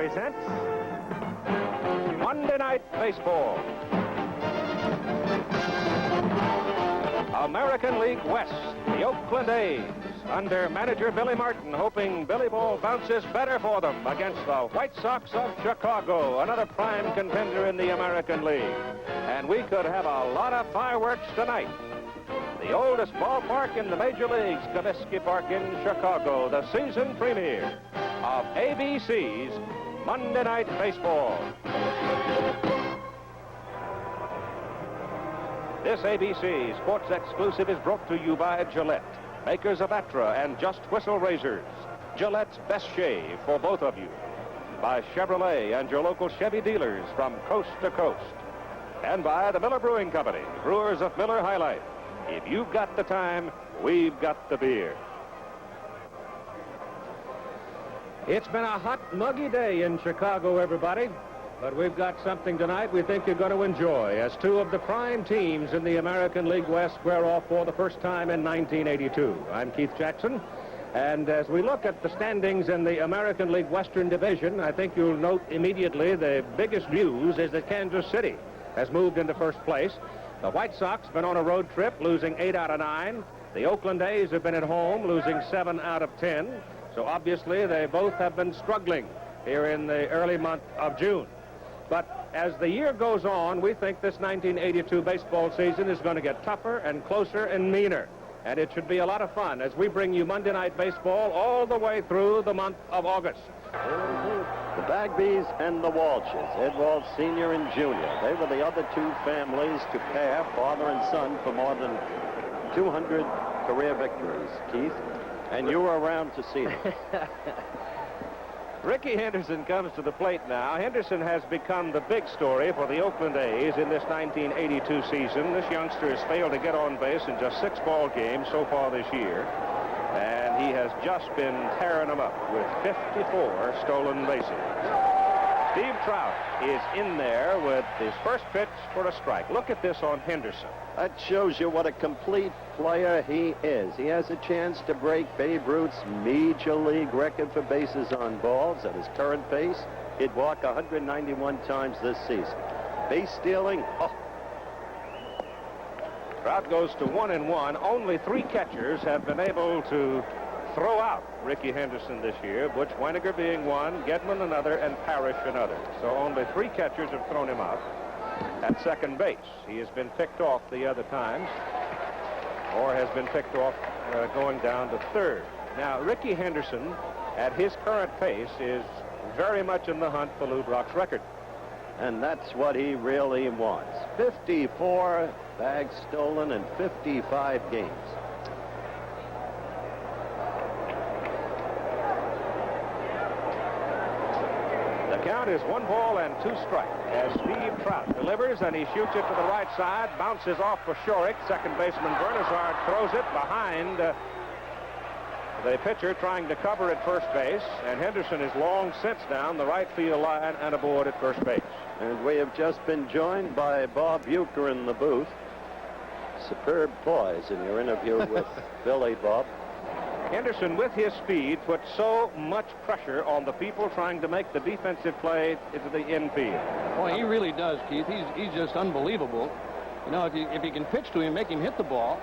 presents Monday Night Baseball. American League West, the Oakland A's, under manager Billy Martin, hoping Billy Ball bounces better for them against the White Sox of Chicago, another prime contender in the American League. And we could have a lot of fireworks tonight. The oldest ballpark in the Major Leagues, Comiskey Park in Chicago, the season premiere of ABC's Monday Night Baseball. This ABC Sports Exclusive is brought to you by Gillette, makers of Atra and Just Whistle razors. Gillette's best shave for both of you. By Chevrolet and your local Chevy dealers from coast to coast. And by the Miller Brewing Company, brewers of Miller High Life. If you've got the time, we've got the beer. It's been a hot, muggy day in Chicago, everybody. But we've got something tonight we think you're going to enjoy as two of the prime teams in the American League West square off for the first time in 1982. I'm Keith Jackson. And as we look at the standings in the American League Western Division, I think you'll note immediately the biggest news is that Kansas City has moved into first place. The White Sox have been on a road trip, losing 8 out of 9. The Oakland A's have been at home, losing 7 out of 10. So obviously they both have been struggling here in the early month of June. But as the year goes on, we think this 1982 baseball season is going to get tougher and closer and meaner. And it should be a lot of fun as we bring you Monday Night Baseball all the way through the month of August. The Bagby's and the Walshes, Ed Walsh Sr. and Jr. They were the other two families to pair, father and son, for more than 200 career victories, Keith. And you were around to see them. Ricky Henderson comes to the plate now. Henderson has become the big story for the Oakland A's in this 1982 season. This youngster has failed to get on base in just 6 ball games so far this year. And he has just been tearing them up with 54 stolen bases. Steve Trout is in there with his first pitch for a strike. Look at this on Henderson. That shows you what a complete player he is. He has a chance to break Babe Ruth's Major League record for bases on balls at his current pace. He'd walk 191 times this season. Base stealing, Trout goes to 1-1. Only 3 catchers have been able to throw out Ricky Henderson this year, Butch Weniger being one, Gedman another, and Parrish another. So only 3 catchers have thrown him out at second base. He has been picked off the other times, or has been picked off going down to third. Now, Ricky Henderson, at his current pace, is very much in the hunt for Lou Brock's record. And that's what he really wants. 54 bags stolen in 55 games. The count is 1 ball and 2 strikes as Steve Trout delivers, and he shoots it to the right side, bounces off for Shorrock. Second baseman Bernazard throws it behind the pitcher trying to cover at first base, and Henderson is long since down the right field line and aboard at first base. And we have just been joined by Bob Uecker in the booth. Superb poise in your interview with Billy, Bob. Henderson, with his speed, puts so much pressure on the people trying to make the defensive play into the infield. Boy, he really does, Keith. He's just unbelievable. You know, if you can pitch to him, make him hit the ball,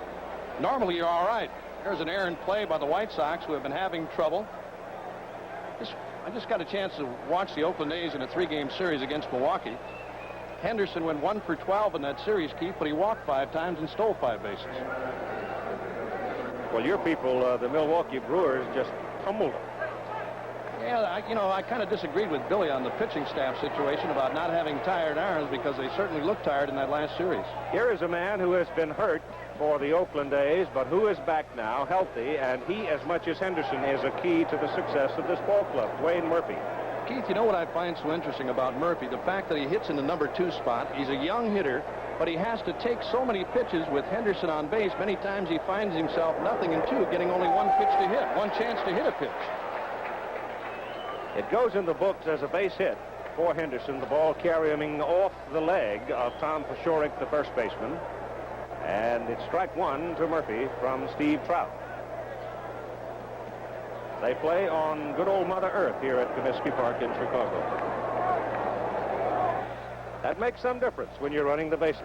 normally you're all right. There's an errant play by the White Sox, who have been having trouble. I just got a chance to watch the Oakland A's in a 3-game series against Milwaukee. Henderson went 1 for 12 in that series, Keith, but he walked 5 times and stole 5 bases. Well, your people, the Milwaukee Brewers, just pummeled them. Yeah, I kind of disagreed with Billy on the pitching staff situation about not having tired arms, because they certainly looked tired in that last series. Here is a man who has been hurt for the Oakland A's, but who is back now, healthy, and he, as much as Henderson, is a key to the success of this ball club. Dwayne Murphy. Keith, you know what I find so interesting about Murphy? The fact that he hits in the number 2 spot. He's a young hitter, but he has to take so many pitches with Henderson on base. Many times he finds himself nothing in 2, getting only 1 pitch to hit, 1 chance to hit a pitch. It goes in the books as a base hit for Henderson, the ball carrying off the leg of Tom Paciorek, the first baseman. And it's strike 1 to Murphy from Steve Trout. They play on good old Mother Earth here at Comiskey Park in Chicago. That makes some difference when you're running the bases.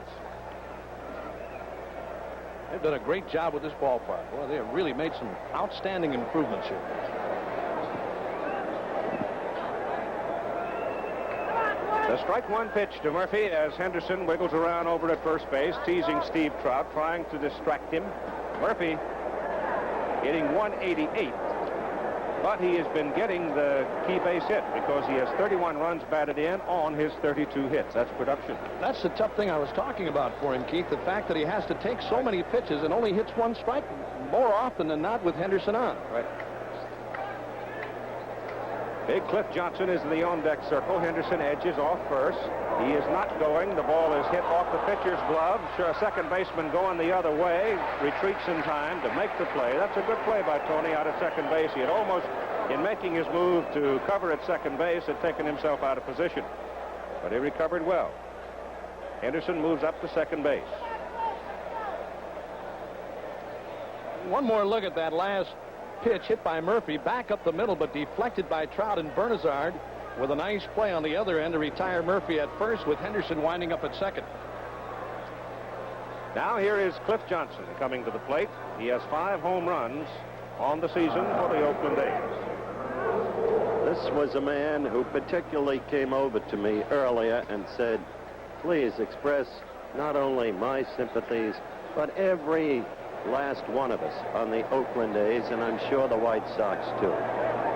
They've done a great job with this ballpark. Boy, they have really made some outstanding improvements here. The strike one pitch to Murphy as Henderson wiggles around over at first base, teasing Steve Trout, trying to distract him. Murphy hitting 188, but he has been getting the key base hit because he has 31 runs batted in on his 32 hits. That's production. That's the tough thing I was talking about for him, Keith, the fact that he has to take so many pitches and only hits one strike more often than not with Henderson on. Right. Big Cliff Johnson is in the on-deck circle. Henderson edges off first. He is not going. The ball is hit off the pitcher's glove. Sure, second baseman going the other way. Retreats in time to make the play. That's a good play by Tony out of second base. He had almost, in making his move to cover at second base, had taken himself out of position. But he recovered well. Henderson moves up to second base. One more look at that last pitch hit by Murphy, back up the middle, but deflected by Trout and Bernazard with a nice play on the other end to retire Murphy at first, with Henderson winding up at second. Now here is Cliff Johnson coming to the plate. He has 5 home runs on the season for the Oakland A's. This was a man who particularly came over to me earlier and said, please express not only my sympathies, but every last one of us on the Oakland A's, and I'm sure the White Sox too,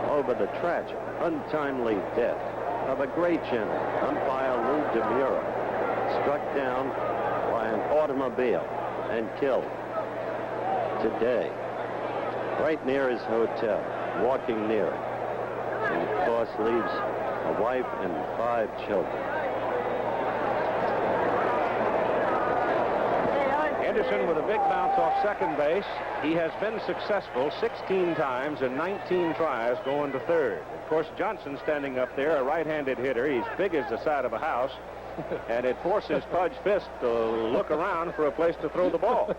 over the tragic, untimely death of a great general, umpire Lou DeMuro, struck down by an automobile and killed today, right near his hotel, walking near it, and of course leaves a wife and 5 children. Henderson with a big bounce off second base. He has been successful 16 times and 19 tries going to third. Of course, Johnson standing up there, a right-handed hitter. He's big as the side of a house, and it forces Pudge Fisk to look around for a place to throw the ball.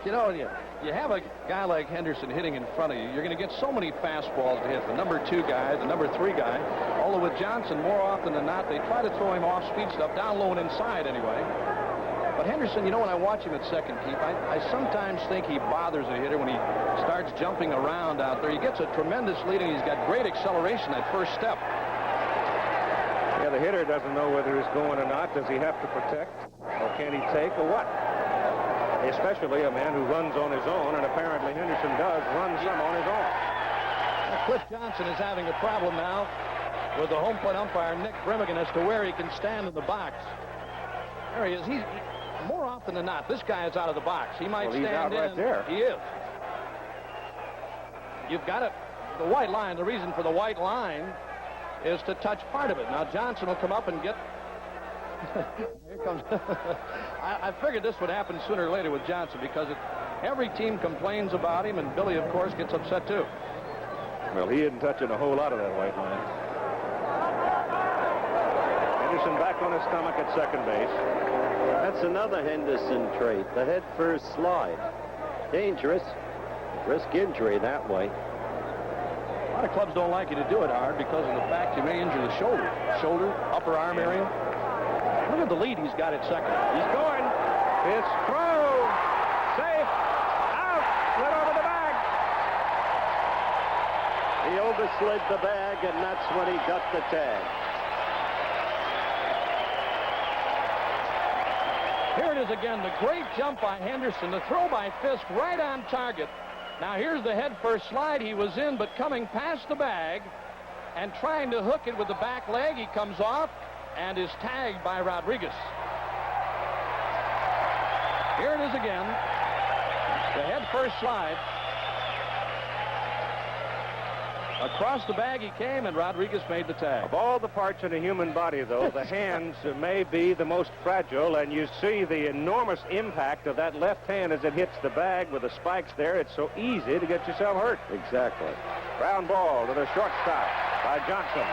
You know, you have a guy like Henderson hitting in front of you, you're going to get so many fastballs to hit. The number 2 guy, the number 3 guy. Although with Johnson, more often than not, they try to throw him off speed stuff, down low and inside anyway. But Henderson, you know, when I watch him at second, Keith, I sometimes think he bothers a hitter when he starts jumping around out there. He gets a tremendous lead, and he's got great acceleration that first step. Yeah, the hitter doesn't know whether he's going or not. Does he have to protect, or can he take, or what? Especially a man who runs on his own, and apparently Henderson does run some on his own. Now, Cliff Johnson is having a problem now with the home plate umpire, Nick Brimmigan, as to where he can stand in the box. There he is. He's more often than not, this guy is out of the box. He might stand out in. right there. He is. You've got it. The white line, the reason for the white line is to touch part of it. Now Johnson will come up and get... Here comes... I figured this would happen sooner or later with Johnson because every team complains about him, and Billy, of course, gets upset too. Well, he isn't touching a whole lot of that white line. Henderson back on his stomach at second base. That's another Henderson trait, the head-first slide. Dangerous. Risk injury that way. A lot of clubs don't like you to do it, Howard, because of the fact you may injure the shoulder, upper arm area. Look at the lead he's got at second. He's going. It's throw. Safe. Out. Slid over the bag. He overslid the bag, and that's when he got the tag. Here it is again, the great jump by Henderson, the throw by Fisk right on target. Now here's the head first slide he was in, but coming past the bag and trying to hook it with the back leg, he comes off and is tagged by Rodriguez. Here it is again, the head first slide. Across the bag he came, and Rodriguez made the tag. Of all the parts in a human body, though, the hands may be the most fragile, and you see the enormous impact of that left hand as it hits the bag with the spikes there. It's so easy to get yourself hurt. Exactly. Ground ball to the shortstop by Johnson.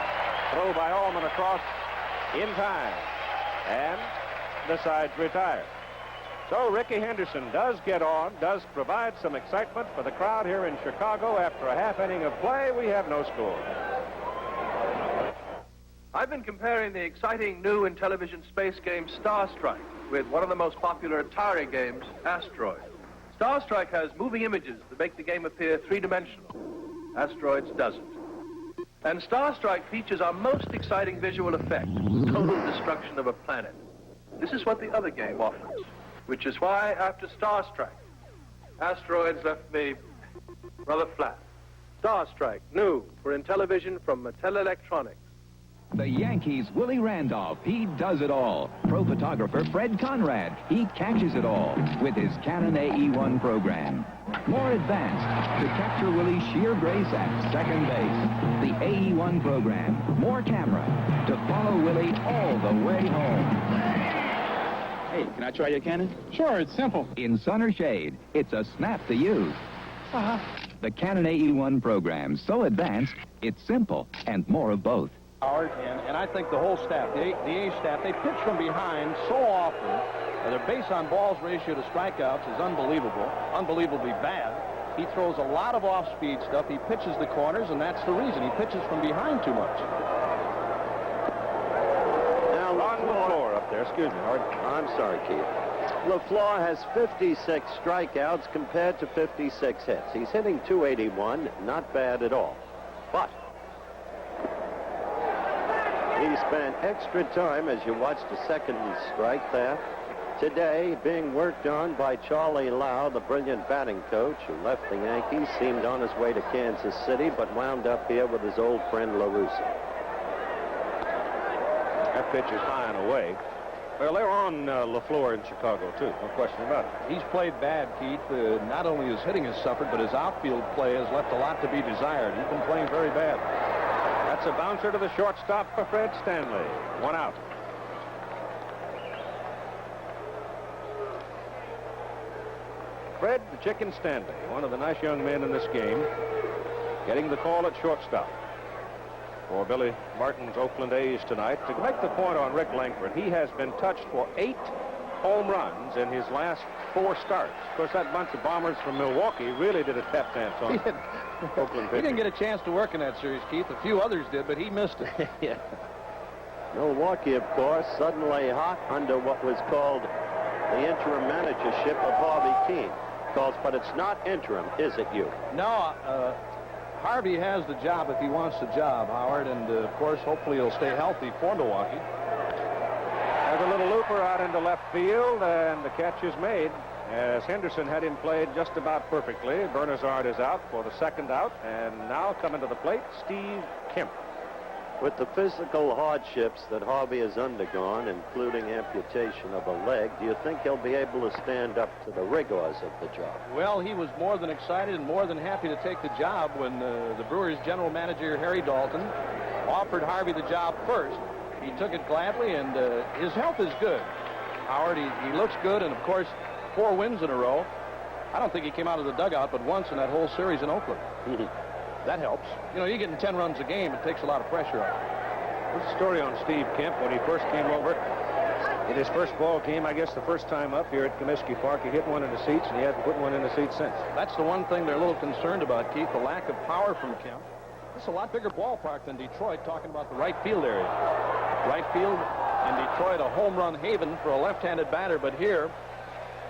Throw by Allman across in time. And the side's retired. So Ricky Henderson does get on, does provide some excitement for the crowd here in Chicago. After a half inning of play, we have no score. I've been comparing the exciting new in television space game Star Strike with one of the most popular Atari games, Asteroid. Star Strike has moving images that make the game appear three-dimensional. Asteroids doesn't. And Star Strike features our most exciting visual effect, the total destruction of a planet. This is what the other game offers, which is why, after Star Strike, Asteroids left me rather flat. Star Strike, new for Intellivision from Mattel Electronics. The Yankees' Willie Randolph, he does it all. Pro photographer Fred Conrad, he catches it all with his Canon AE1 program. More advanced to capture Willie's sheer grace at second base. The AE1 program, more camera to follow Willie all the way home. Hey, can I try your Canon? Sure, it's simple. In sun or shade, it's a snap to use. The Canon AE1 program, so advanced, it's simple and more of both. Howard, and I think the whole staff, the A staff, they pitch from behind so often. Their base on balls ratio to strikeouts is unbelievable, unbelievably bad. He throws a lot of off-speed stuff. He pitches the corners, and that's the reason. He pitches from behind too much. Now, On the floor up there. Excuse me, Howard. I'm sorry, Keith. LaFleur has 56 strikeouts compared to 56 hits. He's hitting .281, not bad at all. But he spent extra time, as you watched the second strike there, today being worked on by Charlie Lau, the brilliant batting coach who left the Yankees, seemed on his way to Kansas City, but wound up here with his old friend La Russa. That pitch is high and away. Well, they're on LaFleur in Chicago, too. No question about it. He's played bad, Keith. Not only his hitting has suffered, but his outfield play has left a lot to be desired. He's been playing very bad. That's a bouncer to the shortstop for Fred Stanley. One out. Fred the Chicken Stanley, one of the nice young men in this game, getting the call at shortstop for Billy Martin's Oakland A's tonight. To make the point on Rick Langford, he has been touched for 8 home runs in his last 4 starts. Of course, that bunch of bombers from Milwaukee really did a tap dance on Oakland He didn't pitching. get a chance to work in that series, Keith. A few others did, but he missed it. Yeah. Milwaukee, of course, suddenly hot under what was called the interim managership of Harvey Keene. But it's not interim, is it, you? No, Harvey has the job if he wants the job, Howard, and of course, hopefully he'll stay healthy for Milwaukee. There's a little looper out into left field, and the catch is made as Henderson had him played just about perfectly. Bernazard is out for the second out, and now coming to the plate, Steve Kemp. With the physical hardships that Harvey has undergone, including amputation of a leg, do you think he'll be able to stand up to the rigors of the job? Well, he was more than excited and more than happy to take the job when the Brewers general manager, Harry Dalton, offered Harvey the job first. He took it gladly, and his health is good. Howard, he looks good, and of course, 4 wins in a row. I don't think he came out of the dugout but once in that whole series in Oakland. That helps. You know, you're getting 10 runs a game. It takes a lot of pressure off. There's a story on Steve Kemp when he first came over. In his first ball game, I guess the first time up here at Comiskey Park, he hit one in the seats, and he hasn't put one in the seats since. That's the one thing they're a little concerned about, Keith, the lack of power from Kemp. This is a lot bigger ballpark than Detroit, talking about the right field area. Right field in Detroit, a home run haven for a left-handed batter, but here,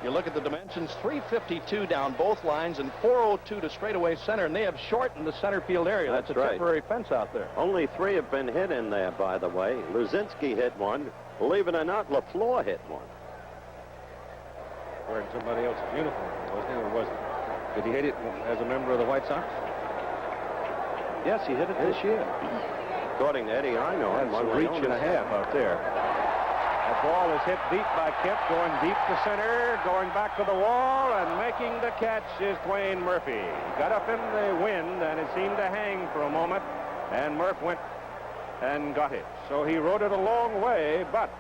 you look at the dimensions, 352 down both lines and 402 to straightaway center, and they have shortened the center field area. That's a right. temporary fence out there. Only 3 have been hit in there, by the way. Luzinski hit one. Believe it or not, LaFleur hit one. Wearing somebody else's uniform, wasn't he, or wasn't he? Did he hit it as a member of the White Sox? Yes, he hit it this year. According to Eddie Einhorn, That's a reach and a half out there. That ball is hit deep by Kemp, going deep to center, going back to the wall, and making the catch is Dwayne Murphy. He got up in the wind, and it seemed to hang for a moment, and Murph went and got it. So he rode it a long way, but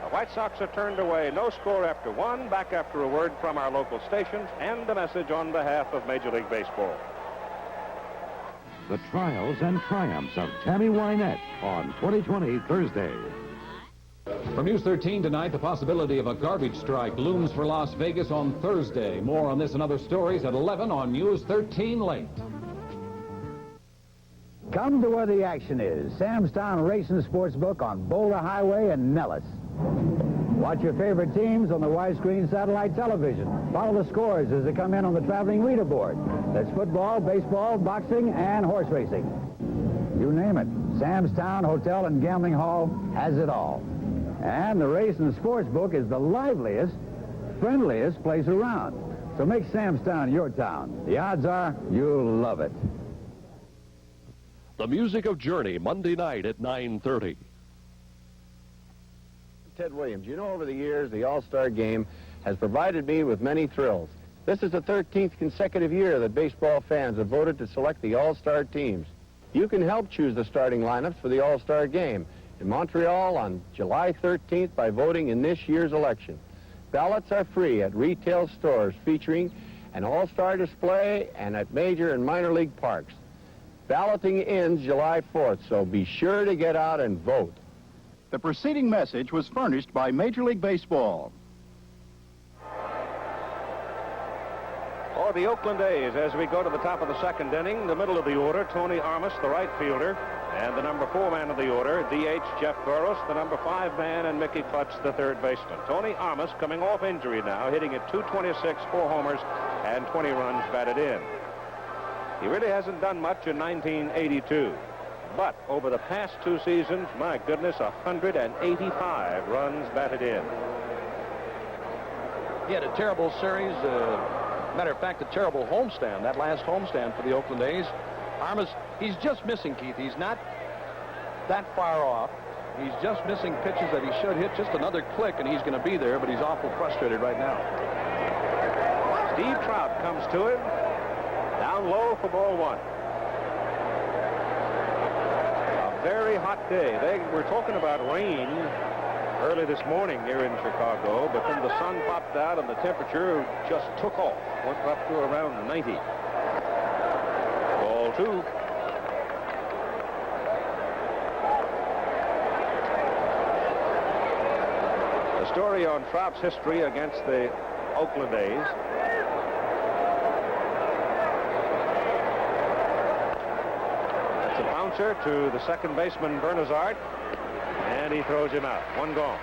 the White Sox are turned away. No score after 1. Back after a word from our local stations and a message on behalf of Major League Baseball. The trials and triumphs of Tammy Wynette on 2020 Thursday. From News 13 tonight, the possibility of a garbage strike looms for Las Vegas on Thursday. More on this and other stories at 11 on News 13 late. Come to where the action is. Sam's Town Racing Sportsbook on Boulder Highway and Nellis. Watch your favorite teams on the widescreen satellite television. Follow the scores as they come in on the traveling leaderboard. That's football, baseball, boxing, and horse racing. You name it. Sam's Town Hotel and Gambling Hall has it all. And the Racing Sportsbook is the liveliest, friendliest place around. So make Sam's Town your town. The odds are you'll love it. The music of Journey, Monday night at 9:30. Ted Williams. You know, over the years, the All-Star Game has provided me with many thrills. This is the 13th consecutive year that baseball fans have voted to select the All-Star teams. You can help choose the starting lineups for the All-Star Game in Montreal on July 13th by voting in this year's election. Ballots are free at retail stores featuring an all-star display and at major and minor league parks. Balloting ends July 4th, so be sure to get out and vote. The preceding message was furnished by Major League Baseball. For the Oakland A's, as we go to the top of the second inning, the middle of the order, Tony Armas, the right fielder, and the number 4 man of the order, DH Jeff Burroughs, the number 5 man, and Mickey Clutch, the third baseman. Tony Armas coming off injury now, hitting at .226, 4 homers, and 20 runs batted in. He really hasn't done much in 1982. But over the past 2 seasons, my goodness, 185 runs batted in. He had a terrible series. Matter of fact, a terrible homestand, that last homestand for the Oakland A's. Armas, he's just missing, Keith. He's not that far off. He's just missing pitches that he should hit. Just another click, and he's going to be there, but he's awful frustrated right now. Steve Trout comes to him. Down low for ball 1. A very hot day. They were talking about rain early this morning here in Chicago, but then the sun popped out and the temperature just took off. Went up to around 90. Ball 2. The story on Trout's history against the Oakland A's. It's a bouncer to the second baseman, Bernazard, and he throws him out. 1 gone.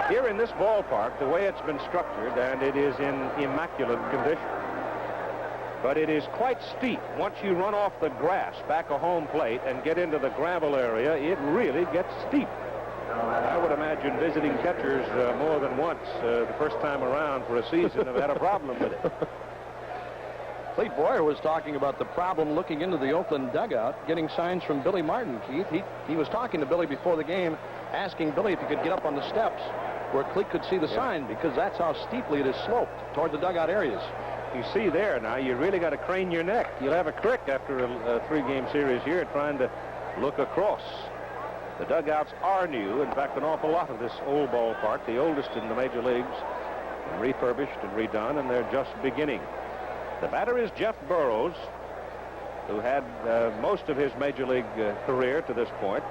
Here in this ballpark, the way it's been structured, and it is in immaculate condition, but it is quite steep. Once you run off the grass back of home plate and get into the gravel area, it really gets steep. I would imagine visiting catchers more than once the first time around for a season have had a problem with it. Clete Boyer was talking about the problem looking into the Oakland dugout, getting signs from Billy Martin, Keith. He was talking to Billy before the game, asking Billy if he could get up on the steps where Clete could see the sign, because that's how steeply it is sloped toward the dugout areas. You see there now, you really got to crane your neck. You'll have a crick after a 3-game series here trying to look across. The dugouts are new. In fact, an awful lot of this old ballpark, the oldest in the major leagues, refurbished and redone, and they're just beginning. The batter is Jeff Burroughs, who had most of his major league career to this point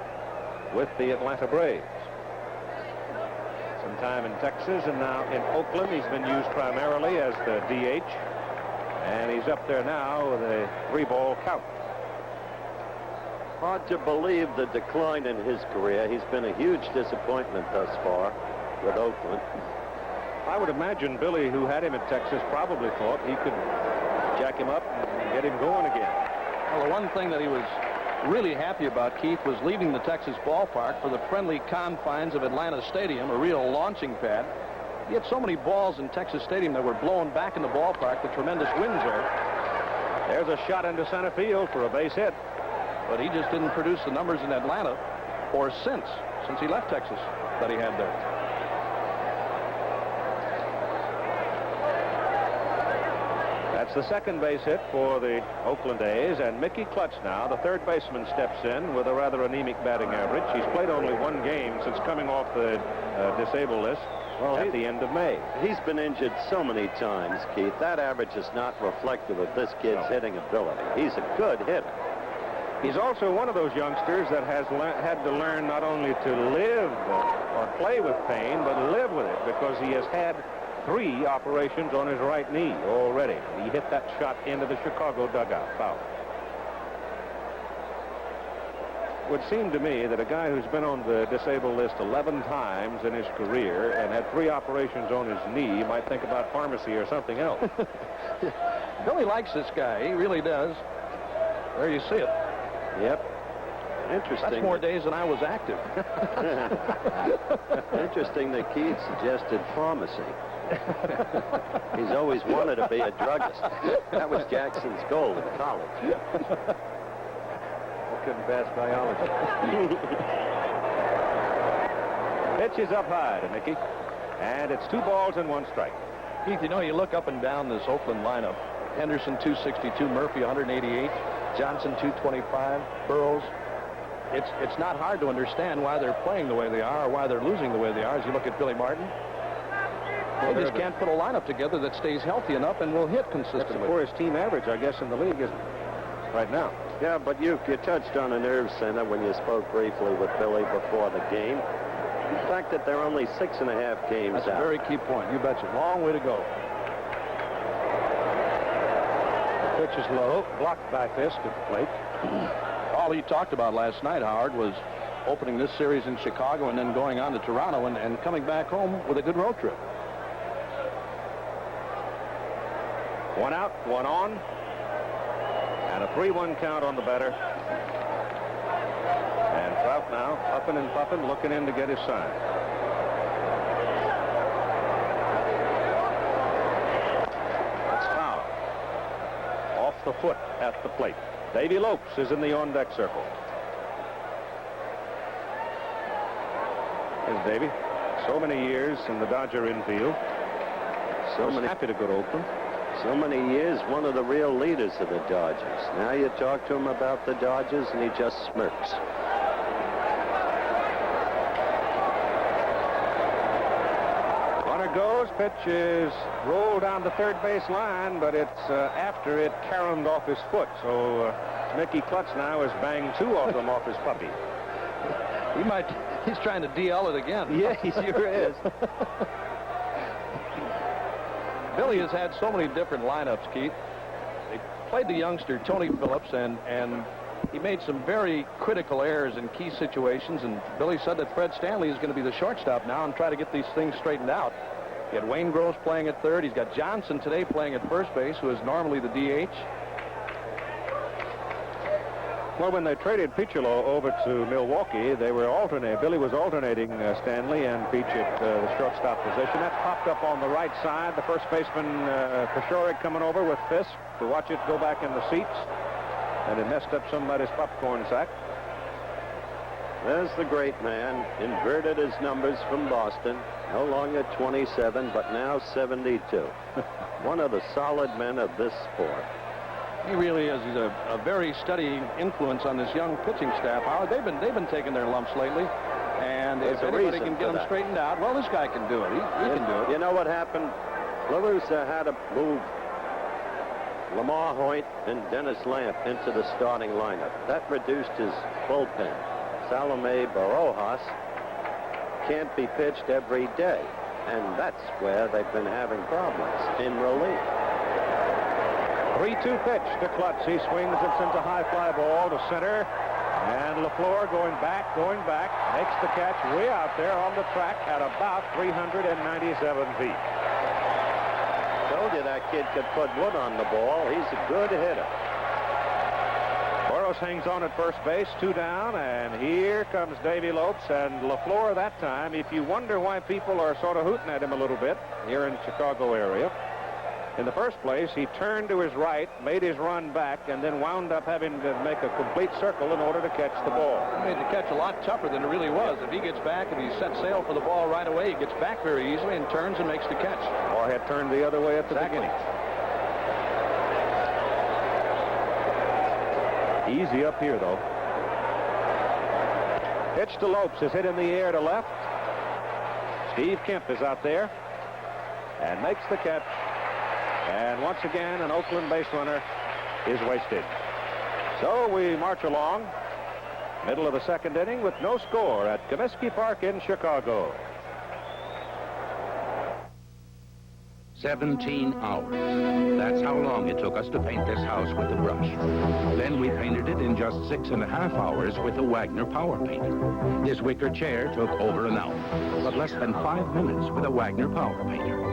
with the Atlanta Braves. Some time in Texas and now in Oakland. He's been used primarily as the DH, and he's up there now with a 3-ball count. Hard to believe the decline in his career. He's been a huge disappointment thus far with Oakland. I would imagine Billy, who had him at Texas, probably thought he could jack him up and get him going again. Well, the one thing that he was really happy about, Keith, was leaving the Texas ballpark for the friendly confines of Atlanta Stadium, a real launching pad. He had so many balls in Texas Stadium that were blown back in the ballpark, the tremendous winds there. There's a shot into center field for a base hit. But he just didn't produce the numbers in Atlanta, or since he left Texas, that he had there. That's the second base hit for the Oakland A's, and Mickey Clutch now, the third baseman, steps in with a rather anemic batting average. He's played only 1 game since coming off the disabled list at the end of May. He's been injured so many times, Keith. That average is not reflective of this kid's hitting ability. He's a good hitter. He's also one of those youngsters that has had to learn not only to live or play with pain, but live with it, because he has had 3 operations on his right knee already. He hit that shot into the Chicago dugout, foul. It would seem to me that a guy who's been on the disabled list 11 times in his career and had 3 operations on his knee might think about pharmacy or something else. Billy likes this guy. He really does. There you see it. Yep. Interesting. That's more days than I was active. Interesting that Keith suggested pharmacy. He's always wanted to be a druggist. That was Jackson's goal in college. I couldn't pass biology. Pitch is up high to Mickey, and it's 2 balls and 1 strike. Keith, you know, you look up and down this Oakland lineup. Henderson 262, Murphy 188, Johnson 225, Burroughs. It's not hard to understand why they're playing the way they are or why they're losing the way they are as you look at Billy Martin. They just can't put a lineup together that stays healthy enough and will hit consistently. That's the poorest team average, I guess, in the league, isn't it? Right now. Yeah, but you touched on a nerve center when you spoke briefly with Billy before the game. The fact that they're only 6.5 games That's out. a very key point. You betcha. Long way to go. The pitch is low, blocked by Fisk at the plate. All he talked about last night, Howard, was opening this series in Chicago and then going on to Toronto and coming back home with a good road trip. 1 out, 1 on, and a 3-1 count on the batter. And Trout now puffing and puffing, looking in to get his sign. That's foul. Off the foot at the plate. Davy Lopes is in the on-deck circle. Here's Davy. So many years in the Dodger infield. So happy to go to Oakland. So many years, one of the real leaders of the Dodgers. Now you talk to him about the Dodgers, and he just smirks. Runner goes. Pitch is rolled down the third base line, but it's after it caromed off his foot. So Mickey Klutz now has banged 2 of them off his puppy. He's trying to DL it again. Yeah, he sure is. Billy has had so many different lineups, Keith. They played the youngster, Tony Phillips, and he made some very critical errors in key situations, and Billy said that Fred Stanley is going to be the shortstop now and try to get these things straightened out. He had Wayne Gross playing at third. He's got Johnson today playing at first base, who is normally the DH. Well, when they traded Picholo over to Milwaukee, they were alternating. Billy was alternating Stanley and Peach at the shortstop position. That popped up on the right side. The first baseman, Pashorek, coming over with Fisk to watch it go back in the seats. And it messed up somebody's popcorn sack. There's the great man. Inverted his numbers from Boston. No longer 27, but now 72. One of the solid men of this sport. He really is. He's a very steady influence on this young pitching staff. Howard, they've been taking their lumps lately, and if anybody can get them straightened out, well, this guy can do it. He can do it. You know what happened? La Russa had to move Lamar Hoyt and Dennis Lamp into the starting lineup. That reduced his bullpen. Salome Barojas can't be pitched every day, and that's where they've been having problems in relief. 3-2 pitch to Klutz. He swings it, sends a high fly ball to center. And LaFleur going back, makes the catch way out there on the track at about 397 feet. Told you that kid could put wood on the ball. He's a good hitter. Boros hangs on at first base, 2 down, and here comes Davy Lopes. And LaFleur that time, if you wonder why people are sort of hooting at him a little bit here in the Chicago area, in the first place, he turned to his right, made his run back, and then wound up having to make a complete circle in order to catch the ball. He made the catch a lot tougher than it really was. If he gets back and he set sail for the ball right away, he gets back very easily and turns and makes the catch. Or had turned the other way at the beginning. Easy up here, though. Pitch to Lopes is hit in the air to left. Steve Kemp is out there and makes the catch. And once again, an Oakland base runner is wasted. So we march along. Middle of the second inning with no score at Comiskey Park in Chicago. 17 hours. That's how long it took us to paint this house with a brush. Then we painted it in just 6.5 hours with a Wagner power painter. This wicker chair took over an hour, but less than 5 minutes with a Wagner power painter.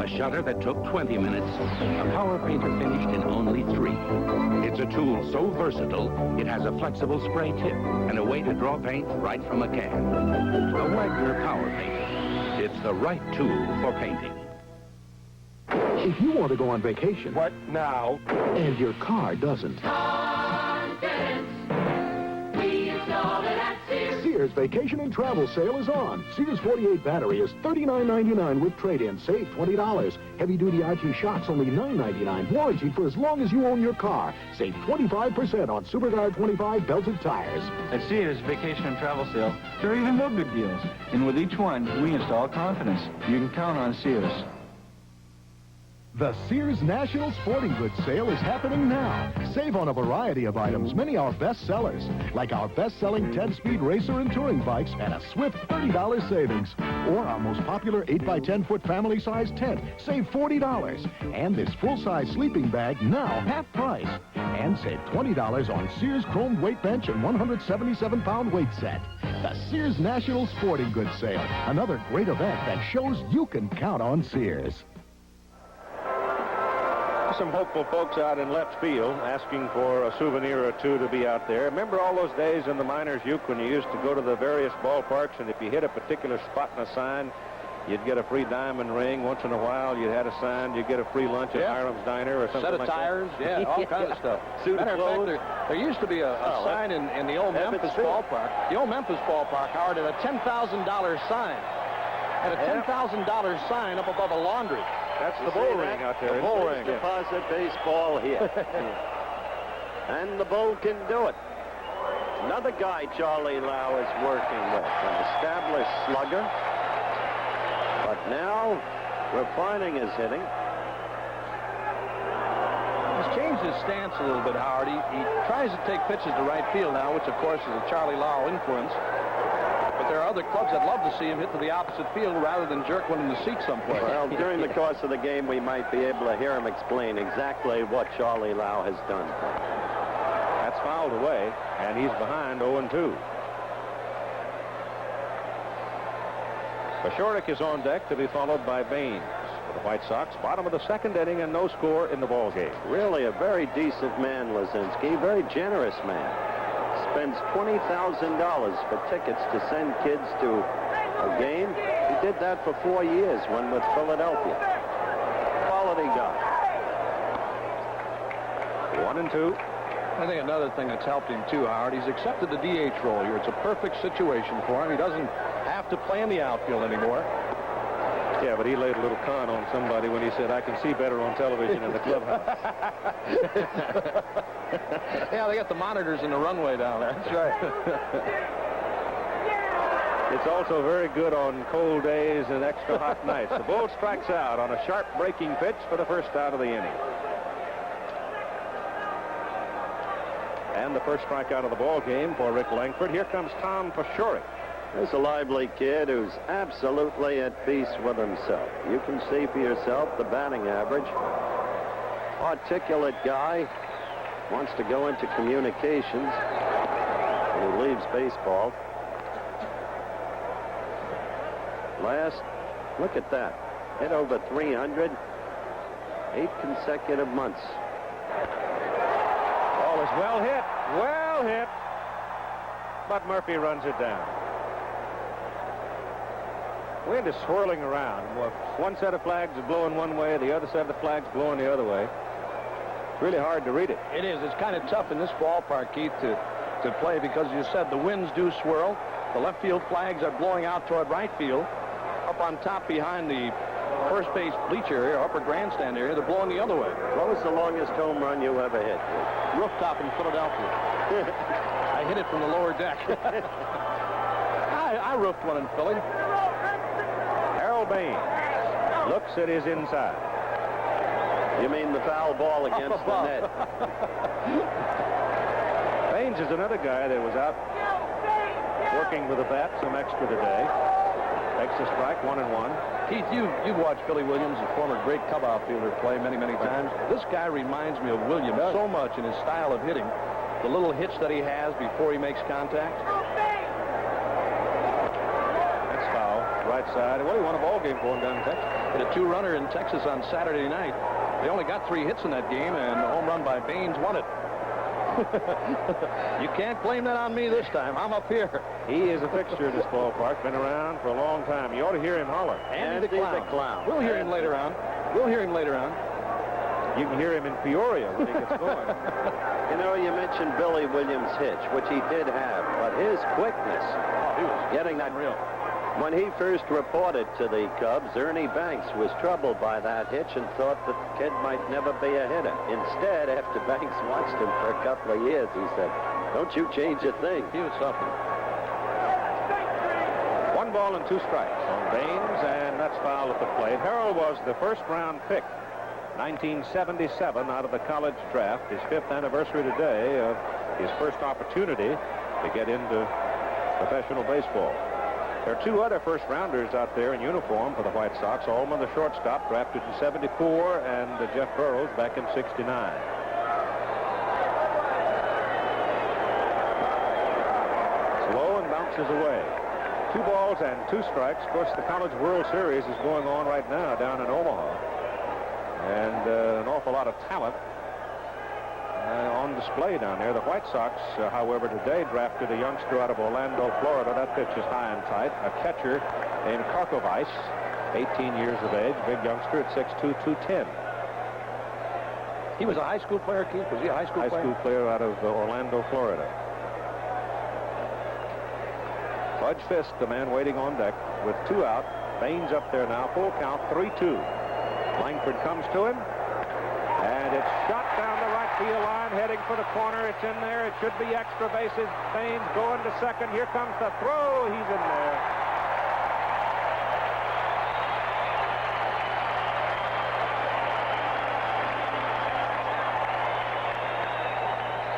A shutter that took 20 minutes, a power painter finished in only 3. It's a tool so versatile, it has a flexible spray tip and a way to draw paint right from a can. A Wagner power painter. It's the right tool for painting. If you want to go on vacation. What now? And your car doesn't. We install it at Sears. Sears Vacation and Travel Sale is on. Sears 48 battery is $39.99 with trade-in. Save $20. Heavy-duty RT shocks only $9.99. Warranty for as long as you own your car. Save 25% on SuperGuard 25 belted tires. At Sears Vacation and Travel Sale, there are even more good deals. And with each one, we install confidence. You can count on Sears. The Sears National Sporting Goods Sale is happening now. Save on a variety of items, many are best sellers, like our best-selling 10-speed racer and touring bikes at a swift $30 savings. Or our most popular 8x10-foot family-size tent, save $40. And this full-size sleeping bag, now half price. And save $20 on Sears chromed weight bench and 177-pound weight set. The Sears National Sporting Goods Sale, another great event that shows you can count on Sears. Some hopeful folks out in left field asking for a souvenir or two to be out there. Remember all those days in the minors, Uke, when you used to go to the various ballparks, and if you hit a particular spot in a sign, you'd get a free diamond ring. Once in a while, you'd had a sign, you'd get a free lunch at Hiram's Diner or something like that. Set of tires, yeah, all kinds of stuff. Suit of Matter of clothes. fact, there used to be a sign in the old Memphis ballpark. The old Memphis ballpark, Howard, had a $10,000 sign. Had a $10,000 sign up above a laundry. That's the bull ring out there. The bull ring. Deposit baseball here. And the bull can do it. Another guy Charlie Lau is working with, an established slugger. But now, refining his hitting. He's changed his stance a little bit, Howard. He tries to take pitches to right field now, which, of course, is a Charlie Lau influence. But there are other clubs that love to see him hit to the opposite field rather than jerk one in the seat someplace. Well, during the course of the game, we might be able to hear him explain exactly what Charlie Lau has done. That's fouled away, and he's behind 0-2. Pashorik is on deck to be followed by Baines. For the White Sox, bottom of the second inning and no score in the ball game. Really a very decent man, Lazinski. Very generous man. Spends $20,000 for tickets to send kids to a game. He did that for 4 years, one with Philadelphia. Quality guy. 1-2. I think another thing that's helped him, too, Howard, he's accepted the DH role here. It's a perfect situation for him. He doesn't have to play in the outfield anymore. Yeah, but he laid a little con on somebody when he said, I can see better on television in the clubhouse. Yeah, they got the monitors in the runway down there. That's right. It's also very good on cold days and extra hot nights. The bull strikes out on a sharp breaking pitch for the first out of the inning. And the first strikeout of the ball game for Rick Langford. Here comes Tom Pashorik. There's a lively kid who's absolutely at peace with himself. You can see for yourself the batting average. Articulate guy. Wants to go into communications when he leaves baseball. Last, look at that. Hit over 300. 8 consecutive months. Ball is well hit. Well hit. But Murphy runs it down. Wind is swirling around. One set of flags is blowing one way, the other set of flags blowing the other way. It's really hard to read it. It is. It's kind of tough in this ballpark, Keith, to play because you said the winds do swirl. The left field flags are blowing out toward right field. Up on top behind the first base bleacher area, upper grandstand area, they're blowing the other way. What was the longest home run you ever hit? Rooftop in Philadelphia. I hit it from the lower deck. I roofed one in Philly. Harold Baines looks at his inside. You mean the foul ball against the net? Baines is another guy that was out working with a bat some extra today. Takes a strike, 1-1. Keith, you've watched Billy Williams, a former great Cub outfielder, play many times. This guy reminds me of Williams so much in his style of hitting. The little hitch that he has before he makes contact. That's foul. Right side. Well, he won a ball game for him down in Texas. Hit a 2-runner in Texas on Saturday night. They only got 3 hits in that game, and a home run by Baines won it. You can't blame that on me this time. I'm up here. He is a fixture in this ballpark. Been around for a long time. You ought to hear him holler. Andy the Clown. We'll hear him later on. You can hear him in Peoria when he gets going. You know, you mentioned Billy Williams' hitch, which he did have, but his quickness, he was getting that real. When he first reported to the Cubs, Ernie Banks was troubled by that hitch and thought that the kid might never be a hitter. Instead, after Banks watched him for a couple of years, he said, "Don't you change a thing." He was something. 1 ball and 2 strikes on Baines, and that's foul at the plate. Harrell was the first-round pick, 1977, out of the college draft. His 5th anniversary today of his first opportunity to get into professional baseball. There are 2 other first-rounders out there in uniform for the White Sox. Allman, the shortstop, drafted in 74, and Jeff Burroughs back in 69. Slow and bounces away. 2 balls and 2 strikes. Of course, the College World Series is going on right now down in Omaha. And an awful lot of talent on display down there. The White Sox, however, today drafted a youngster out of Orlando, Florida. That pitch is high and tight. A catcher named Karkovice, 18 years of age, big youngster at 6'2", 210. He was a high school player, Keith? Was he a high school player? High school player out of Orlando, Florida. Fudge Fisk, the man waiting on deck, with 2 out. Baines up there now, full count, 3-2. Langford comes to him, and it's shot down the right field line, heading for the corner. It's in there. It should be extra bases. Baines going to second. Here comes the throw. He's in there.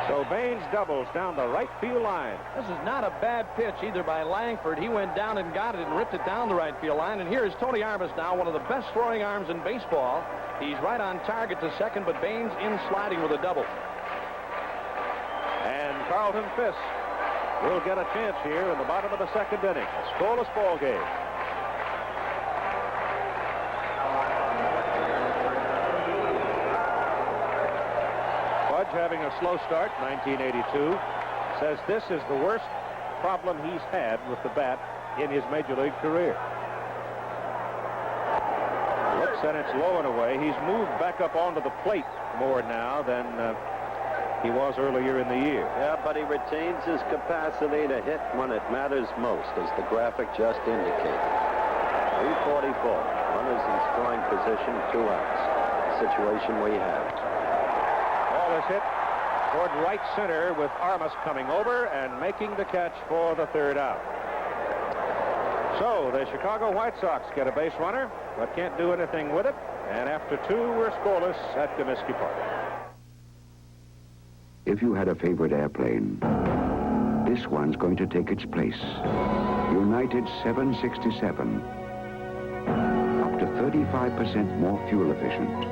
So Baines doubles down the right field line. This is not a bad pitch either by Langford. He went down and got it and ripped it down the right field line. And here is Tony Armas now, one of the best throwing arms in baseball. He's right on target to second, but Baines in sliding with a double. And Carlton Fisk will get a chance here in the bottom of the 2nd inning. A scoreless ball game. Fudge, having a slow start, 1982, says this is the worst problem he's had with the bat in his major league career. Looks, and it's low and away. He's moved back up onto the plate more now than he was earlier in the year. Yeah, but he retains his capacity to hit when it matters most, as the graphic just indicated. 344. Runners in scoring position, 2 outs. Situation we have. Ball is hit toward right center with Armas coming over and making the catch for the 3rd out. So the Chicago White Sox get a base runner, but can't do anything with it. And after 2, we're scoreless at Comiskey Park. If you had a favorite airplane, this one's going to take its place. United 767. Up to 35% more fuel efficient.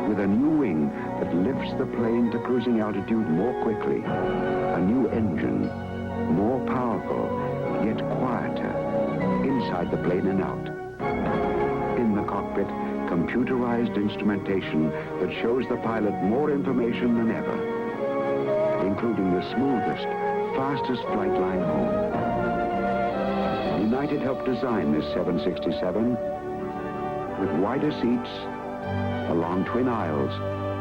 With a new wing that lifts the plane to cruising altitude more quickly. A new engine, more powerful, yet quieter, inside the plane and out. In the cockpit, computerized instrumentation that shows the pilot more information than ever, including the smoothest, fastest flight line home. United helped design this 767 with wider seats along twin aisles,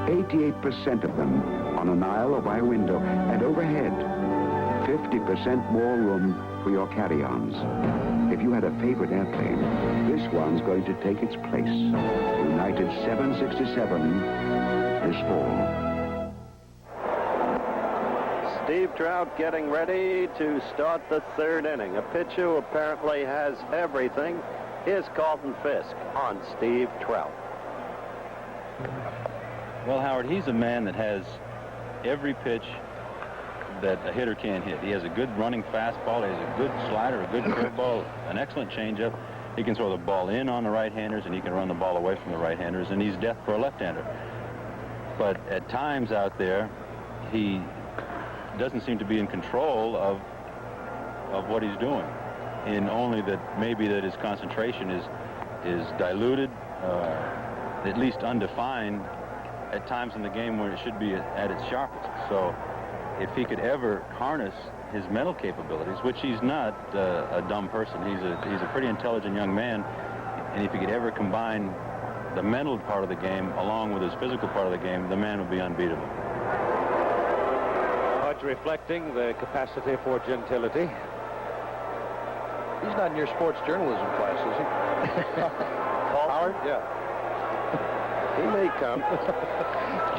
88% of them on an aisle or by window, and overhead, 50% more room for your carry-ons. If you had a favorite airplane, this one's going to take its place. United 767 this fall. Steve Trout getting ready to start the 3rd inning. A pitcher who apparently has everything. Here's Carlton Fisk on Steve Trout. Well, Howard, he's a man that has every pitch that a hitter can't hit. He has a good running fastball. He has a good slider, a good curveball, an excellent changeup. He can throw the ball in on the right-handers, and he can run the ball away from the right-handers, and he's death for a left-hander. But at times out there, he doesn't seem to be in control of what he's doing, in only that maybe that his concentration is diluted, at least undefined at times in the game where it should be at its sharpest. So if he could ever harness his mental capabilities, which he's not a dumb person, he's a pretty intelligent young man, and if he could ever combine the mental part of the game along with his physical part of the game, the man would be unbeatable. Pudge reflecting the capacity for gentility. He's not in your sports journalism class, is he? Howard? Yeah. He may come.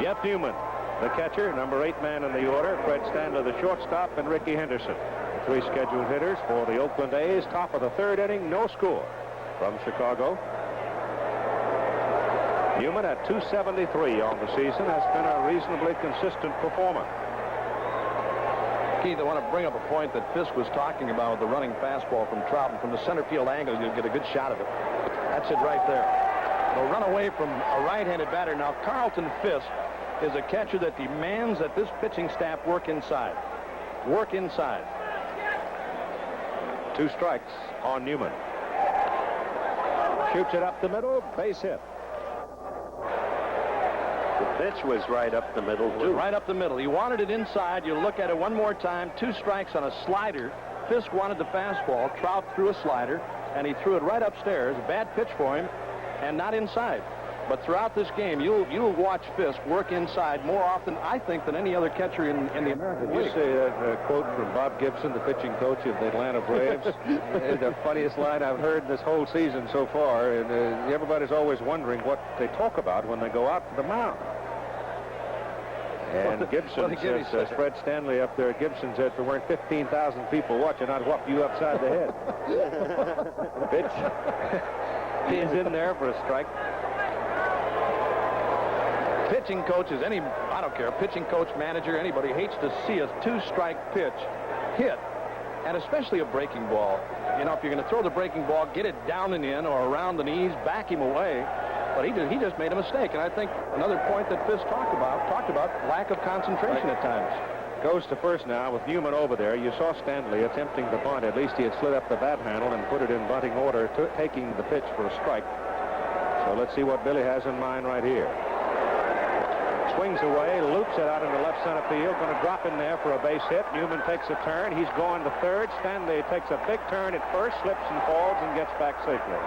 Jeff Newman, the catcher, number 8 man in the order. Fred Stanley, the shortstop, and Ricky Henderson. The 3 scheduled hitters for the Oakland A's. Top of the 3rd inning, no score from Chicago. Newman at 273 on the season has been a reasonably consistent performer. Keith, I want to bring up a point that Fisk was talking about with the running fastball from Trout. From the center field angle, you'll get a good shot of it. That's it right there. They'll run away from a right-handed batter. Now, Carlton Fisk is a catcher that demands that this pitching staff work inside. Work inside. 2 strikes on Newman. Shoots it up the middle, base hit. The pitch was right up the middle, too. Right up the middle. He wanted it inside. You look at it one more time. 2 strikes on a slider. Fisk wanted the fastball. Trout threw a slider, and he threw it right upstairs. A bad pitch for him, and not inside. But throughout this game, you'll watch Fisk work inside more often, I think, than any other catcher in the American League. Did you see that quote from Bob Gibson, the pitching coach of the Atlanta Braves? The funniest line I've heard this whole season so far, and everybody's always wondering what they talk about when they go out to the mound. And Gibson says, Fred Stanley up there, Gibson said, if there weren't 15,000 people watching, I'd whop you upside the head. Pitch. He's in there for a strike. Pitching coaches, I don't care, pitching coach, manager, anybody hates to see a 2-strike pitch hit, and especially a breaking ball. You know, if you're going to throw the breaking ball, get it down and in or around the knees, back him away. But he just made a mistake, and I think another point that Fisk talked about lack of concentration at times. Goes to first now with Newman over there. You saw Stanley attempting the bunt. At least he had slid up the bat handle and put it in bunting order, taking the pitch for a strike. So let's see what Billy has in mind right here. Swings away, loops it out into left center field. Going to drop in there for a base hit. Newman takes a turn. He's going to third. Stanley takes a big turn at first, slips and falls, and gets back safely.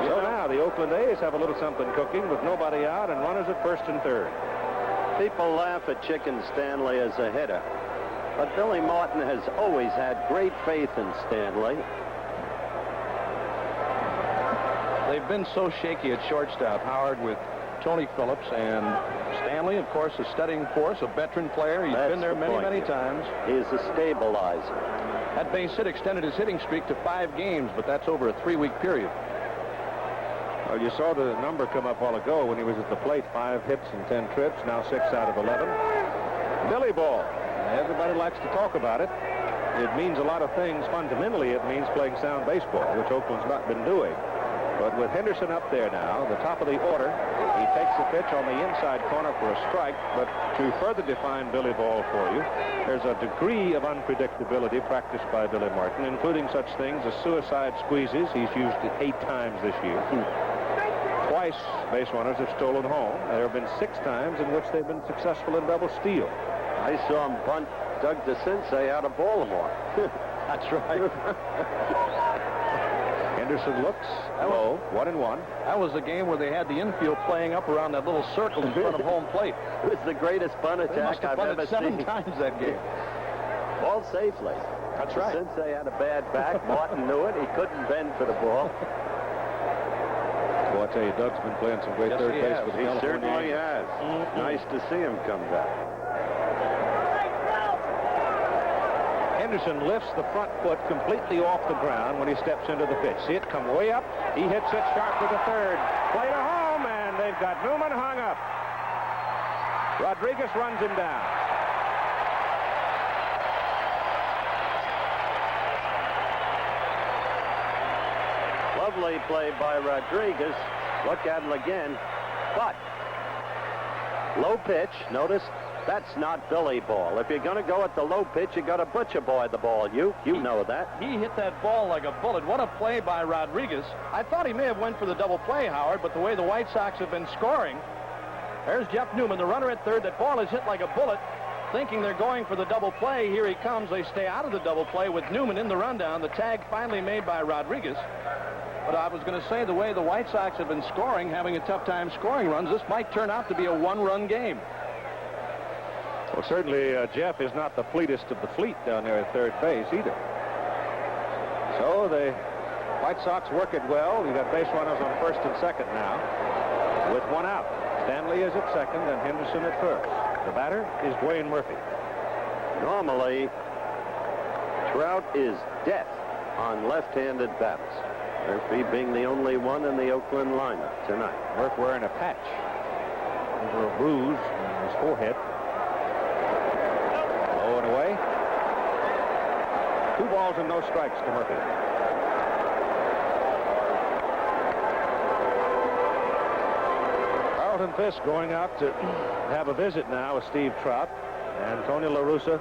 So now the Oakland A's have a little something cooking with nobody out and runners at first and third. People laugh at Chicken Stanley as a hitter, but Billy Martin has always had great faith in Stanley. They've been so shaky at shortstop, Howard, with Tony Phillips, and Stanley, of course, a studying force, a veteran player. He's been there many times. He's a stabilizer. That base hit extended his hitting streak to 5 games, but that's over a 3-week period. Well, you saw the number come up a while ago when he was at the plate. 5 hits and 10 trips, now 6 out of 11. Billy ball. Everybody likes to talk about it. It means a lot of things. Fundamentally, it means playing sound baseball, which Oakland's not been doing. But with Henderson up there now, the top of the order, he takes the pitch on the inside corner for a strike. But to further define Billy ball for you, there's a degree of unpredictability practiced by Billy Martin, including such things as suicide squeezes. He's used it 8 times this year. Twice base runners have stolen home. There have been 6 times in which they've been successful in double steal. I saw him bunt Doug DeCinces out of Baltimore. That's right. Henderson looks low, 1-1. That was the game where they had the infield playing up around that little circle in front of home plate. It was the greatest bunt attack I've ever seen. 7 times that game. All safely. That's right. Since they had a bad back, Martin knew it. He couldn't bend for the ball. Well, I tell you, Doug's been playing some great third base with the He California. certainly has. Nice to see him come back. Henderson lifts the front foot completely off the ground when he steps into the pitch. See it come way up. He hits it sharp to the third. Play to home, and they've got Newman hung up. Rodriguez runs him down. Lovely play by Rodriguez. Look at him again. But low pitch. Notice that's not Billy ball. If you're going to go at the low pitch, you got to butcher boy the ball. You know that. He hit that ball like a bullet. What a play by Rodriguez. I thought he may have went for the double play, Howard, but the way the White Sox have been scoring. There's Jeff Newman, the runner at third. That ball is hit like a bullet. Thinking they're going for the double play. Here he comes. They stay out of the double play with Newman in the rundown. The tag finally made by Rodriguez. But I was going to say, the way the White Sox have been scoring, having a tough time scoring runs, this might turn out to be a one-run game. Well, certainly Jeff is not the fleetest of the fleet down there at third base either. So the White Sox work it well. You got base runners on first and second now with one out. Stanley is at second and Henderson at first. The batter is Dwayne Murphy. Normally, Trout is death on left-handed batters. Murphy being the only one in the Oakland lineup tonight. Murphy wearing a patch over a bruise on his forehead. Low and away. 2 balls and no strikes to Murphy. Carlton Fisk going out to have a visit now with Steve Trout and Tony La Russa,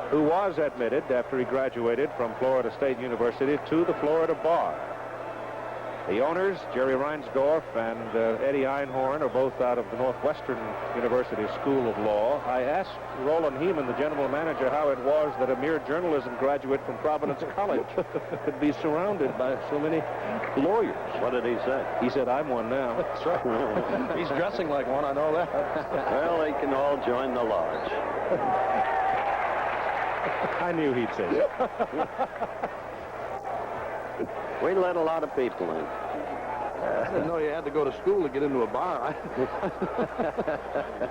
who was admitted after he graduated from Florida State University to the Florida Bar. The owners, Jerry Reinsdorf and Eddie Einhorn, are both out of the Northwestern University School of Law. I asked Roland Heeman, the general manager, how it was that a mere journalism graduate from Providence College could be surrounded by so many lawyers. What did he say? He said, I'm one now. That's right. He's dressing like one, I know that. Well, they can all join the lodge. I knew he'd say that. We let a lot of people in. I didn't know you had to go to school to get into a bar.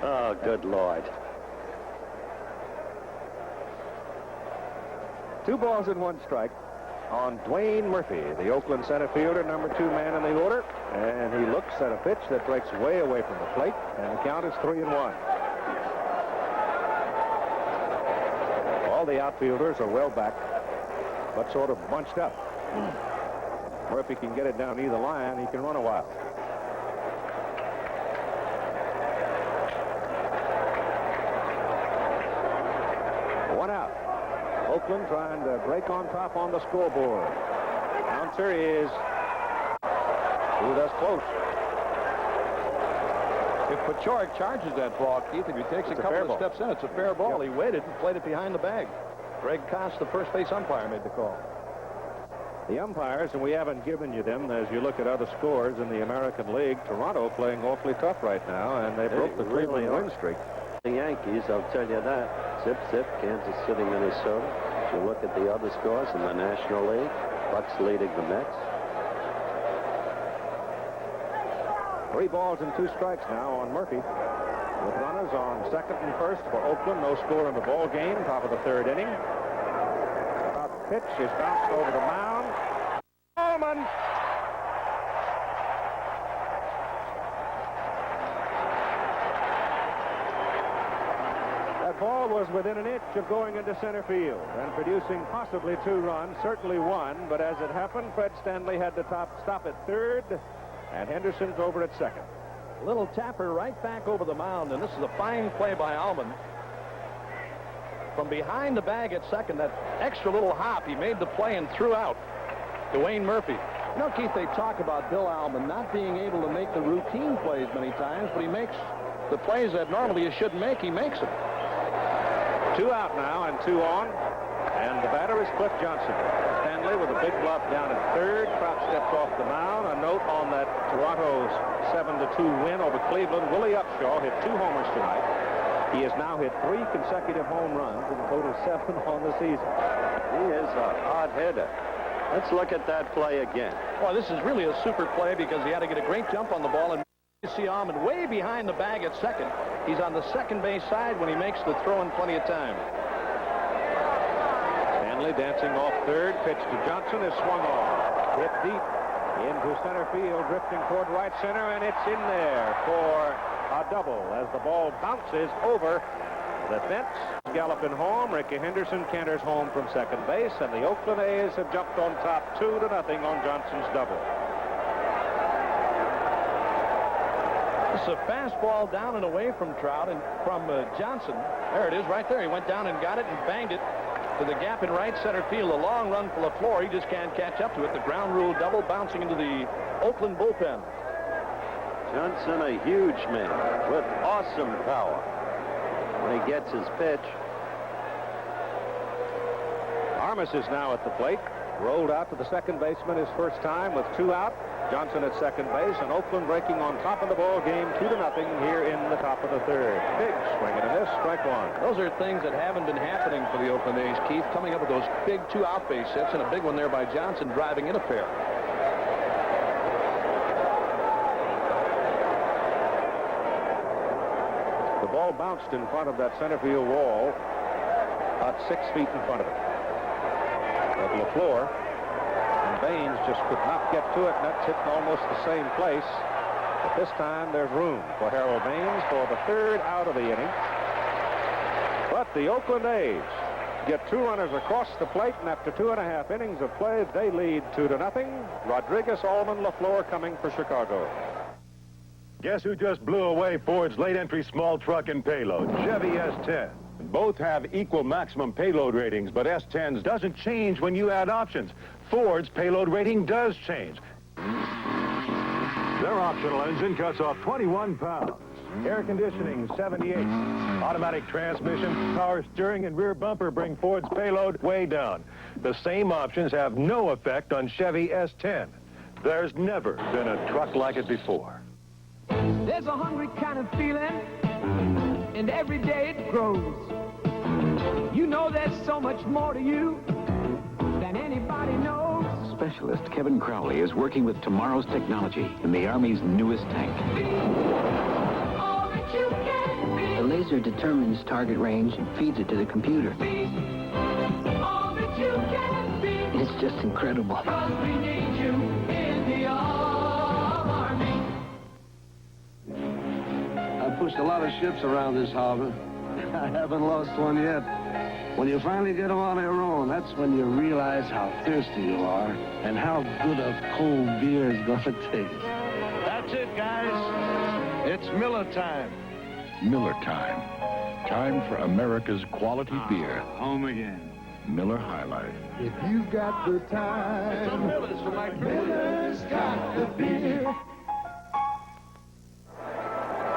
Oh, good Lord. 2 balls and 1 strike on Dwayne Murphy, the Oakland center fielder, number 2 man in the order. And he looks at a pitch that breaks way away from the plate, and the count is 3-1. All the outfielders are well back, but sort of bunched up. Murphy can get it down either line. He can run a while. One out. Oakland trying to break on top on the scoreboard. Bouncer is that's close. If Pachorik charges that ball, Keith, if he takes a couple of steps in, it's a fair ball. He waited and played it behind the bag. Greg Koss, the first base umpire, made the call. The umpires, and we haven't given you them, as you look at other scores in the American League, Toronto playing awfully tough right now, and they broke the Cleveland win streak. The Yankees, I'll tell you that. Zip, zip, Kansas City, Minnesota. If you look at the other scores in the National League, Bucks leading the Mets. 3 balls and 2 strikes now on Murphy. With runners on second and first for Oakland. No score in the ball game. Top of the 3rd inning. Pitch is bounced over the mound. Allman. That ball was within an inch of going into center field and producing possibly 2 runs, certainly 1. But as it happened, Fred Stanley had to stop at 3rd, and Henderson's over at 2nd. A little tapper right back over the mound, and this is a fine play by Allman. From behind the bag at second, that extra little hop, he made the play and threw out Dwayne Murphy. You know, Keith, they talk about Bill Allman not being able to make the routine plays many times, but he makes the plays that normally you shouldn't make, he makes them. 2 out now and 2 on, and the batter is Cliff Johnson. Stanley with a big bluff down at 3rd. Trout steps off the mound. A note on that Toronto's 7-2 win over Cleveland. Willie Upshaw hit 2 homers tonight. He has now hit 3 consecutive home runs, and a total 7 on the season. He is a hard hitter. Let's look at that play again. Well, this is really a super play because he had to get a great jump on the ball, and you see Allman way behind the bag at second. He's on the second base side when he makes the throw in plenty of time. Stanley dancing off 3rd. Pitch to Johnson is swung on. Hit deep into center field, drifting toward right center, and it's in there for a double as the ball bounces over the fence. Galloping home. Ricky Henderson canters home from second base, and the Oakland A's have jumped on top 2-0 on Johnson's double. It's a fastball down and away from Trout and from Johnson. There it is right there. He went down and got it and banged it to the gap in right center field. A long run for LaFleur. He just can't catch up to it. The ground rule double bouncing into the Oakland bullpen. Johnson, a huge man with awesome power when he gets his pitch. Armas is now at the plate. Rolled out to the second baseman his first time with 2 out. Johnson at second base, and Oakland breaking on top of the ball game 2-0 here in the top of the third. Big swing and a miss, strike one. Those are things that haven't been happening for the Oakland A's, Keith, coming up with those big 2-out base hits and a big one there by Johnson driving in a pair. The ball bounced in front of that center field wall, about 6 feet in front of it. But LaFleur and Baines just could not get to it, and that's hitting almost the same place. But this time there's room for Harold Baines for the 3rd out of the inning. But the Oakland A's get 2 runners across the plate, and after 2.5 innings of play, they lead 2-0. Rodriguez, Allman, LaFleur coming for Chicago. Guess who just blew away Ford's late entry small truck and payload? Chevy S10. Both have equal maximum payload ratings, but S10's doesn't change when you add options. Ford's payload rating does change. Their optional engine cuts off 21 pounds. Air conditioning, 78. Automatic transmission, power steering, and rear bumper bring Ford's payload way down. The same options have no effect on Chevy S10. There's never been a truck like it before. There's a hungry kind of feeling, and every day it grows. You know there's so much more to you than anybody knows. Specialist Kevin Crowley is working with tomorrow's technology in the Army's newest tank. All that you can be. The laser determines target range and feeds it to the computer. All that you can be. It's just incredible. 'Cause we need you in the Army. I've pushed a lot of ships around this harbor. I haven't lost one yet. When you finally get them on their own, that's when you realize how thirsty you are and how good a cold beer is going to taste. That's it, guys. It's Miller time. Miller time. Time for America's quality beer. Home again. Miller High Life. If you've got the time, Miller's got the beer.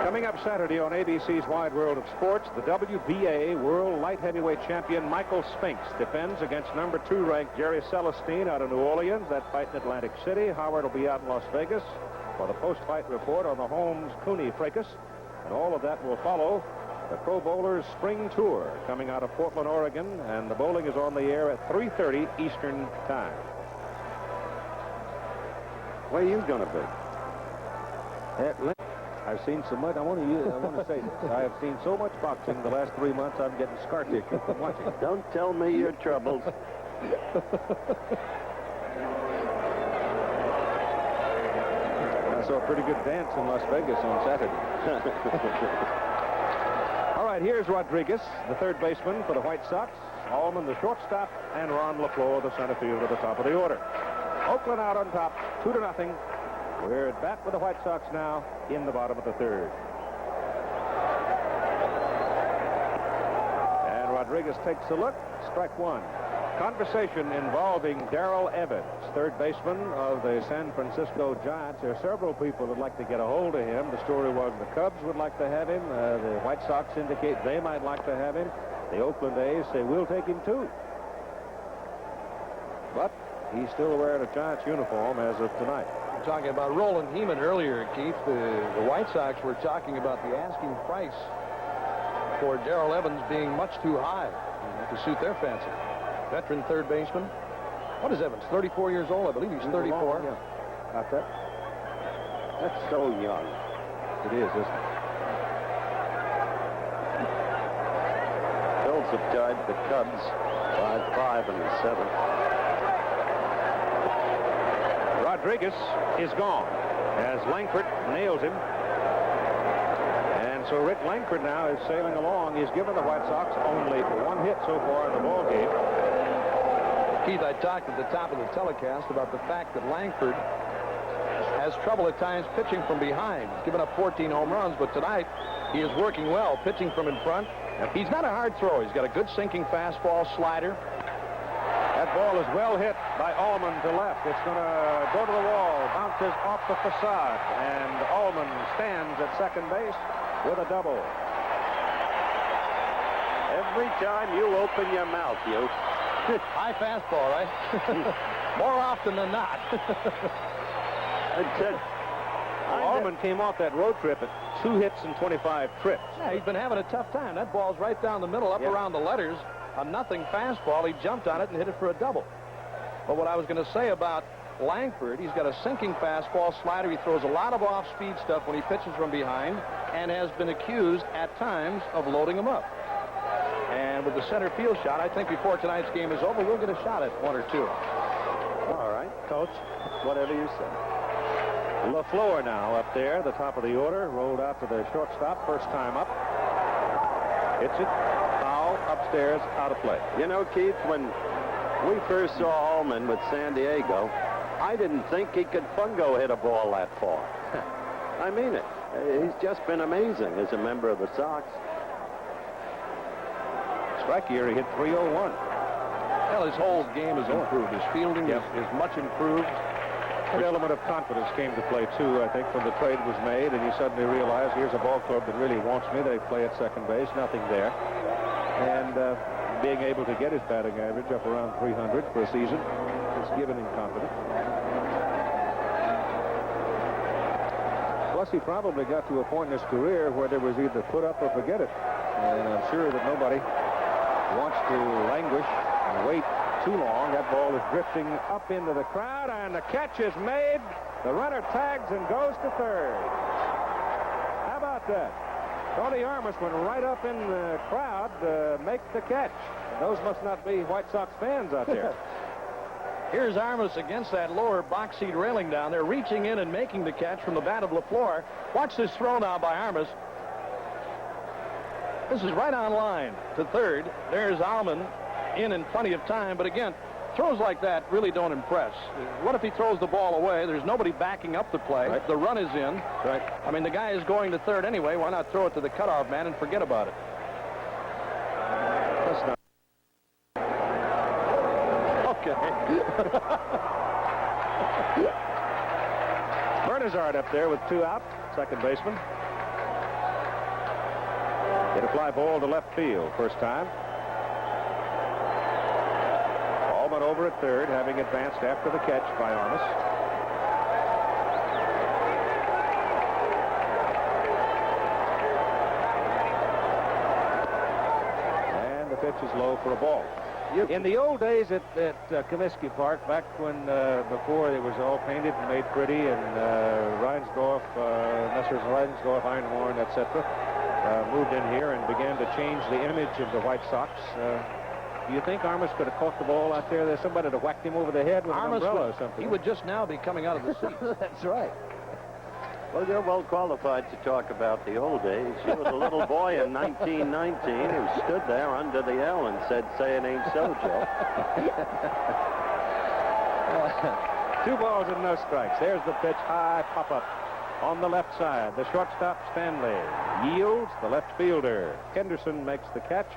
Coming up Saturday on ABC's Wide World of Sports, the WBA World Light Heavyweight Champion Michael Spinks defends against number 2 ranked Jerry Celestine out of New Orleans. That fight in Atlantic City. Howard will be out in Las Vegas for the post-fight report on the Holmes-Cooney fracas. And all of that will follow the Pro Bowlers Spring Tour coming out of Portland, Oregon. And the bowling is on the air at 3:30 Eastern Time. Where are you going to be? I've seen so much. I want to say this. I have seen so much boxing the last 3 months. I'm getting scar tissue from watching. Don't tell me your troubles. I saw a pretty good dance in Las Vegas on Saturday. All right, here's Rodriguez, the 3rd baseman for the White Sox. Allman, the shortstop, and Ron LaFleur, the center fielder, at the top of the order. Oakland out on top, 2-0. We're at bat with the White Sox now in the bottom of the 3rd. And Rodriguez takes a look. Strike 1. Conversation involving Darrell Evans, 3rd baseman of the San Francisco Giants. There are several people that like to get a hold of him. The story was the Cubs would like to have him. The White Sox indicate they might like to have him. The Oakland A's say we'll take him too. But he's still wearing a Giants uniform as of tonight. Talking about Roland Heeman earlier, Keith, the White Sox were talking about the asking price for Darrell Evans being much too high to suit their fancy. Veteran 3rd baseman. What is Evans, 34 years old? I believe he's 34. Yeah. Got that? That's so young. It is, isn't it? Bills have tied the Cubs 5-5 in the 7th. Rodriguez is gone as Langford nails him. And so Rick Langford now is sailing along. He's given the White Sox only one hit so far in the ball game. Keith, I talked at the top of the telecast about the fact that Langford has trouble at times pitching from behind. He's given up 14 home runs, but tonight he is working well, pitching from in front. He's not a hard thrower. He's got a good sinking fastball, slider. That ball is well hit by Allman to left. It's going to go to the wall, bounces off the facade, and Allman stands at second base with a double. Every time you open your mouth, you. High fastball, right? More often than not. Allman came off that road trip at 2 hits and 25 trips. Yeah, he's been having a tough time. That ball's right down the middle, up around the letters. A nothing fastball. He jumped on it and hit it for a double. But what I was going to say about Langford, he's got a sinking fastball, slider. He throws a lot of off-speed stuff when he pitches from behind and has been accused at times of loading him up. And with the center field shot, I think before tonight's game is over, we'll get a shot at 1 or 2. All right, Coach, whatever you say. LaFleur now up there, the top of the order, rolled out to the shortstop, first time up. Hits it, foul, upstairs, out of play. You know, Keith, when we first saw Allman with San Diego, I didn't think he could fungo hit a ball that far. I mean it. He's just been amazing as a member of the Sox. Strike year, he hit 301. Well, his whole game has improved. His fielding is much improved. An element of confidence came to play, too, I think, when the trade was made, and he suddenly realized, here's a ball club that really wants me. They play at second base, nothing there. And being able to get his batting average up around 300 for a season has given him confidence. Plus, he probably got to a point in his career where there was either put up or forget it. And I'm sure that nobody wants to languish and wait too long. That ball is drifting up into the crowd, and the catch is made. The runner tags and goes to third. How about that? Tony Armas went right up in the crowd to make the catch. Those must not be White Sox fans out there. Here's Armas against that lower box seat railing down there, reaching in and making the catch from the bat of LaFleur. Watch this throw now by Armas. This is right on line to third. There's Allman in plenty of time, but again, throws like that really don't impress. What if he throws the ball away? There's nobody backing up the play. Right. The run is in. Right. I mean, the guy is going to third anyway. Why not throw it to the cutoff man and forget about it? That's not. Okay. Bernazard up there with 2 out, second baseman. Hit a fly ball to left field, first time. Allman over at third, having advanced after the catch by Armas. And the pitch is low for a ball. In the old days at Comiskey Park, back when before it was all painted and made pretty, and Reinsdorf, Messrs. Reinsdorf, Einhorn, etc., moved in here and began to change the image of the White Sox. Do you think Armas could have caught the ball out there? There's somebody to whack him over the head with an umbrella or something. He would just now be coming out of the seat. That's right. Well, you're well qualified to talk about the old days. You were the little boy in 1919 who stood there under the L and said, "Say it ain't so, Joe." 2 balls and no strikes. There's the pitch, high pop-up on the left side. The shortstop, Stanley, yields. The left fielder, Henderson, makes the catch,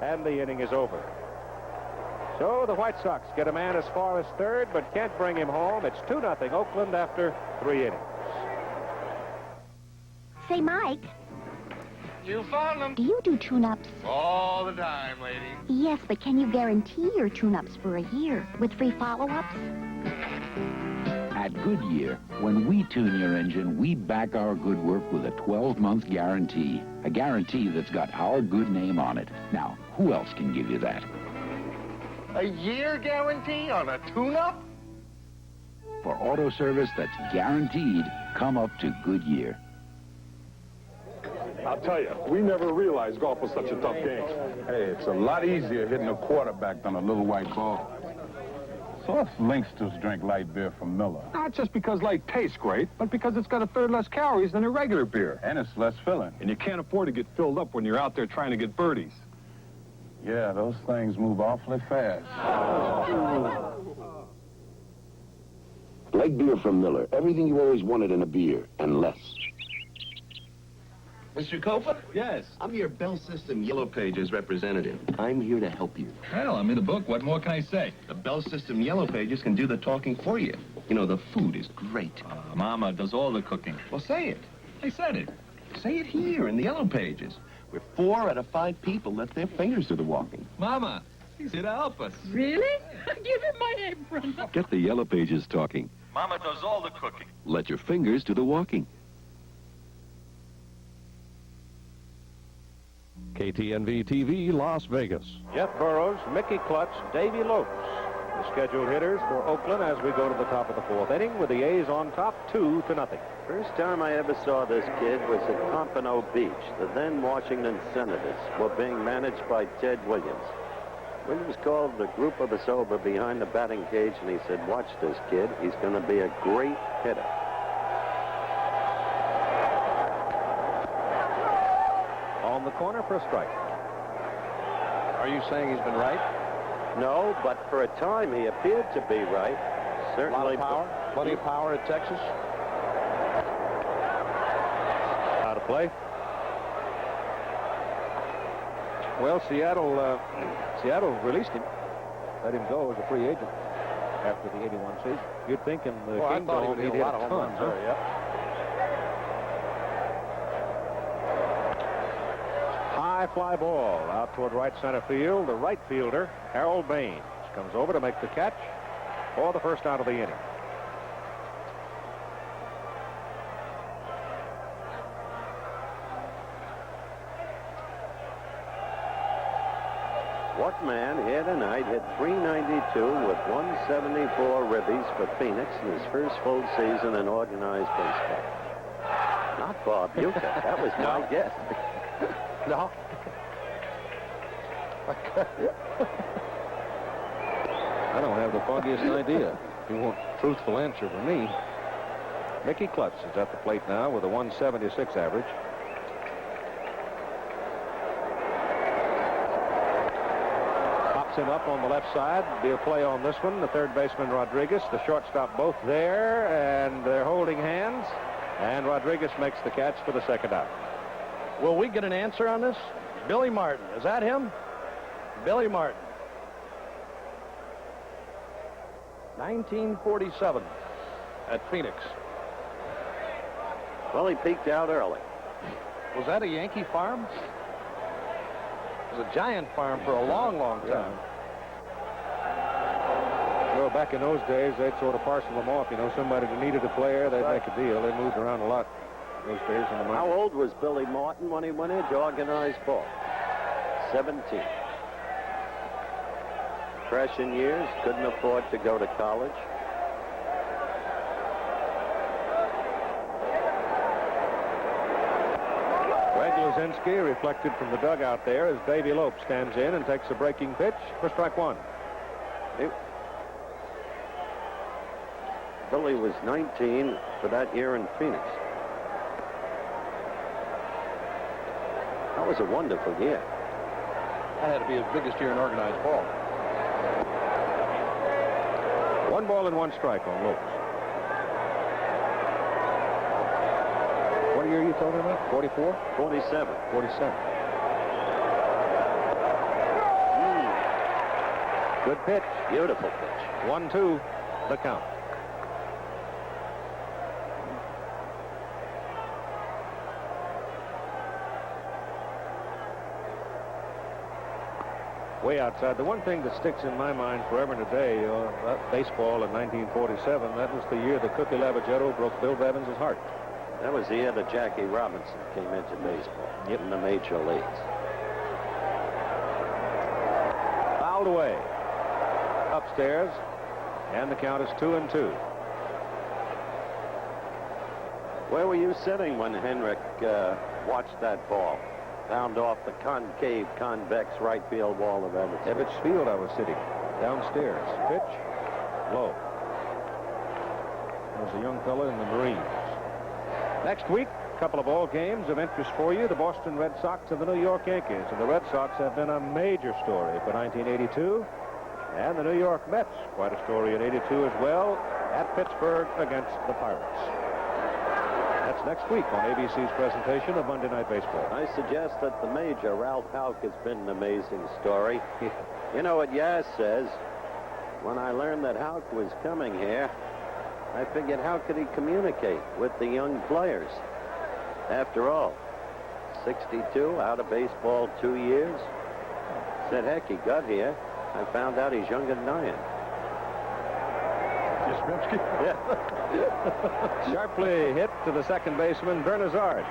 and the inning is over. So the White Sox get a man as far as third, but can't bring him home. It's 2-0 Oakland after 3 innings. Say, Mike. You found them. Do you do tune-ups? All the time, lady. Yes, but can you guarantee your tune-ups for a year with free follow-ups? At Goodyear, when we tune your engine, we back our good work with a 12-month guarantee. A guarantee that's got our good name on it. Now, who else can give you that? A year guarantee on a tune-up? For auto service that's guaranteed, come up to Goodyear. I'll tell you, we never realized golf was such a tough game. Hey, it's a lot easier hitting a quarterback than a little white ball. So Us Linksters drink light beer from Miller. Not just because light tastes great, but because it's got a third less calories than a regular beer. And it's less filling. And you can't afford to get filled up when you're out there trying to get birdies. Yeah, those things move awfully fast. Light beer from Miller. Everything you always wanted in a beer, and less. Mr. Kofa? Yes? I'm your Bell System Yellow Pages representative. I'm here to help you. Well, I'm in the book. What more can I say? The Bell System Yellow Pages can do the talking for you. You know, the food is great. Mama does all the cooking. Well, say it. I said it. Say it here in the Yellow Pages, where 4 out of 5 people let their fingers do the walking. Mama, he's here to help us. Really? Give him my apron. Get the Yellow Pages talking. Mama does all the cooking. Let your fingers do the walking. KTNV TV, Las Vegas. Jeff Burrows, Mickey Klutz, Davy Lopes, the scheduled hitters for Oakland as we go to the top of the 4th inning with the A's on top 2-0. First time I ever saw this kid was at Pompano Beach. The then Washington Senators were being managed by Ted Williams. Williams called the group of us over behind the batting cage, and he said, watch this kid. He's going to be a great hitter. On the corner for a strike. Are you saying he's been right? No, but for a time he appeared to be right. Certainly. A lot of power. Plenty of power at Texas. Out of play. Well, Seattle released him. Let him go as a free agent after the 81 season. You'd think in the I Kingdom thought he would hit a lot of home runs there, yeah. High fly ball out toward right center field. The right fielder, Harold Baines, comes over to make the catch for the first out of the inning. What man here tonight hit .392 with 174 ribbies for Phoenix in his first full season in organized baseball? Not Bob Uecker. That was my guess. No. I don't have the foggiest idea. If you want a truthful answer from me. Mickey Klutz is at the plate now with a 176 average. Pops him up on the left side. Be a play on this one. The third baseman, Rodriguez, the shortstop, both there, and they're holding hands. And Rodriguez makes the catch for the second out. Will we get an answer on this? Billy Martin. Is that him? Billy Martin. 1947 at Phoenix. Well, he peeked out early. Was that a Yankee farm? It was a Giant farm for a long, long time. Well, back in those days, they'd sort of parcel them off. You know, somebody that needed a player, they'd make a deal. They moved around a lot those days in the minors. How old was Billy Martin when he went into organized ball? 17. Fresh in years, couldn't afford to go to college. Greg Luzinski reflected from the dugout there as Davy Lope stands in and takes a breaking pitch for strike one. Billy was 19 for that year in Phoenix. That was a wonderful year. That had to be his biggest year in organized ball. 1 ball and 1 strike on Lopes. What year are you talking about? 44? 47. 47. Good pitch. Beautiful pitch. 1-2, the count. Way outside. The one thing that sticks in my mind forever and a day, baseball in 1947, that was the year that Cookie Lavagetto broke Bill Evans' heart. That was the year that Jackie Robinson came into baseball in the major leagues. Fouled away. Upstairs, and the count is 2-2. Where were you sitting when Henrik watched that ball bound off the concave, convex right field wall of Ebbets? Ebbets Field I was sitting. Downstairs. Pitch. low. There's a young fellow in the Marines. Next week, a couple of ball games of interest for you, the Boston Red Sox and the New York Yankees. And the Red Sox have been a major story for 1982. And the New York Mets, quite a story in 82 as well, at Pittsburgh against the Pirates. That's next week on ABC's presentation of Monday Night Baseball. I suggest that the major, Ralph Houck, has been an amazing story. You know what Yaz says? When I learned that Houck was coming here, I figured how could he communicate with the young players? After all, 62, out of baseball 2 years. Said, heck, he got here. I found out he's younger than I am. Yeah. Sharply hit to the second baseman, Bernazard.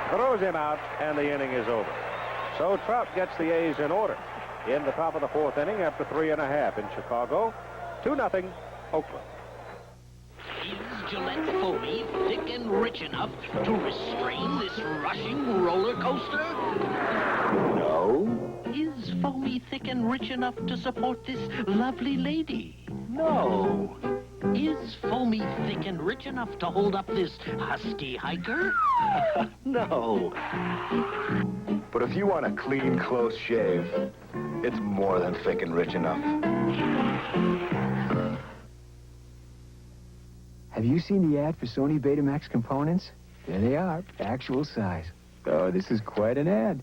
Throws him out, and the inning is over. So Trout gets the A's in order in the top of the fourth inning after 3.5 in Chicago. 2-0, Oakland. Is Gillette foamy thick and rich enough to restrain this rushing roller coaster? No. Is foamy thick and rich enough to support this lovely lady? No. Is foamy thick and rich enough to hold up this husky hiker? No. But if you want a clean, close shave, it's more than thick and rich enough. Have you seen the ad for Sony Betamax components? There they are, actual size. Oh, this is quite an ad.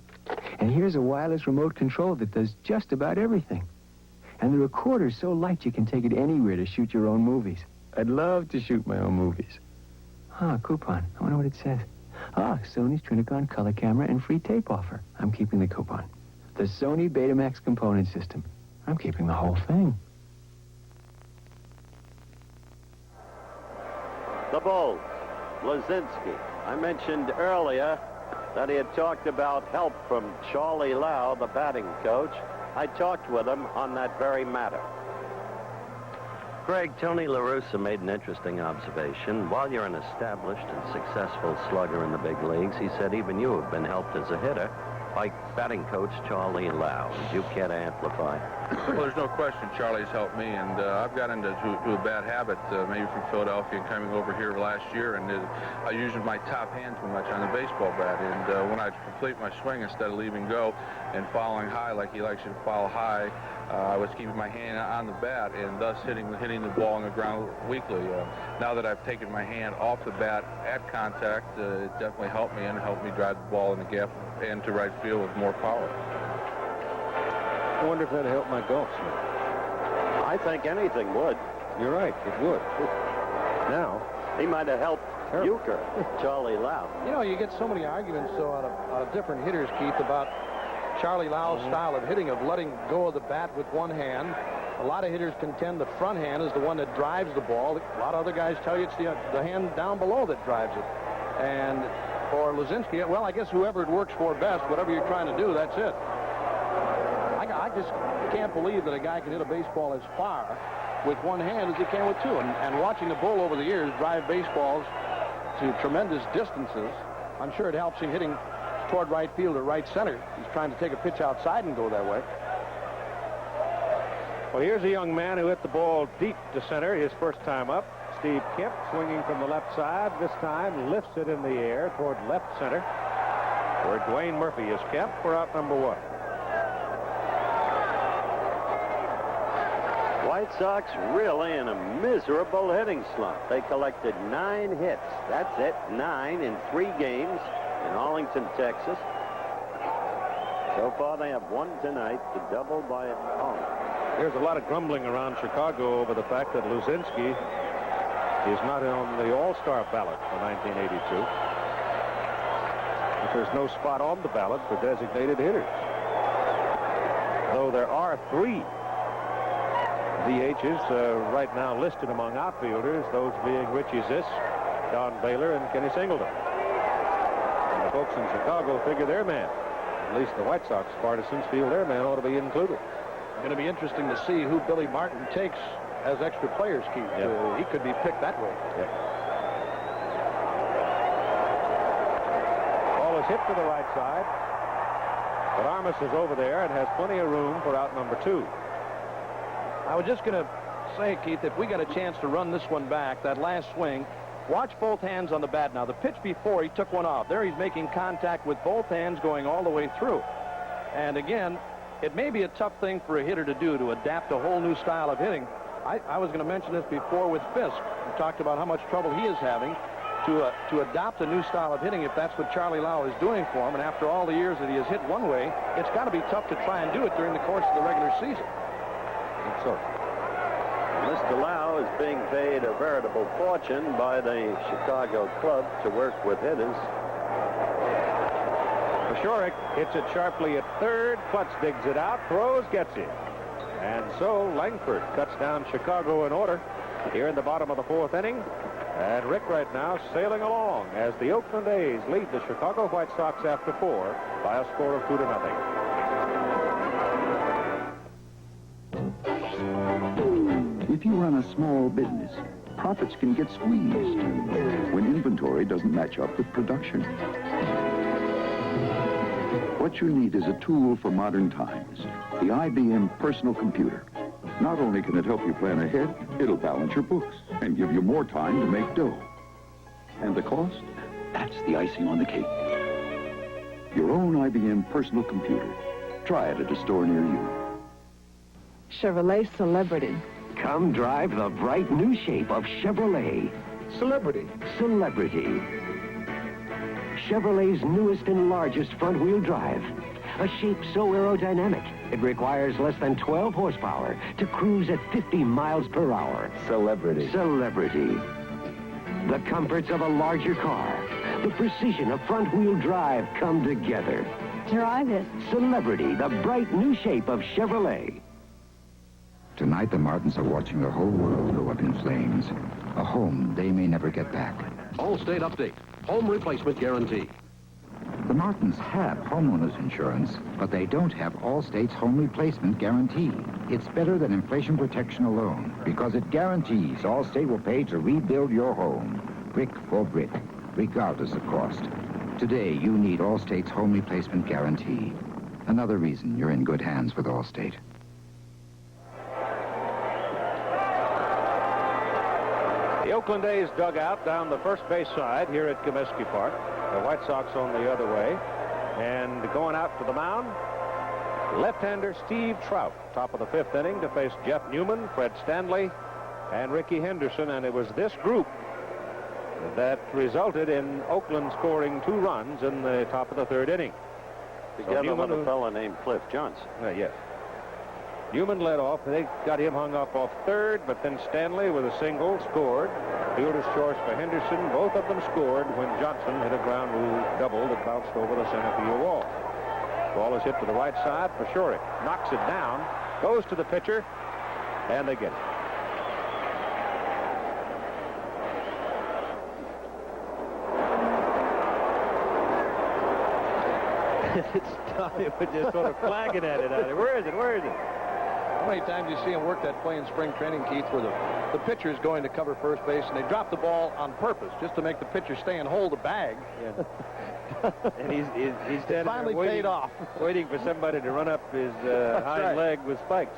And here's a wireless remote control that does just about everything. And the recorder's so light you can take it anywhere to shoot your own movies. I'd love to shoot my own movies. Ah, coupon. I wonder what it says. Ah, Sony's Trinicon color camera and free tape offer. I'm keeping the coupon. The Sony Betamax component system. I'm keeping the whole thing. The Bulls, Lazinski. I mentioned earlier that he had talked about help from Charlie Lau, the batting coach. I talked with him on that very matter. Greg, Tony La Russa made an interesting observation. While you're an established and successful slugger in the big leagues, he said even you have been helped as a hitter by batting coach Charlie Lau. Do you care to amplify? Well, there's no question Charlie's helped me, and I've got into a bad habit, maybe from Philadelphia and coming over here last year, and I used my top hand too much on the baseball bat, and when I complete my swing, instead of leaving go and following high like he likes you to follow high, I was keeping my hand on the bat and thus hitting the ball on the ground weakly. Now that I've taken my hand off the bat at contact, it definitely helped me and helped me drive the ball in the gap and to right field with more power. I wonder if that'd help my golf swing. I think anything would. You're right, it would. Now, he might have helped Euchre, Charlie Lau. You know, you get so many arguments out of different hitters, Keith, about Charlie Lau's style of hitting, of letting go of the bat with one hand. A lot of hitters contend the front hand is the one that drives the ball. A lot of other guys tell you it's the hand down below that drives it. And for Lazinski, well, I guess whoever it works for best, whatever you're trying to do, that's it. I just can't believe that a guy can hit a baseball as far with one hand as he can with two. And watching the Bull over the years drive baseballs to tremendous distances, I'm sure it helps him hitting toward right field or right center. He's trying to take a pitch outside and go that way. Well, here's a young man who hit the ball deep to center his first time up. Steve Kemp swinging from the left side. This time lifts it in the air toward left center, where Dwayne Murphy is kept for out number one. White Sox really in a miserable hitting slump. They collected 9 hits. That's it, 9 in 3 games in Arlington, Texas. So far, they have 1 tonight to double by a home. There's a lot of grumbling around Chicago over the fact that Lazinski is not on the All-Star ballot for 1982. But there's no spot on the ballot for designated hitters. Though there are 3 DHs right now listed among outfielders, those being Richie Zisk, Don Baylor, and Kenny Singleton. And the folks in Chicago figure their man. At least the White Sox partisans feel their man ought to be included. It's going to be interesting to see who Billy Martin takes as extra players, Keith. Yep. He could be picked that way. Yep. Ball is hit to the right side, but Armas is over there and has plenty of room for out number 2. I was just going to say, Keith, if we got a chance to run this one back, that last swing, watch both hands on the bat now. The pitch before, he took one off. There he's making contact with both hands going all the way through. And again, it may be a tough thing for a hitter to do, to adapt a whole new style of hitting. I was going to mention this before with Fisk. We talked about how much trouble he is having to adopt a new style of hitting if that's what Charlie Lau is doing for him. And after all the years that he has hit one way, it's got to be tough to try and do it during the course of the regular season. And so, Mr. Lau is being paid a veritable fortune by the Chicago club to work with hitters. Paciorek hits it sharply at third. Klutz digs it out, throws, gets it. And so Langford cuts down Chicago in order here in the bottom of the fourth inning. And Rick right now sailing along as the Oakland A's lead the Chicago White Sox after 4 by a score of 2-0. If you run a small business, profits can get squeezed when inventory doesn't match up with production. What you need is a tool for modern times, the IBM personal computer. Not only can it help you plan ahead, it'll balance your books and give you more time to make dough. And the cost? That's the icing on the cake. Your own IBM personal computer. Try it at a store near you. Chevrolet Celebrity. Come drive the bright new shape of Chevrolet. Celebrity. Celebrity. Chevrolet's newest and largest front-wheel drive. A shape so aerodynamic, it requires less than 12 horsepower to cruise at 50 miles per hour. Celebrity. Celebrity. The comforts of a larger car, the precision of front-wheel drive come together. Drive it. Celebrity, the bright new shape of Chevrolet. Tonight, the Martins are watching their whole world go up in flames. A home they may never get back. Allstate update. Home replacement guarantee. The Martins have homeowners insurance, but they don't have Allstate's home replacement guarantee. It's better than inflation protection alone, because it guarantees Allstate will pay to rebuild your home, brick for brick, regardless of cost. Today, you need Allstate's home replacement guarantee. Another reason you're in good hands with Allstate. The Oakland A's dugout down the first base side here at Comiskey Park. The White Sox on the other way. And going out to the mound, left-hander Steve Trout, top of the fifth inning, to face Jeff Newman, Fred Stanley, and Ricky Henderson. And it was this group that resulted in Oakland scoring 2 runs in the top of the third inning. Together with a fellow named Cliff Johnson. Yes. Newman led off. They got him hung up off third, but then Stanley with a single scored. Fielder's choice for Henderson. Both of them scored when Johnson hit a ground rule double that bounced over the center field wall. Ball is hit to the right side. Paciorek knocks it down, goes to the pitcher, and they get it. It's Tommy, but just sort of flagging at it out there. Where is it? Where is it? How many times do you see him work that play in spring training, Keith, where the pitcher is going to cover first base and they drop the ball on purpose just to make the pitcher stay and hold the bag? Yeah. And he's standing finally there waiting, paid off. waiting for somebody to run up his hind leg with spikes.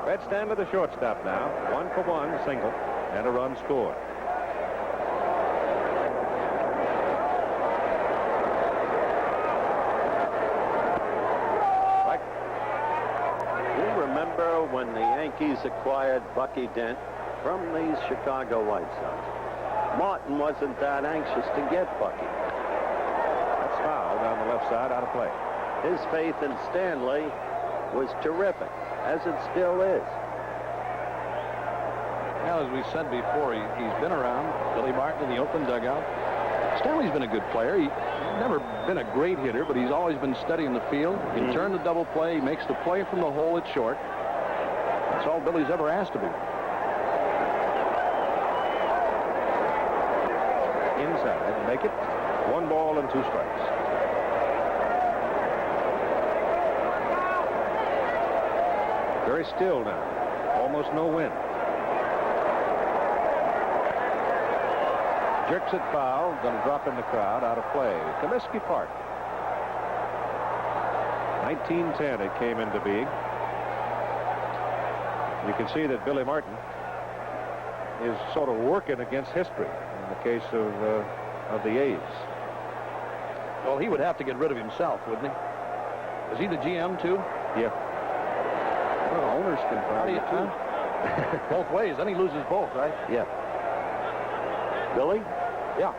Fred Stanley, the shortstop now. 1 for 1, single, and a run scored. When the Yankees acquired Bucky Dent from the Chicago White Sox, Martin wasn't that anxious to get Bucky. That's foul down the left side, out of play. His faith in Stanley was terrific, as it still is. Well, as we said before, he's been around. Billy Martin in the Oakland dugout. Stanley's been a good player. He's never been a great hitter, but he's always been steady in the field. He can turn the double play. He makes the play from the hole at short. That's all Billy's ever asked to be. Inside, make it 1 ball and 2 strikes. Very still now. Almost no wind. Jerks it foul. Going to drop in the crowd. Out of play. Comiskey Park. 1910 it came into being. You can see that Billy Martin is sort of working against history in the case of the A's. Well, he would have to get rid of himself, wouldn't he? Is he the GM, too? Yeah. Well, owners can probably, too. Both ways. Then he loses both, right? Yeah. Billy? Yeah.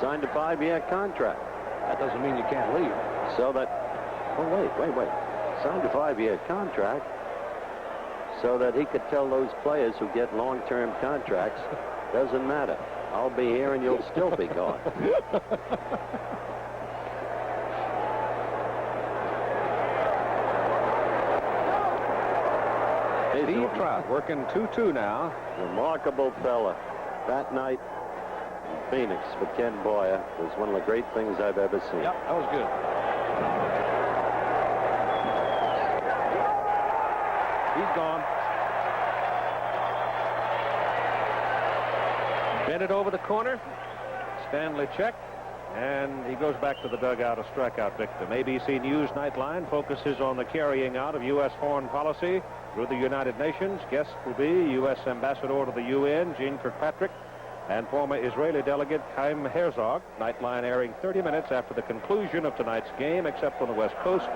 Signed a 5-year contract. That doesn't mean you can't leave. So that... Oh, wait. Signed a 5-year contract so that he could tell those players who get long-term contracts, doesn't matter. I'll be here and you'll still be gone. Steve Trout working 2-2 now. Remarkable fella. That night in Phoenix for Ken Boyer was one of the great things I've ever seen. Yep, that was good. He's gone. Bennett over the corner. Stanley check. And he goes back to the dugout, a strikeout victim. ABC News Nightline focuses on the carrying out of U.S. foreign policy through the United Nations. Guests will be U.S. Ambassador to the UN, Jeane Kirkpatrick, and former Israeli delegate Chaim Herzog. Nightline airing 30 minutes after the conclusion of tonight's game, except on the West Coast,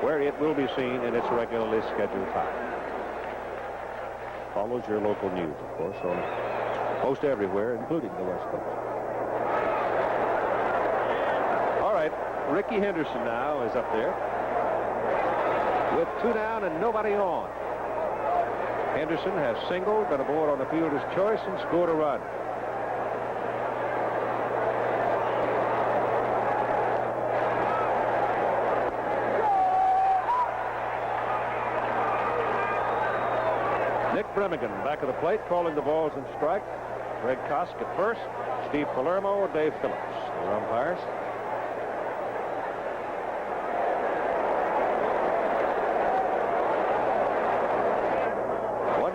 where it will be seen in its regularly scheduled time. Follows your local news, of course, on most everywhere, including the West Coast. Ricky Henderson now is up there with 2 down and nobody on. Henderson has singled, been aboard on the fielder's choice, and scored a run. Nick Bremigan back of the plate, calling the balls and strikes. Greg Kosk at first, Steve Palermo, Dave Phillips, the umpires.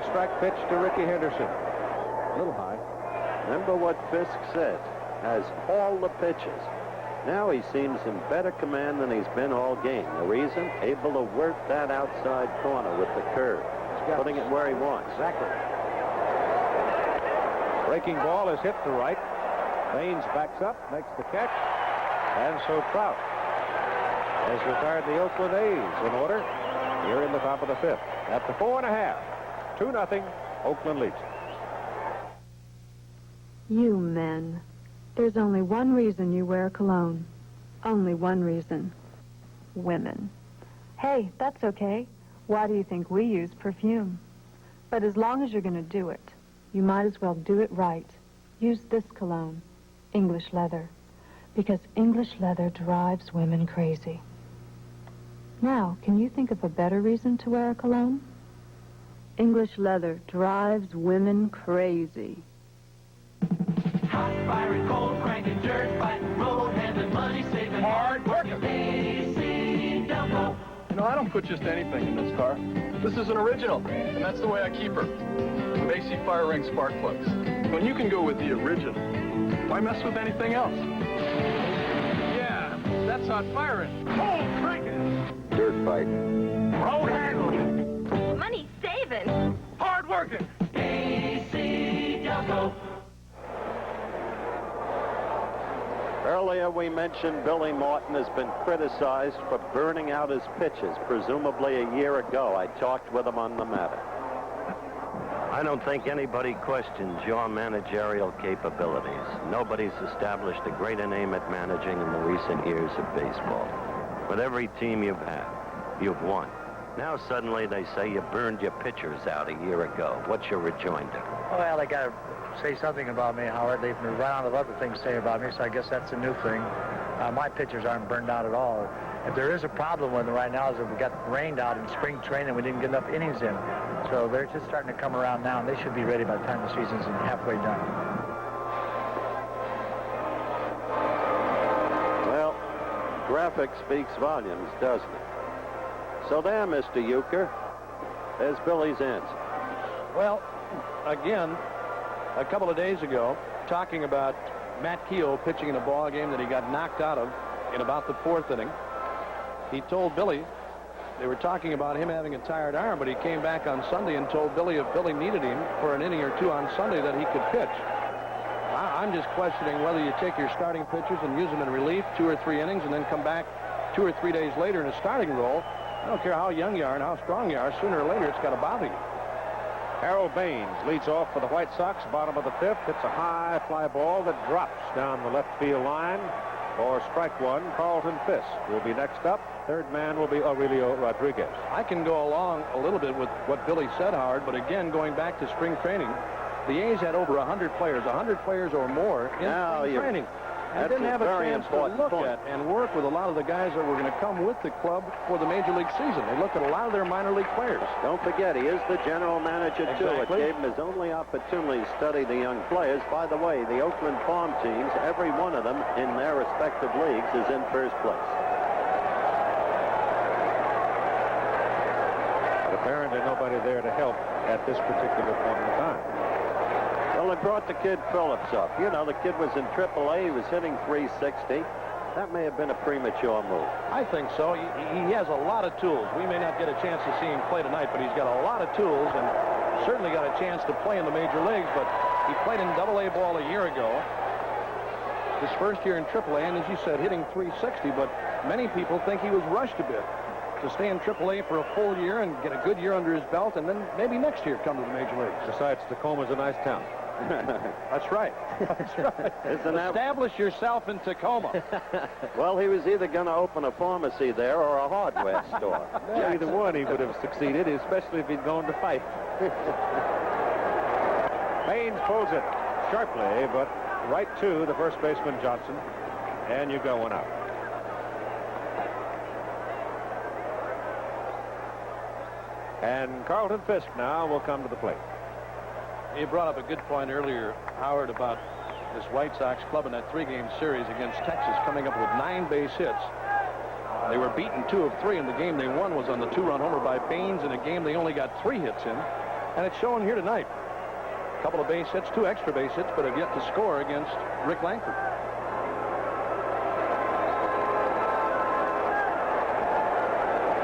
Strike pitch to Ricky Henderson. A little high. Remember what Fisk said. Has all the pitches. Now he seems in better command than he's been all game. The reason? Able to work that outside corner with the curve. Putting it where he wants. Exactly. Breaking ball is hit to right. Baines backs up, makes the catch. And so Trout has retired the Oakland A's in order here in the top of the 5th. At the 4.5. 2-0, Oakland leads. You men. There's only one reason you wear cologne. Only one reason. Women. Hey, that's okay. Why do you think we use perfume? But as long as you're going to do it, you might as well do it right. Use this cologne, English leather, because English leather drives women crazy. Now, can you think of a better reason to wear a cologne? English leather drives women crazy. Hot, fiery, cold, cranking, dirt, fighting, road, handling, money, saving, hard working. AC Delco. You know, I don't put just anything in this car. This is an original, and that's the way I keep her. With AC Fire Ring spark plugs. When you can go with the original, why mess with anything else? Yeah, that's hot firing. Cold cranking. Dirt fighting. Road handling. Money saving. Hard working. AC Delco. Earlier we mentioned Billy Martin has been criticized for burning out his pitches, presumably a year ago. I talked with him on the matter. I don't think anybody questions your managerial capabilities. Nobody's established a greater name at managing in the recent years of baseball. With every team you've had, you've won. Now suddenly they say you burned your pitchers out a year ago. What's your rejoinder? Well, they got to say something about me, Howard. They've run out of other things to say about me, so I guess that's a new thing. My pitchers aren't burned out at all. If there is a problem with them right now is that we got rained out in spring training. We didn't get enough innings in. So they're just starting to come around now, and they should be ready by the time the season's halfway done. Well, graphic speaks volumes, doesn't it? So there, Mr. Euchre, there's Billy's answer. Well, again, a couple of days ago, talking about Matt Keogh pitching in a ball game that he got knocked out of in about the 4th inning, he told Billy They were talking about him having a tired arm, but he came back on Sunday and told Billy if Billy needed him for an inning or two on Sunday that he could pitch. I'm just questioning whether you take your starting pitchers and use them in relief 2 or 3 innings and then come back 2 or 3 days later in a starting role. I don't care how young you are and how strong you are, sooner or later it's got to bother you. Harold Baines leads off for the White Sox, bottom of the 5th. It's a high fly ball that drops down the left field line. For strike one, Carlton Fisk will be next up. Third man will be Aurelio Rodriguez. I can go along a little bit with what Billy said, Howard, but again, going back to spring training, the A's had over 100 players or more in spring training. And didn't have a chance to look at and work with a lot of the guys that were going to come with the club for the Major League season. They looked at a lot of their minor league players. Don't forget, he is the general manager, too. It gave him his only opportunity to study the young players. By the way, the Oakland farm teams, every one of them in their respective leagues is in first place. But apparently nobody there to help at this particular point in time. Well, they brought the kid Phillips up. You know, the kid was in AAA. He was hitting .360. That may have been a premature move. I think so. He has a lot of tools. We may not get a chance to see him play tonight, but he's got a lot of tools and certainly got a chance to play in the major leagues. But he played in AA ball a year ago. His first year in AAA, and as you said, hitting .360. But many people think he was rushed a bit to stay in AAA for a full year and get a good year under his belt, and then maybe next year come to the major leagues. Besides, Tacoma's a nice town. That's right. That's right. Establish yourself in Tacoma. Well, he was either going to open a pharmacy there or a hardware store. Yeah, either one he would have succeeded, especially if he'd gone to fight. Baines pulls it sharply, but right to the first baseman Johnson, and you go one out. And Carlton Fisk now will come to the plate. You brought up a good point earlier, Howard, about this White Sox club in that 3-game series against Texas coming up with 9 base hits. They were beaten 2 of 3, and the game they won was on the 2-run homer by Baines in a game they only got 3 hits in. And it's showing here tonight. A couple of base hits, 2 extra base hits, but have yet to score against Rick Langford.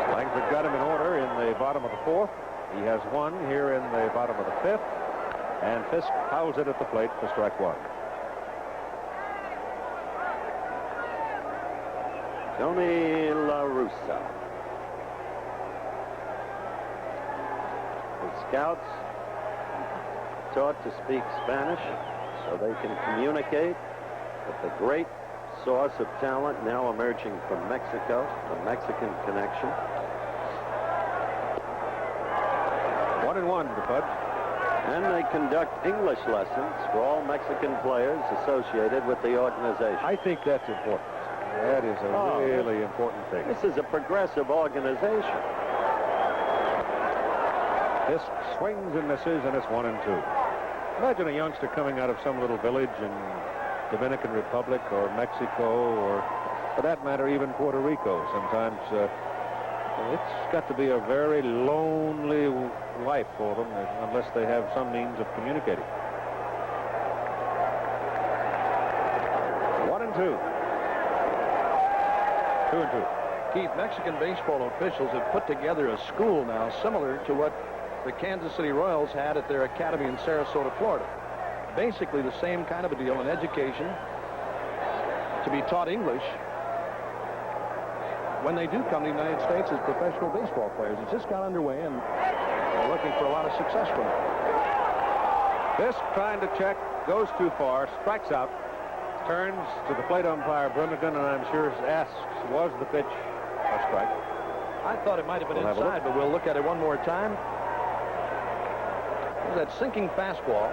Langford got him in order in the bottom of the 4th. He has one here in the bottom of the 5th. And Fisk fouls it at the plate for strike one. Tony La Russa. The scouts taught to speak Spanish so they can communicate with the great source of talent now emerging from Mexico, the Mexican connection. 1-1 to Pudge. And they conduct English lessons for all Mexican players associated with the organization. I think that's important. That is a really important thing. This is a progressive organization. This swings and misses, and it's 1-2. Imagine a youngster coming out of some little village in Dominican Republic or Mexico or, for that matter, even Puerto Rico. Sometimes it's got to be a very lonely life for them unless they have some means of communicating. 1-2. 2-2. Keith, Mexican baseball officials have put together a school now similar to what the Kansas City Royals had at their academy in Sarasota, Florida. Basically the same kind of a deal in education to be taught English when they do come to the United States as professional baseball players. It's just got underway, and they're looking for a lot of success from it. Fisk trying to check, goes too far, strikes out, turns to the plate umpire Brimington, and I'm sure asks, was the pitch a strike? I thought it might have been inside, but we'll look at it one more time. That sinking fastball.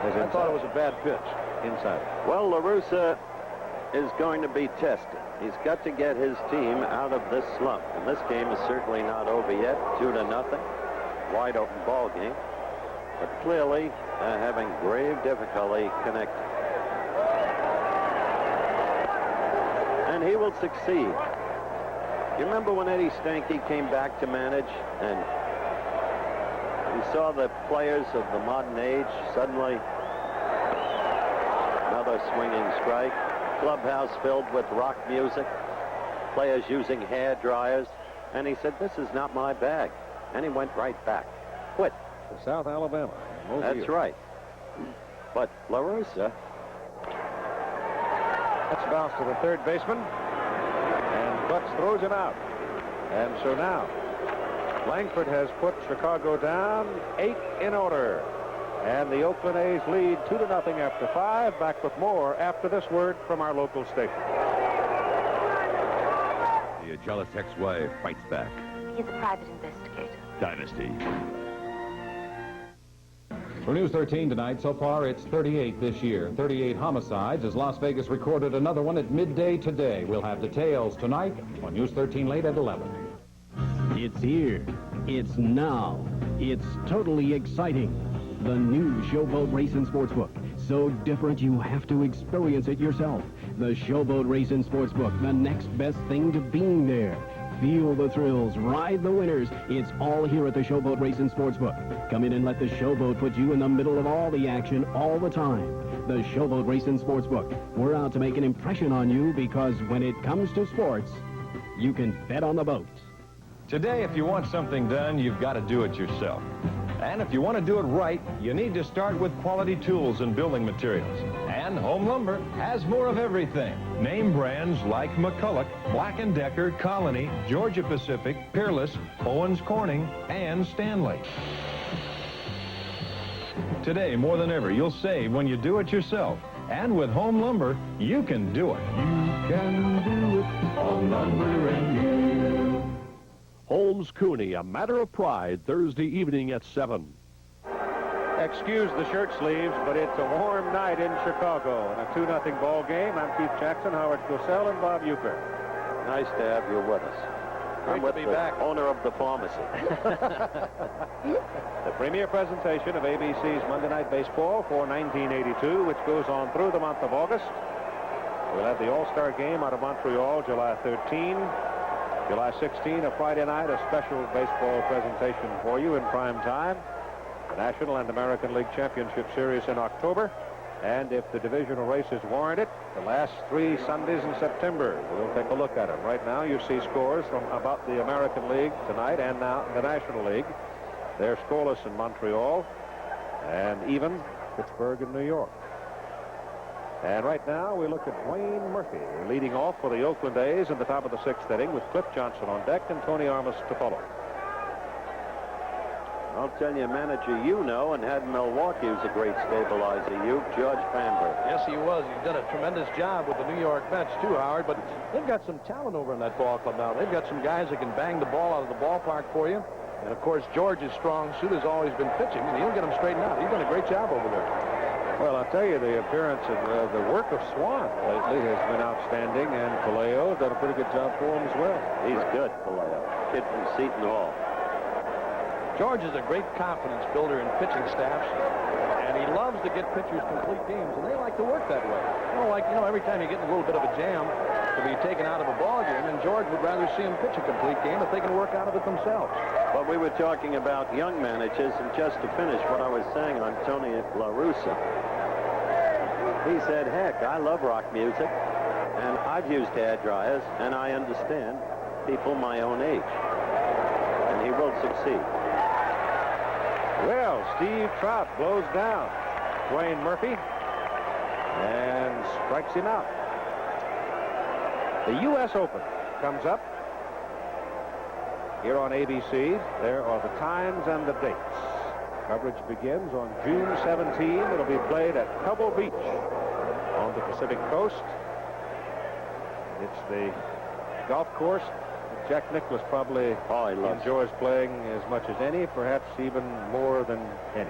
I thought it was a bad pitch. Inside. Well, La Russa is going to be tested. He's got to get his team out of this slump. And this game is certainly not over yet. 2-0. Wide open ball game. But clearly having grave difficulty connecting. And he will succeed. You remember when Eddie Stanky came back to manage and we saw the players of the modern age suddenly another swinging strike. Clubhouse filled with rock music. Players using hair dryers. And he said, this is not my bag. And he went right back. Quit. To South Alabama. That's right. But La Russa. That's bounce to the third baseman. And Butts throws him out. And so now, Langford has put Chicago down 8 in order. And the Oakland A's lead 2-0 after 5. Back with more after this word from our local station. The jealous ex-wife fights back. He's a private investigator. Dynasty. For News 13 tonight, so far it's 38 this year. 38 homicides as Las Vegas recorded another one at midday today. We'll have details tonight on News 13 late at 11. It's here. It's now. It's totally exciting. The new Showboat Racing Sportsbook. So different you have to experience it yourself. The Showboat Racing Sportsbook, the next best thing to being there. Feel the thrills, ride the winners. It's all here at the Showboat Racing Sportsbook. Come in and let the Showboat put you in the middle of all the action all the time. The Showboat Racing Sportsbook. We're out to make an impression on you because when it comes to sports, you can bet on the boat. Today, if you want something done, you've got to do it yourself. And if you want to do it right, you need to start with quality tools and building materials. And Home Lumber has more of everything. Name brands like McCulloch, Black & Decker, Colony, Georgia Pacific, Peerless, Owens Corning, and Stanley. Today, more than ever, you'll save when you do it yourself. And with Home Lumber, you can do it. You can do it. Home Lumber and you. Holmes Cooney, A Matter of Pride, Thursday evening at 7. Excuse the shirt sleeves, but it's a warm night in Chicago. In a 2-0 ball game, I'm Keith Jackson, Howard Cosell, and Bob Euchre. Nice to have you with us. Great I'm with to be the back. owner of the pharmacy. The premier presentation of ABC's Monday Night Baseball for 1982, which goes on through the month of August. We'll have the All-Star Game out of Montreal, July 13. July 16, a Friday night, a special baseball presentation for you in prime time. The National and American League Championship Series in October. And if the divisional races warrant it, the last 3 Sundays in September. We'll take a look at them. Right now, you see scores from about the American League tonight and now the National League. They're scoreless in Montreal and even Pittsburgh and New York. And right now, we look at Wayne Murphy leading off for the Oakland A's in the top of the 6th inning with Cliff Johnson on deck and Tony Armas to follow. I'll tell you, a manager you know and had in Milwaukee who's a great stabilizer, George Bamber. Yes, he was. He's done a tremendous job with the New York Mets, too, Howard. But they've got some talent over in that ball club now. They've got some guys that can bang the ball out of the ballpark for you. And, of course, George's strong suit has always been pitching, and he'll get them straightened out. He's done a great job over there. Well, I'll tell you, the appearance of the work of Swan lately has been outstanding, and Palaio has done a pretty good job for him as well. He's good, Palaio. Kid from Seton Hall. George is a great confidence builder in pitching staffs, and he loves to get pitchers complete games, and they like to work that way. Every time you get in a little bit of a jam to be taken out of a ball game, and George would rather see him pitch a complete game if they can work out of it themselves. But we were talking about young managers, and just to finish what I was saying on Tony La Russa, he said, heck, I love rock music, and I've used hair dryers, and I understand people my own age, and he will succeed. Well, Steve Trout blows down Wayne Murphy and strikes him out. The U.S. Open comes up here on ABC. There are the times and the dates. Coverage begins on June 17. It'll be played at Pebble Beach on the Pacific Coast. It's the golf course Jack Nicklaus probably enjoys playing as much as any, perhaps even more than any.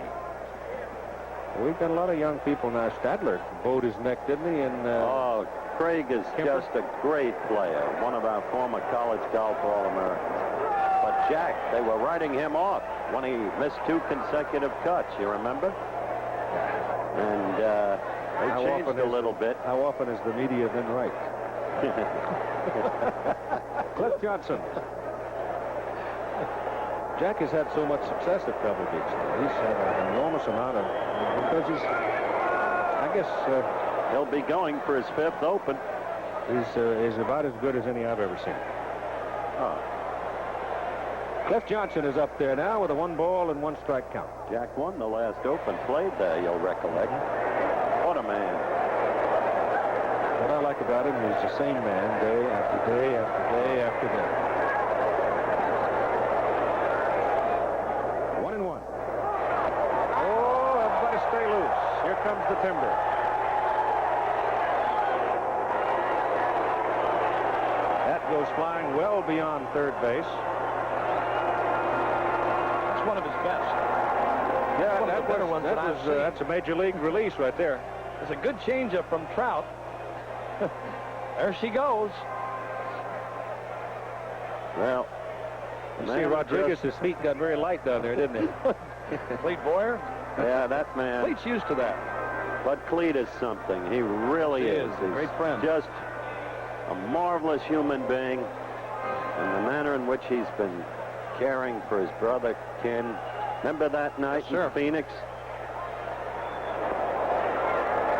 We've got a lot of young people now. Stadler bowed his neck, didn't he? Oh, Craig is just a great player. One of our former college golf All-Americans. But Jack, they were writing him off when he missed 2 consecutive cuts, you remember? And they changed a little bit. How often is the media been right? Cliff Johnson. Jack has had so much success at Pebble Beach. He's had an enormous amount of, because he's, I guess, he'll be going for his 5th Open. He's about as good as any I've ever seen. Oh. Jeff Johnson is up there now with a 1-ball and 1-strike count. Jack won the last open played there, you'll recollect. What a man. What I like about him is the same man day after day after day after day. 1-1. Oh, everybody stay loose. Here comes the timber. That goes flying well beyond third base. That's one of his best. Yeah, one of the better ones that I've seen. That's a major league release right there. It's a good changeup from Trout. There she goes. Well, you see Rodriguez's feet got very light down there, didn't he? Cleet Boyer? Yeah, that man. Cleet's used to that. But Cleet is something. He really is. He's a great friend. Just a marvelous human being. And the manner in which he's been caring for his brother, Ken. Remember that night in Phoenix?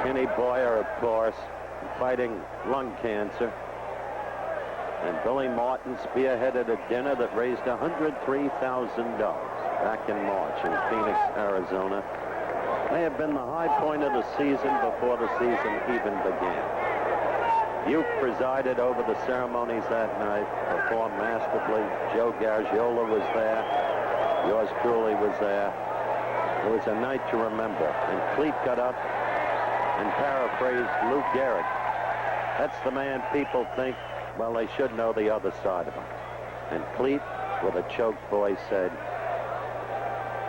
Kenny Boyer, of course, fighting lung cancer. And Billy Martin spearheaded a dinner that raised $103,000 back in March in Phoenix, Arizona. May have been the high point of the season before the season even began. Uke presided over the ceremonies that night, performed masterfully. Joe Garagiola was there. Yours truly was there. It was a night to remember. And Cleet got up and paraphrased Lou Gehrig. That's the man people think, well, they should know the other side of him. And Cleet, with a choked voice, said,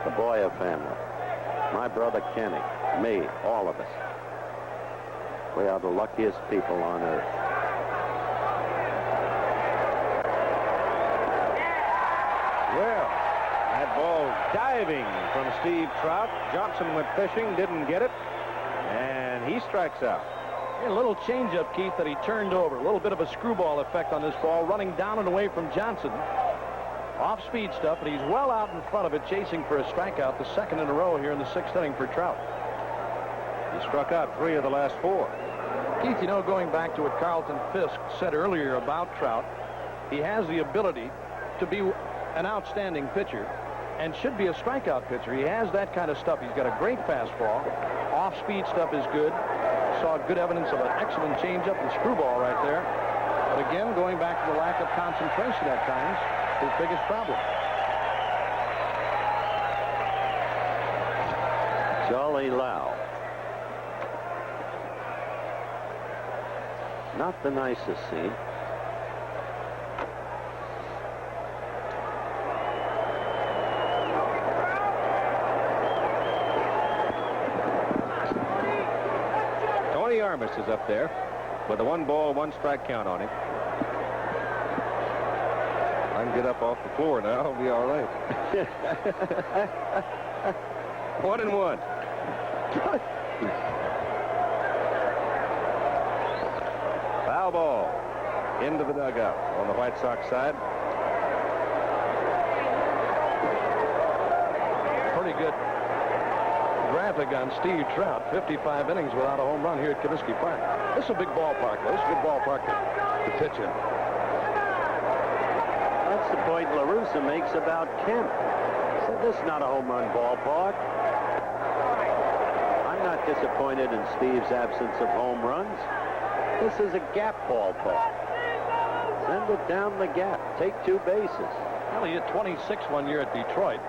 the Boyer family, my brother Kenny, me, all of us, we are the luckiest people on earth. Well, that ball diving from Steve Trout. Johnson went fishing, didn't get it, and he strikes out. A little changeup, Keith, that he turned over. A little bit of a screwball effect on this ball, running down and away from Johnson. Off-speed stuff, and he's well out in front of it, chasing for a strikeout, the second in a row here in the 6th inning for Trout. He struck out 3 of the last 4. Keith, you know, going back to what Carlton Fisk said earlier about Trout, he has the ability to be an outstanding pitcher and should be a strikeout pitcher. He has that kind of stuff. He's got a great fastball. Off-speed stuff is good. Saw good evidence of an excellent changeup and screwball right there. But again, going back to the lack of concentration at times, his biggest problem. Charlie Lau. Not the nicest scene. Tony Armas is up there with a 1-ball, 1-strike count on him. I can get up off the floor now. I'll be all right. 1-1. Foul ball into the dugout on the White Sox side. Pretty good graphic on Steve Trout. 55 innings without a home run here at Comiskey Park. This is a big ballpark, though. This is a good ballpark to pitch in. That's the point La Russa makes about Kemp. He said, this is not a home run ballpark. I'm not disappointed in Steve's absence of home runs. This is a gap ballpark. Send it down the gap. Take 2 bases. Well, he hit 26 one year at Detroit.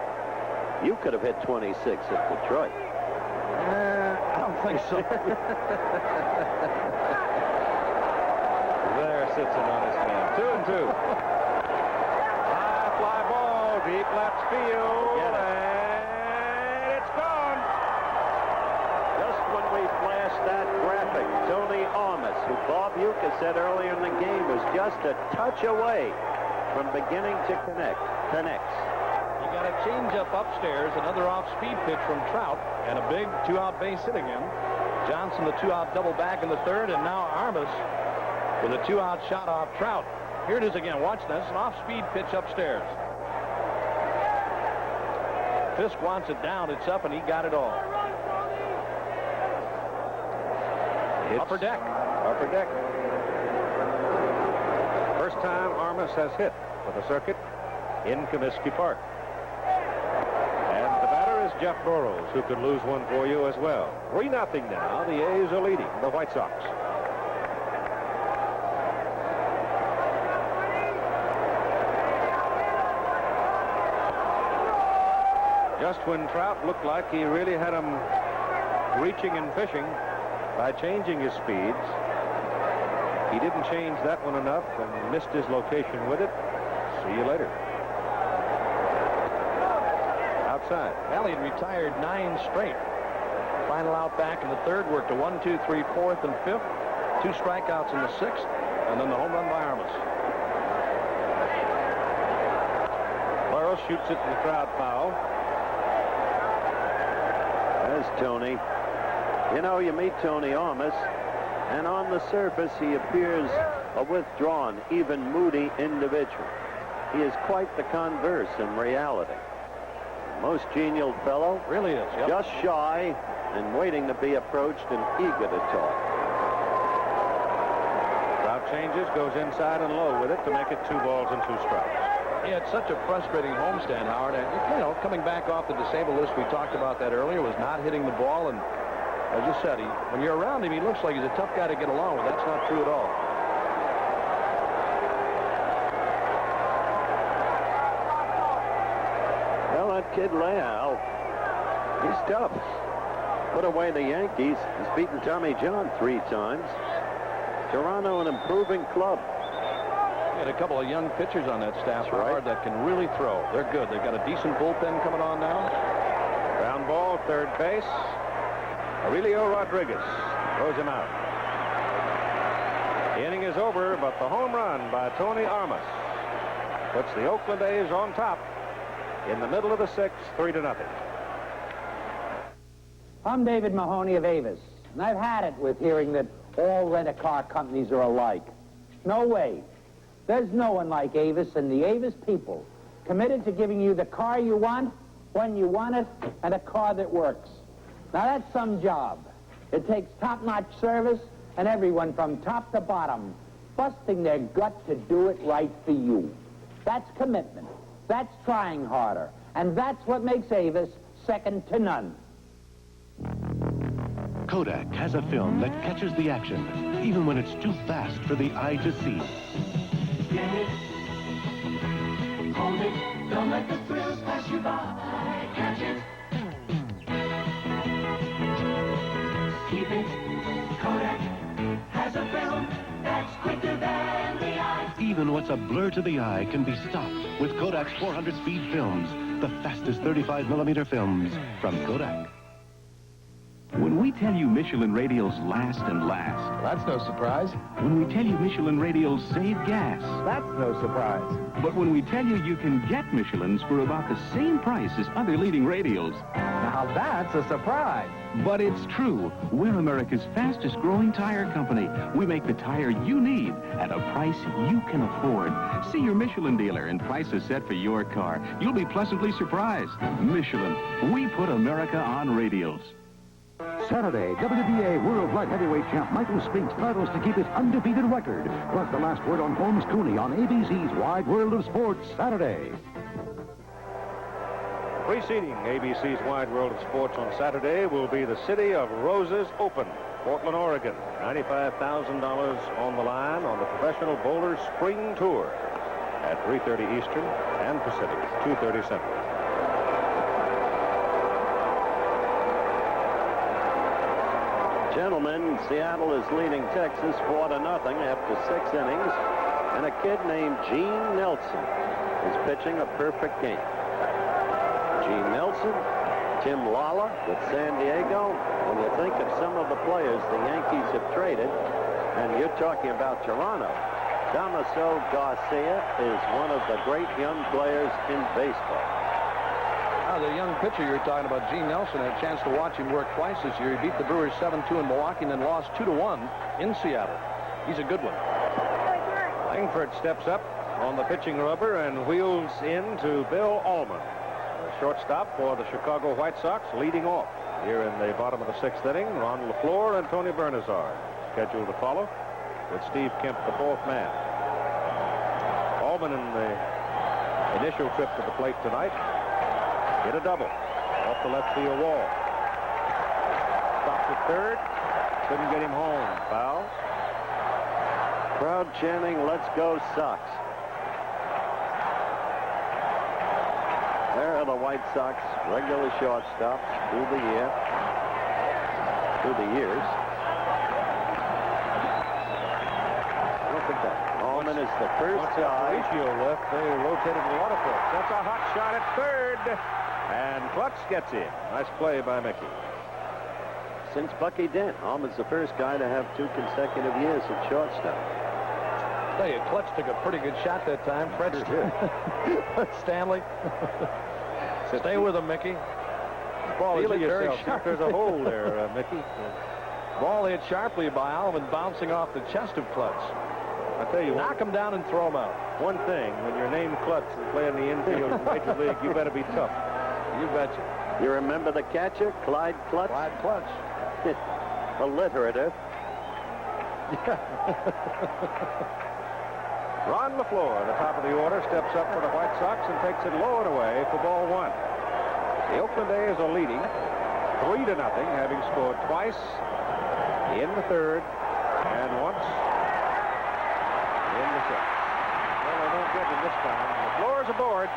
You could have hit 26 at Detroit. I don't think so. There sits an honest man. 2-2. High fly ball, deep left field, and it's gone. Just when we flashed that graphic, Tony Armas, who Bob Uecker said earlier in the game was just a touch away from beginning to connects. You got a changeup upstairs, another off-speed pitch from Trout, and a big 2-out base hit again. Johnson, the 2-out double back in the 3rd, and now Armas with a 2-out shot off Trout. Here it is again. Watch this. An off-speed pitch upstairs. Fisk wants it down. It's up, and he got it all. Upper deck. Upper deck. First time Armas has hit for the circuit. in Comiskey Park. And the batter is Jeff Burrows, who could lose one for you as well. 3-0 now. The A's are leading the White Sox. Just when Trout looked like he really had him reaching and fishing by changing his speeds, he didn't change that one enough and missed his location with it. See you later. Outside. Well, he'd retired 9 straight. Final out back in the third, worked a 1, 2, 3, 4th, and 5th. 2 strikeouts in the 6th, and then the home run by Armas. Burrow shoots it in the crowd foul. There's Tony. You know, you meet Tony Armas, and on the surface he appears a withdrawn, even moody individual. He is quite the converse in reality. Most genial fellow. Really is, yep. Just shy and waiting to be approached and eager to talk. Trout changes, goes inside and low with it to make it 2 balls and 2 strikes. He had such a frustrating homestand, Howard. And, you know, coming back off the disabled list, we talked about that earlier, was not hitting the ball. And as you said, when you're around him, he looks like he's a tough guy to get along with. That's not true at all. Well, that kid Leal, he's tough. Put away the Yankees. He's beaten Tommy John 3 times. Toronto, an improving club. Had a couple of young pitchers on that staff, Howard, that can really throw. They're good. They've got a decent bullpen coming on now. Ground ball, third base. Aurelio Rodriguez throws him out. The inning is over, but the home run by Tony Armas puts the Oakland A's on top in the middle of the 6th, 3-0. I'm David Mahoney of Avis, and I've had it with hearing that all rent-a-car companies are alike. No way. There's no one like Avis and the Avis people, committed to giving you the car you want, when you want it, and a car that works. Now, that's some job. It takes top-notch service and everyone from top to bottom busting their gut to do it right for you. That's commitment. That's trying harder. And that's what makes Avis second to none. Kodak has a film that catches the action, even when it's too fast for the eye to see. Get it, hold it, don't let the thrills pass you by. Catch it, keep it. Kodak has a film that's quicker than the eye. Even what's a blur to the eye can be stopped with Kodak's 400-speed films, the fastest 35mm films from Kodak. When we tell you Michelin radials last and last... That's no surprise. When we tell you Michelin radials save gas... That's no surprise. But when we tell you can get Michelins for about the same price as other leading radials... Now that's a surprise. But it's true. We're America's fastest growing tire company. We make the tire you need at a price you can afford. See your Michelin dealer and prices set for your car. You'll be pleasantly surprised. Michelin. We put America on radials. Saturday, WBA World Light Heavyweight Champ Michael Spinks battles to keep his undefeated record. Plus the last word on Holmes Cooney on ABC's Wide World of Sports Saturday. Preceding ABC's Wide World of Sports on Saturday will be the City of Roses Open, Portland, Oregon. $95,000 on the line on the Professional Bowler Spring Tour at 3:30 Eastern and Pacific, 2:30 Central. Gentlemen, Seattle is leading Texas 4-0 after 6 innings, and a kid named Gene Nelson is pitching a perfect game. Gene Nelson, Tim Lala with San Diego. When you think of some of the players the Yankees have traded, and you're talking about Toronto, Damaso Garcia is one of the great young players in baseball. The young pitcher you're talking about, Gene Nelson, had a chance to watch him work twice this year. He beat the Brewers 7-2 in Milwaukee and then lost 2-1 in Seattle. He's a good one. Langford steps up on the pitching rubber and wheels in to Bill Allman, the shortstop for the Chicago White Sox, leading off here in the bottom of the 6th inning. Ron LaFleur and Tony Bernazard scheduled to follow, with Steve Kemp the 4th man. Allman in the initial trip to the plate tonight. Hit a double off the left field wall. Stopped at third. Couldn't get him home. Foul. Crowd chanting, "Let's go Sox." There are the White Sox regular shortstops through the years. I don't think that. Allman is the first guy. Left, they rotated a lot of folks. That's a hot shot at third. And Klutz gets in. Nice play by Mickey. Since Bucky Dent, Allman's the first guy to have 2 consecutive years at shortstop. Hey, Klutz took a pretty good shot that time. Fred Stanley. Stay with him, Mickey. Ball Feel hit very yourself. sharp. There's a hole there, Mickey. Ball hit sharply by Allman, bouncing off the chest of Klutz. I tell you, knock him down and throw him out. One thing, when you're named Klutz and play in the infield in Major League, you better be tough. You betcha. You remember the catcher, Clyde Klutz? Clyde Klutz. Alliterative. Ron LaFleur, the top of the order, steps up for the White Sox and takes it low and away for ball 1. The Oakland A's are leading 3-0, having scored twice in the third and once in the sixth. Well, they won't get him this time. LaFleur's aboard.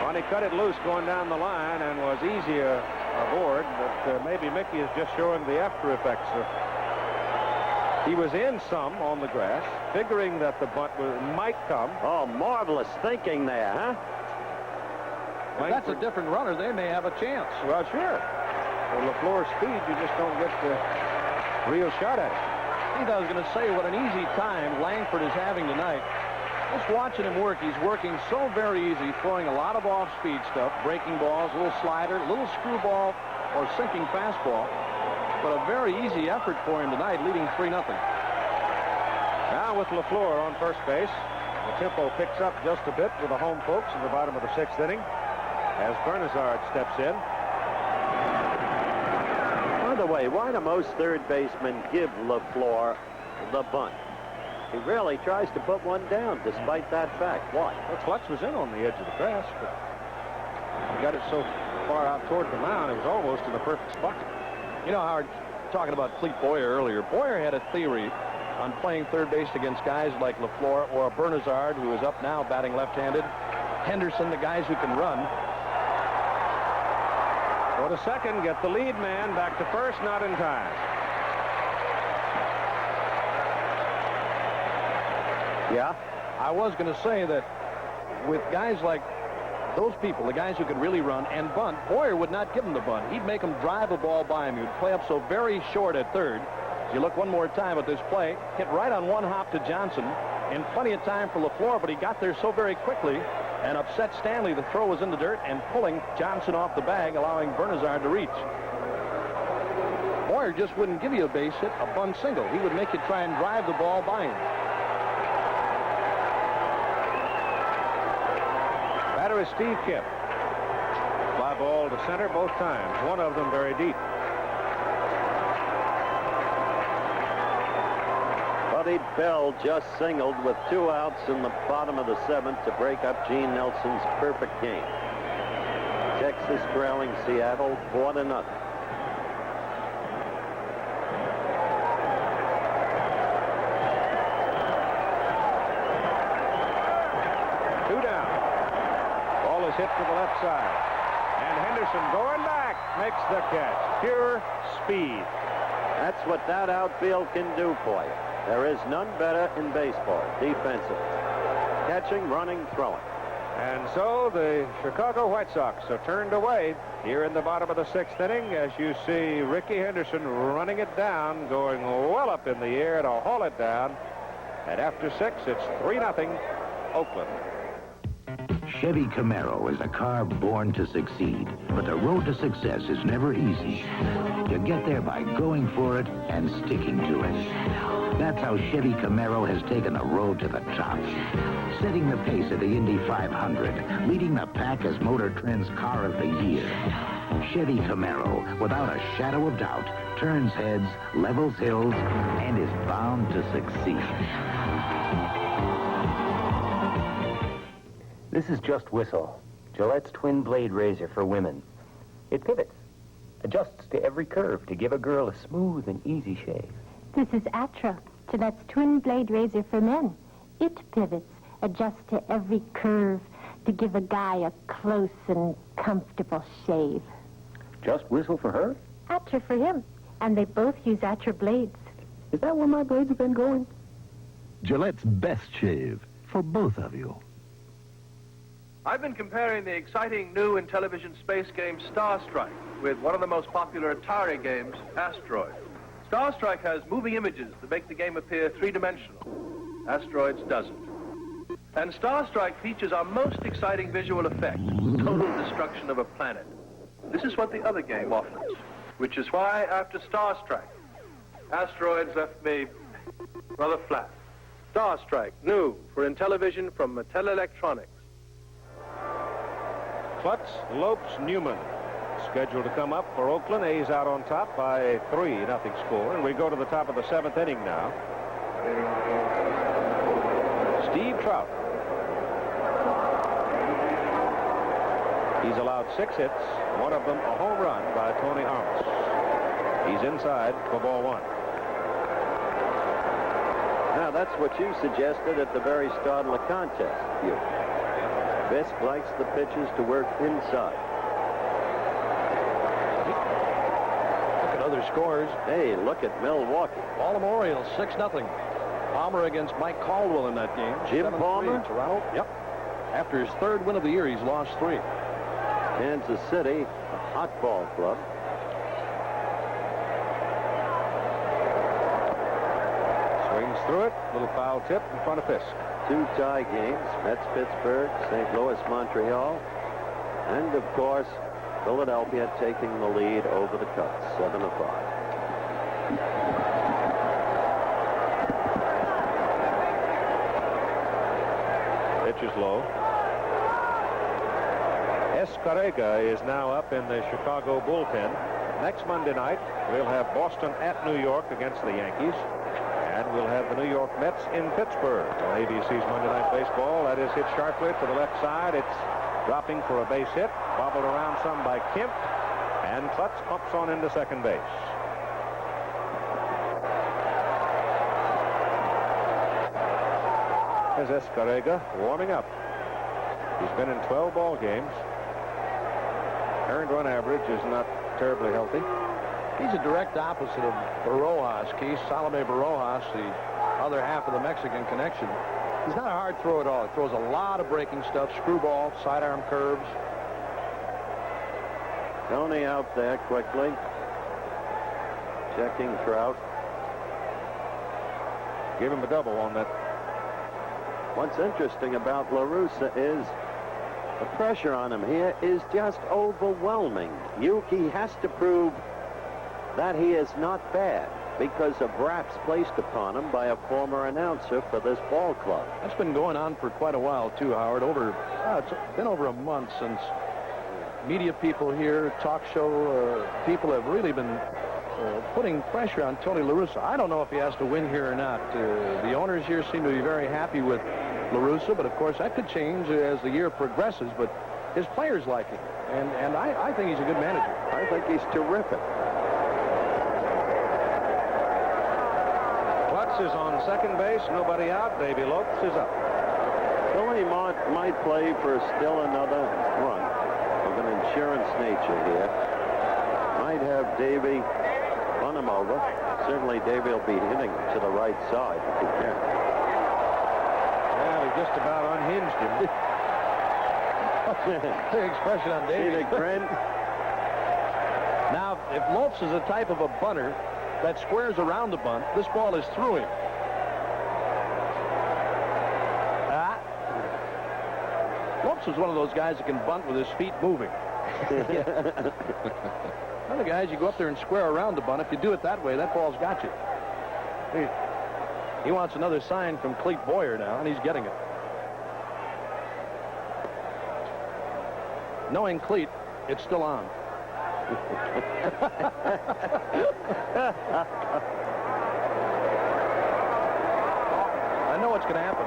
Well, he cut it loose going down the line and was easier aboard, but maybe Mickey is just showing the after effects. He was in some on the grass, figuring that the bunt might come. Oh, marvelous thinking there, huh? If that's a different runner, they may have a chance. Well, sure. With LaFleur's speed, you just don't get the real shot at it. I think I was going to say what an easy time Langford is having tonight. Just watching him work, he's working so very easy, throwing a lot of off-speed stuff, breaking balls, a little slider, a little screwball, or sinking fastball. But a very easy effort for him tonight, leading 3-0. Now with LaFleur on first base, the tempo picks up just a bit with the home folks in the bottom of the 6th inning as Bernazard steps in. By the way, why do most third basemen give LaFleur the bunt? He rarely tries to put one down, despite that fact. Why? Well, Klutz was in on the edge of the grass, but he got it so far out toward the mound, it was almost in the perfect spot. You know, Howard, talking about Clete Boyer earlier, Boyer had a theory on playing third base against guys like LaFleur or a Bernazard, who is up now batting left-handed, Henderson, the guys who can run. For the second, get the lead man back to first, not in time. Yeah, I was going to say that with guys like those people, the guys who could really run and bunt, Boyer would not give them the bunt. He'd make them drive a ball by him. He'd play up so very short at third. As you look one more time at this play, hit right on one hop to Johnson, and plenty of time for LaFleur, but he got there so very quickly and upset Stanley. The throw was in the dirt and pulling Johnson off the bag, allowing Bernazard to reach. Boyer just wouldn't give you a base hit, a bunt single. He would make you try and drive the ball by him. Batter is Steve Kipp. Fly ball to center both times, one of them very deep. Buddy Bell just singled with 2 outs in the bottom of the 7th to break up Gene Nelson's perfect game. Texas trailing Seattle 4-0. Hit to the left side. And Henderson going back makes the catch. Pure speed. That's what that outfield can do for you. There is none better in baseball, defensively. Catching, running, throwing. And so the Chicago White Sox are turned away here in the bottom of the 6th inning as you see Ricky Henderson running it down, going well up in the air to haul it down. And after 6, it's 3-0 Oakland. Chevy Camaro is a car born to succeed, but the road to success is never easy. You get there by going for it and sticking to it. That's how Chevy Camaro has taken the road to the top. Setting the pace at the Indy 500, leading the pack as Motor Trend's Car of the Year. Chevy Camaro, without a shadow of doubt, turns heads, levels hills, and is bound to succeed. This is Just Whistle, Gillette's twin blade razor for women. It pivots, adjusts to every curve to give a girl a smooth and easy shave. This is Atra, Gillette's twin blade razor for men. It pivots, adjusts to every curve to give a guy a close and comfortable shave. Just Whistle for her? Atra for him. And they both use Atra blades. Is that where my blades have been going? Gillette's best shave for both of you. I've been comparing the exciting new Intellivision space game Star Strike with one of the most popular Atari games, Asteroid. Star Strike has moving images that make the game appear three-dimensional. Asteroids doesn't. And Star Strike features our most exciting visual effect, total destruction of a planet. This is what the other game offers, which is why after Star Strike, Asteroids left me rather flat. Star Strike, new for Intellivision from Mattel Electronics. Klutz, Lopes, Newman scheduled to come up for Oakland. A's out on top by a 3-0 score. And we go to the top of the 7th inning now. Steve Trout. He's allowed 6 hits, one of them a home run by Tony Armas. He's inside for ball 1. Now, that's what you suggested at the very start of the contest, Hugh. Fisk likes the pitches to work inside. Look at other scores. Hey, look at Milwaukee. Baltimore Orioles, 6-0. Palmer against Mike Caldwell in that game. Jim Palmer? Toronto, yep. After his 3rd win of the year, he's lost 3. Kansas City, a hot ball club. Swings through it. Little foul tip in front of Fisk. 2 tie games, Mets, Pittsburgh, St. Louis, Montreal, and of course, Philadelphia taking the lead over the Cubs, 7-5. Pitch is low. Escarrega is now up in the Chicago bullpen. Next Monday night, we'll have Boston at New York against the Yankees. And we'll have the New York Mets in Pittsburgh on ABC's Monday Night Baseball. That is hit sharply to the left side. It's dropping for a base hit. Bobbled around some by Kemp. And Klutz pumps on into second base. There's Escarrega warming up. He's been in 12 ball games. Earned run average is not terribly healthy. He's a direct opposite of Barojas, Keith. Salome Barojas, the other half of the Mexican connection. He's not a hard throw at all. He throws a lot of breaking stuff, screwball, sidearm curves. Tony out there quickly. Checking Trout. Give him a double on that. What's interesting about La Russa is the pressure on him here is just overwhelming. He has to prove that he is not bad because of raps placed upon him by a former announcer for this ball club. That's been going on for quite a while, too, Howard. It's been over a month since media people here, talk show people have really been putting pressure on Tony La Russa. I don't know if he has to win here or not. The owners here seem to be very happy with La Russa, but of course that could change as the year progresses. But his players like him, and I think he's a good manager. I think he's terrific. Klutz is on second base, nobody out. Davy Lopes is up. Billy might play for still another run of an insurance nature here. Might have Davy run him over. Certainly Davy will be hitting to the right side if he can. Well, he just about unhinged him. The expression on Davy. See the grin? Now, if Lopes is a type of a bunter that squares around the bunt, this ball is through him. Lopes is one of those guys that can bunt with his feet moving. Other guys, you go up there and square around the bunt. If you do it that way, that ball's got you. He wants another sign from Cleet Boyer now, and he's getting it. Knowing Cleet, it's still on. I know what's going to happen.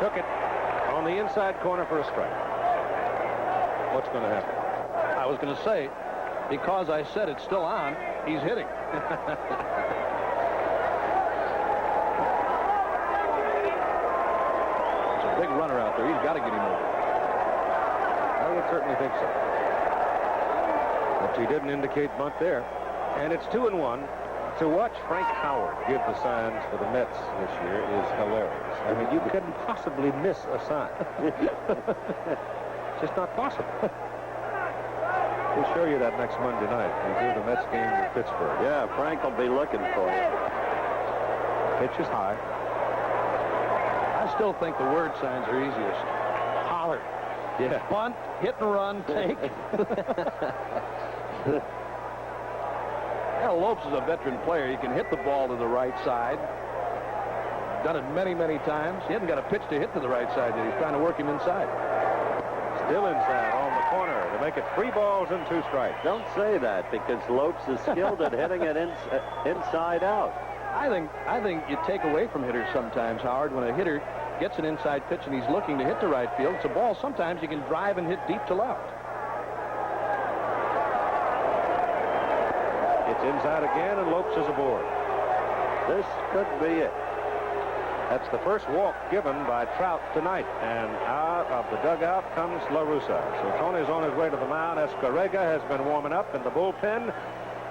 Took it on the inside corner for a strike. What's going to happen? I was going to say, because I said it's still on, he's hitting. It's a big runner out there. He's got to get him over. I would certainly think so. But he didn't indicate bunt there. And it's 2-1. To watch Frank Howard give the signs for the Mets this year is hilarious. I mean, you couldn't possibly miss a sign. It's just not possible. We'll show you that next Monday night. We do the Mets game in Pittsburgh. Yeah, Frank will be looking for you. Pitch is high. I still think the word signs are easiest. Holler. Yeah. Bunt, hit and run, take. Well, Lopes is a veteran player. He can hit the ball to the right side. Done it many, many times. He hasn't got a pitch to hit to the right side yet. He's trying to work him inside. Still inside on the corner to make it 3 balls and 2 strikes. Don't say that, because Lopes is skilled at hitting it inside out. I think you take away from hitters sometimes, Howard, when a hitter gets an inside pitch and he's looking to hit the right field. It's a ball sometimes you can drive and hit deep to left. It's inside again, and Lopes is aboard. This could be it. That's the first walk given by Trout tonight. And out of the dugout comes La Russa. So Tony's on his way to the mound. Escarrega has been warming up in the bullpen.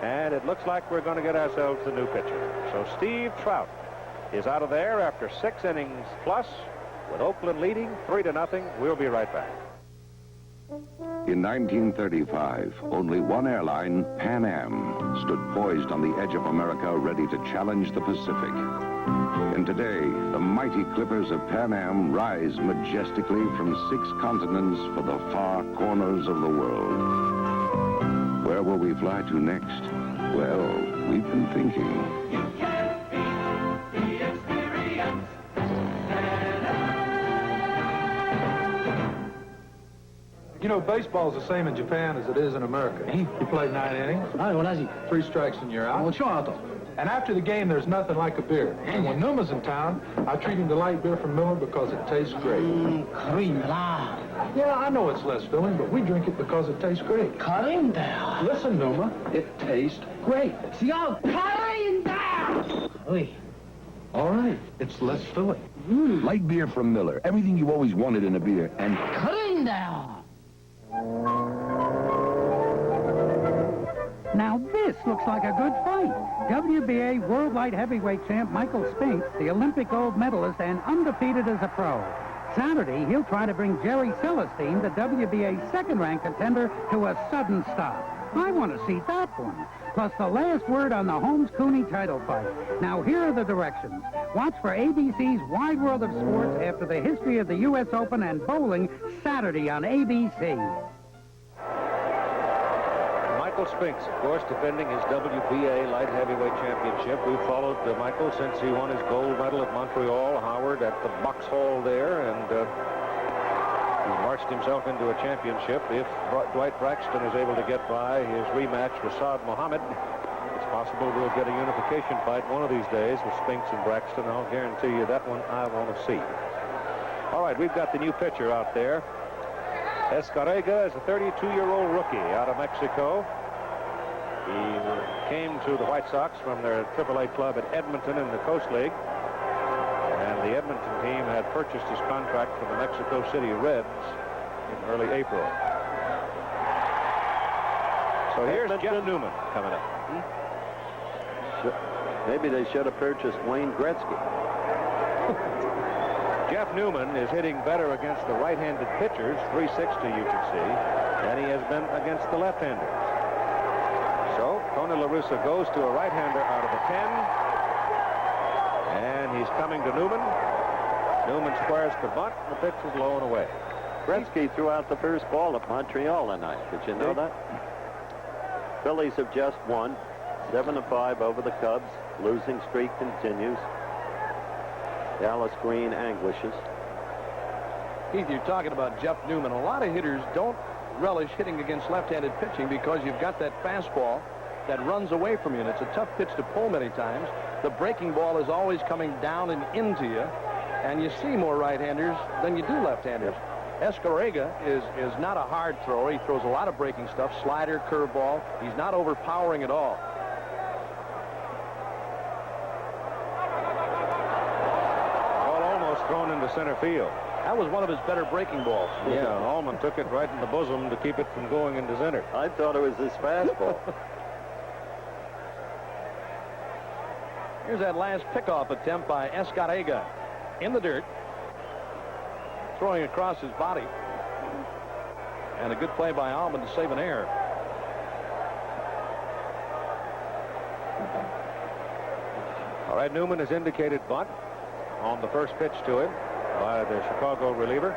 And it looks like we're going to get ourselves a new pitcher. So Steve Trout is out of there after 6 innings plus, with Oakland leading 3-0. We'll be right back. In 1935, only one airline, Pan Am, stood poised on the edge of America, ready to challenge the Pacific. And today, the mighty clippers of Pan Am rise majestically from 6 continents for the far corners of the world. Where will we fly to next? Well, we've been thinking. You can't beat the experience. You know, baseball's the same in Japan as it is in America. You play 9 innings. 3 strikes and you're out. And after the game, there's nothing like a beer. And when Numa's in town, I treat him to light beer from Miller because it tastes great. Yeah, I know it's less filling, but we drink it because it tastes great. Listen, Numa, it tastes great. All right, it's less filling. Light beer from Miller. Everything you always wanted in a beer. And Now this looks like a good fight. WBA World Light Heavyweight Champ Michael Spinks, the Olympic gold medalist and undefeated as a pro. Saturday, he'll try to bring Jerry Celestine, the WBA second-ranked contender, to a sudden stop. I want to see that one. Plus the last word on the Holmes-Cooney title fight. Now here are the directions. Watch for ABC's Wide World of Sports after the history of the U.S. Open and bowling Saturday on ABC. Michael Spinks, of course, defending his WBA light heavyweight championship. We've followed Michael since he won his gold medal at Montreal. Howard at the Box Hall there, and he marched himself into a championship. If Dwight Braxton is able to get by his rematch with Saad Mohammed, it's possible we'll get a unification fight one of these days with Spinks and Braxton. I'll guarantee you that one I want to see. All right, we've got the new pitcher out there. Escarrega is a 32-year-old rookie out of Mexico. He came to the White Sox from their AAA club at Edmonton in the Coast League. And the Edmonton team had purchased his contract from the Mexico City Reds in early April. So here's Jeff Newman coming up. Maybe they should have purchased Wayne Gretzky. Jeff Newman is hitting better against the right-handed pitchers, 360 you can see, than he has been against the left-handers. So Tony La Russa goes to a right-hander out of the 10. And he's coming to Newman. Newman squares the bunt. The pitch is low and away. Gretzky threw out the first ball at Montreal tonight. Did you know that? Phillies have just won 7-5 over the Cubs. Losing streak continues. Dallas Green anguishes. Keith, you're talking about Jeff Newman. A lot of hitters don't relish hitting against left-handed pitching because you've got that fastball that runs away from you, and it's a tough pitch to pull many times. The breaking ball is always coming down and into you, and you see more right-handers than you do left-handers. Escarrega is not a hard thrower. He throws a lot of breaking stuff, slider, curveball. He's not overpowering at all. Ball almost thrown into center field. That was one of his better breaking balls. Yeah, and Allman took it right in the bosom to keep it from going into center. I thought it was his fastball. Here's that last pickoff attempt by Escarrega in the dirt, throwing across his body. And a good play by Allman to save an error. All right, Newman has indicated bunt on the first pitch to him by the Chicago reliever.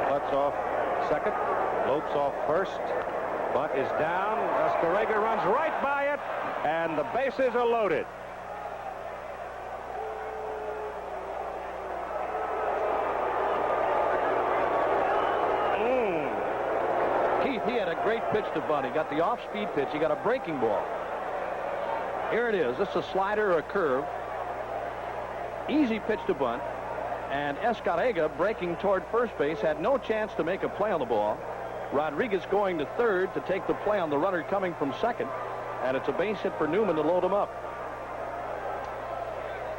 Klutz off second, Lopes off first. Bunt is down. Escarrega runs right by it, and the bases are loaded. Keith, he had a great pitch to bunt. He got the off-speed pitch. He got a breaking ball. Here it is. This is a slider or a curve. Easy pitch to bunt. And Escarrega, breaking toward first base, had no chance to make a play on the ball. Rodriguez going to third to take the play on the runner coming from second. And it's a base hit for Newman to load him up.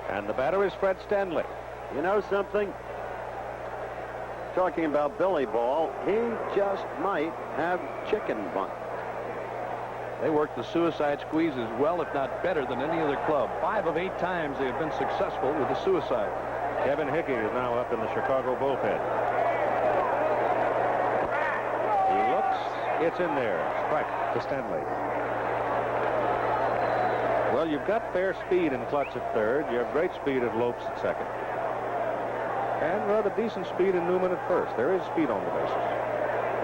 And the batter is Fred Stanley. You know something? Talking about Billy Ball, he just might have chicken bunt. They work the suicide squeeze as well, if not better, than any other club. 5 of 8 times they have been successful with the suicide. Kevin Hickey is now up in the Chicago bullpen. He looks. It's in there. Strike to Stanley. Well, you've got fair speed in Klutz at third. You have great speed of Lopes at second. And rather decent speed in Newman at first. There is speed on the bases.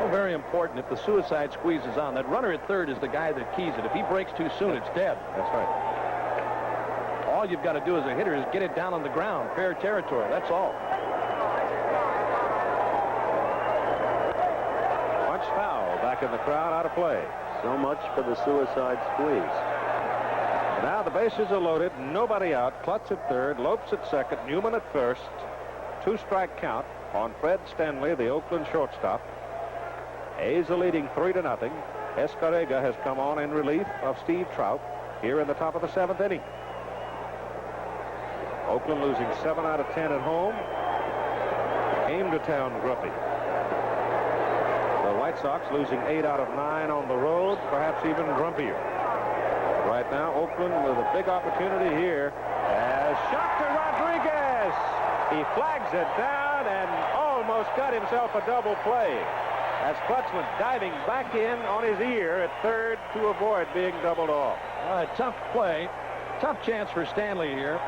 Well, very important. If the suicide squeeze is on, that runner at third is the guy that keys it. If he breaks too soon, it's dead. That's right. All you've got to do as a hitter is get it down on the ground. Fair territory. That's all. Punch foul. Back in the crowd. Out of play. So much for the suicide squeeze. Now the bases are loaded. Nobody out. Klutz at third. Lopes at second. Newman at first. 2-strike count on Fred Stanley, the Oakland shortstop. A's are leading 3-0. Escarrega has come on in relief of Steve Trout here in the top of the 7th inning. Oakland losing 7 out of 10 at home. Came to town grumpy. The White Sox losing 8 out of 9 on the road, perhaps even grumpier. Right now, Oakland with a big opportunity here. As shot to Rodriguez. He flags it down and almost got himself a double play as Klutz went diving back in on his ear at third to avoid being doubled off. Tough play. Tough chance for Stanley here.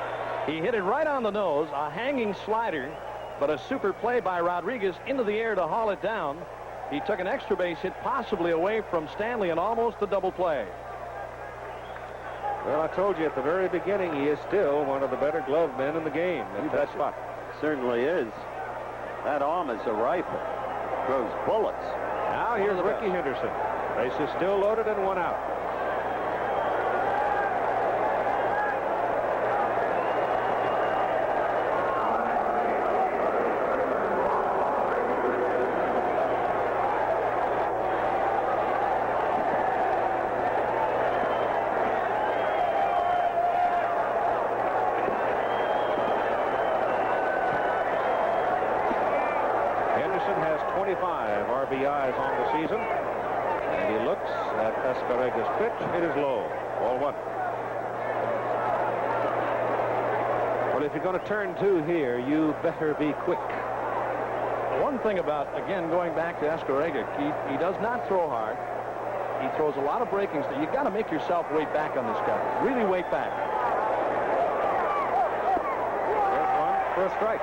He hit it right on the nose, a hanging slider, but a super play by Rodriguez into the air to haul it down. He took an extra base hit possibly away from Stanley and almost a double play. Well, I told you at the very beginning, he is still one of the better glove men in the game at that spot. Certainly is. That arm is a rifle. Throws bullets. Now here's Ricky Henderson. Bases still loaded and 1 out. RBIs on the season, and he looks at Escarrega's pitch. It is low. Ball 1. Well, if you're going to turn 2 here, you better be quick. One thing about, again, going back to Escarrega, Keith, he does not throw hard. He throws a lot of breaking stuff. You've got to make yourself wait back on this guy. Really wait back. There's one for a strike.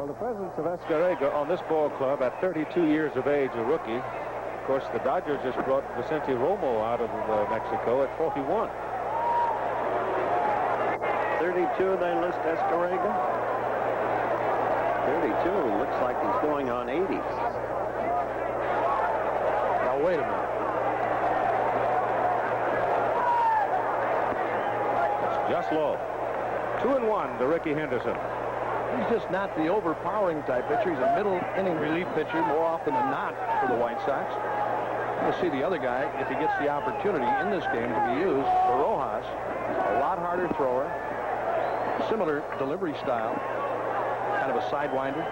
The presence of Escarrega on this ball club at 32 years of age, a rookie. Of course, the Dodgers just brought Vicente Romo out of Mexico at 41. 32, they list Escarrega. 32. Looks like he's going on 80. Now, wait a minute. It's just low. 2-1 to Ricky Henderson. He's just not the overpowering type pitcher. He's a middle inning relief pitcher more often than not for the White Sox. We'll see the other guy, if he gets the opportunity in this game to be used, Rojas, a lot harder thrower, similar delivery style, kind of a sidewinder.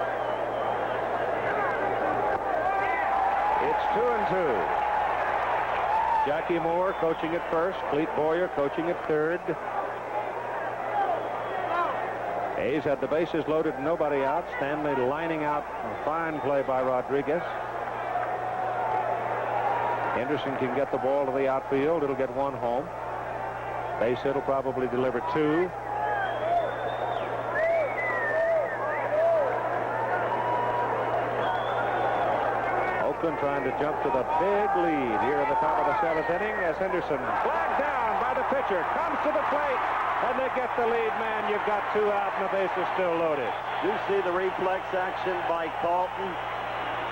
It's 2-2. Jackie Moore coaching at first. Clete Boyer coaching at third. A's had the bases loaded and nobody out. Stanley lining out. A fine play by Rodriguez. Henderson can get the ball to the outfield. It'll get one home. Base hit will probably deliver two. Oakland trying to jump to the big lead here in the top of the 7th inning as Henderson flagged down by the pitcher, comes to the plate, and they get the lead man. You've got 2 out and the base is still loaded. You see the reflex action by Carlton,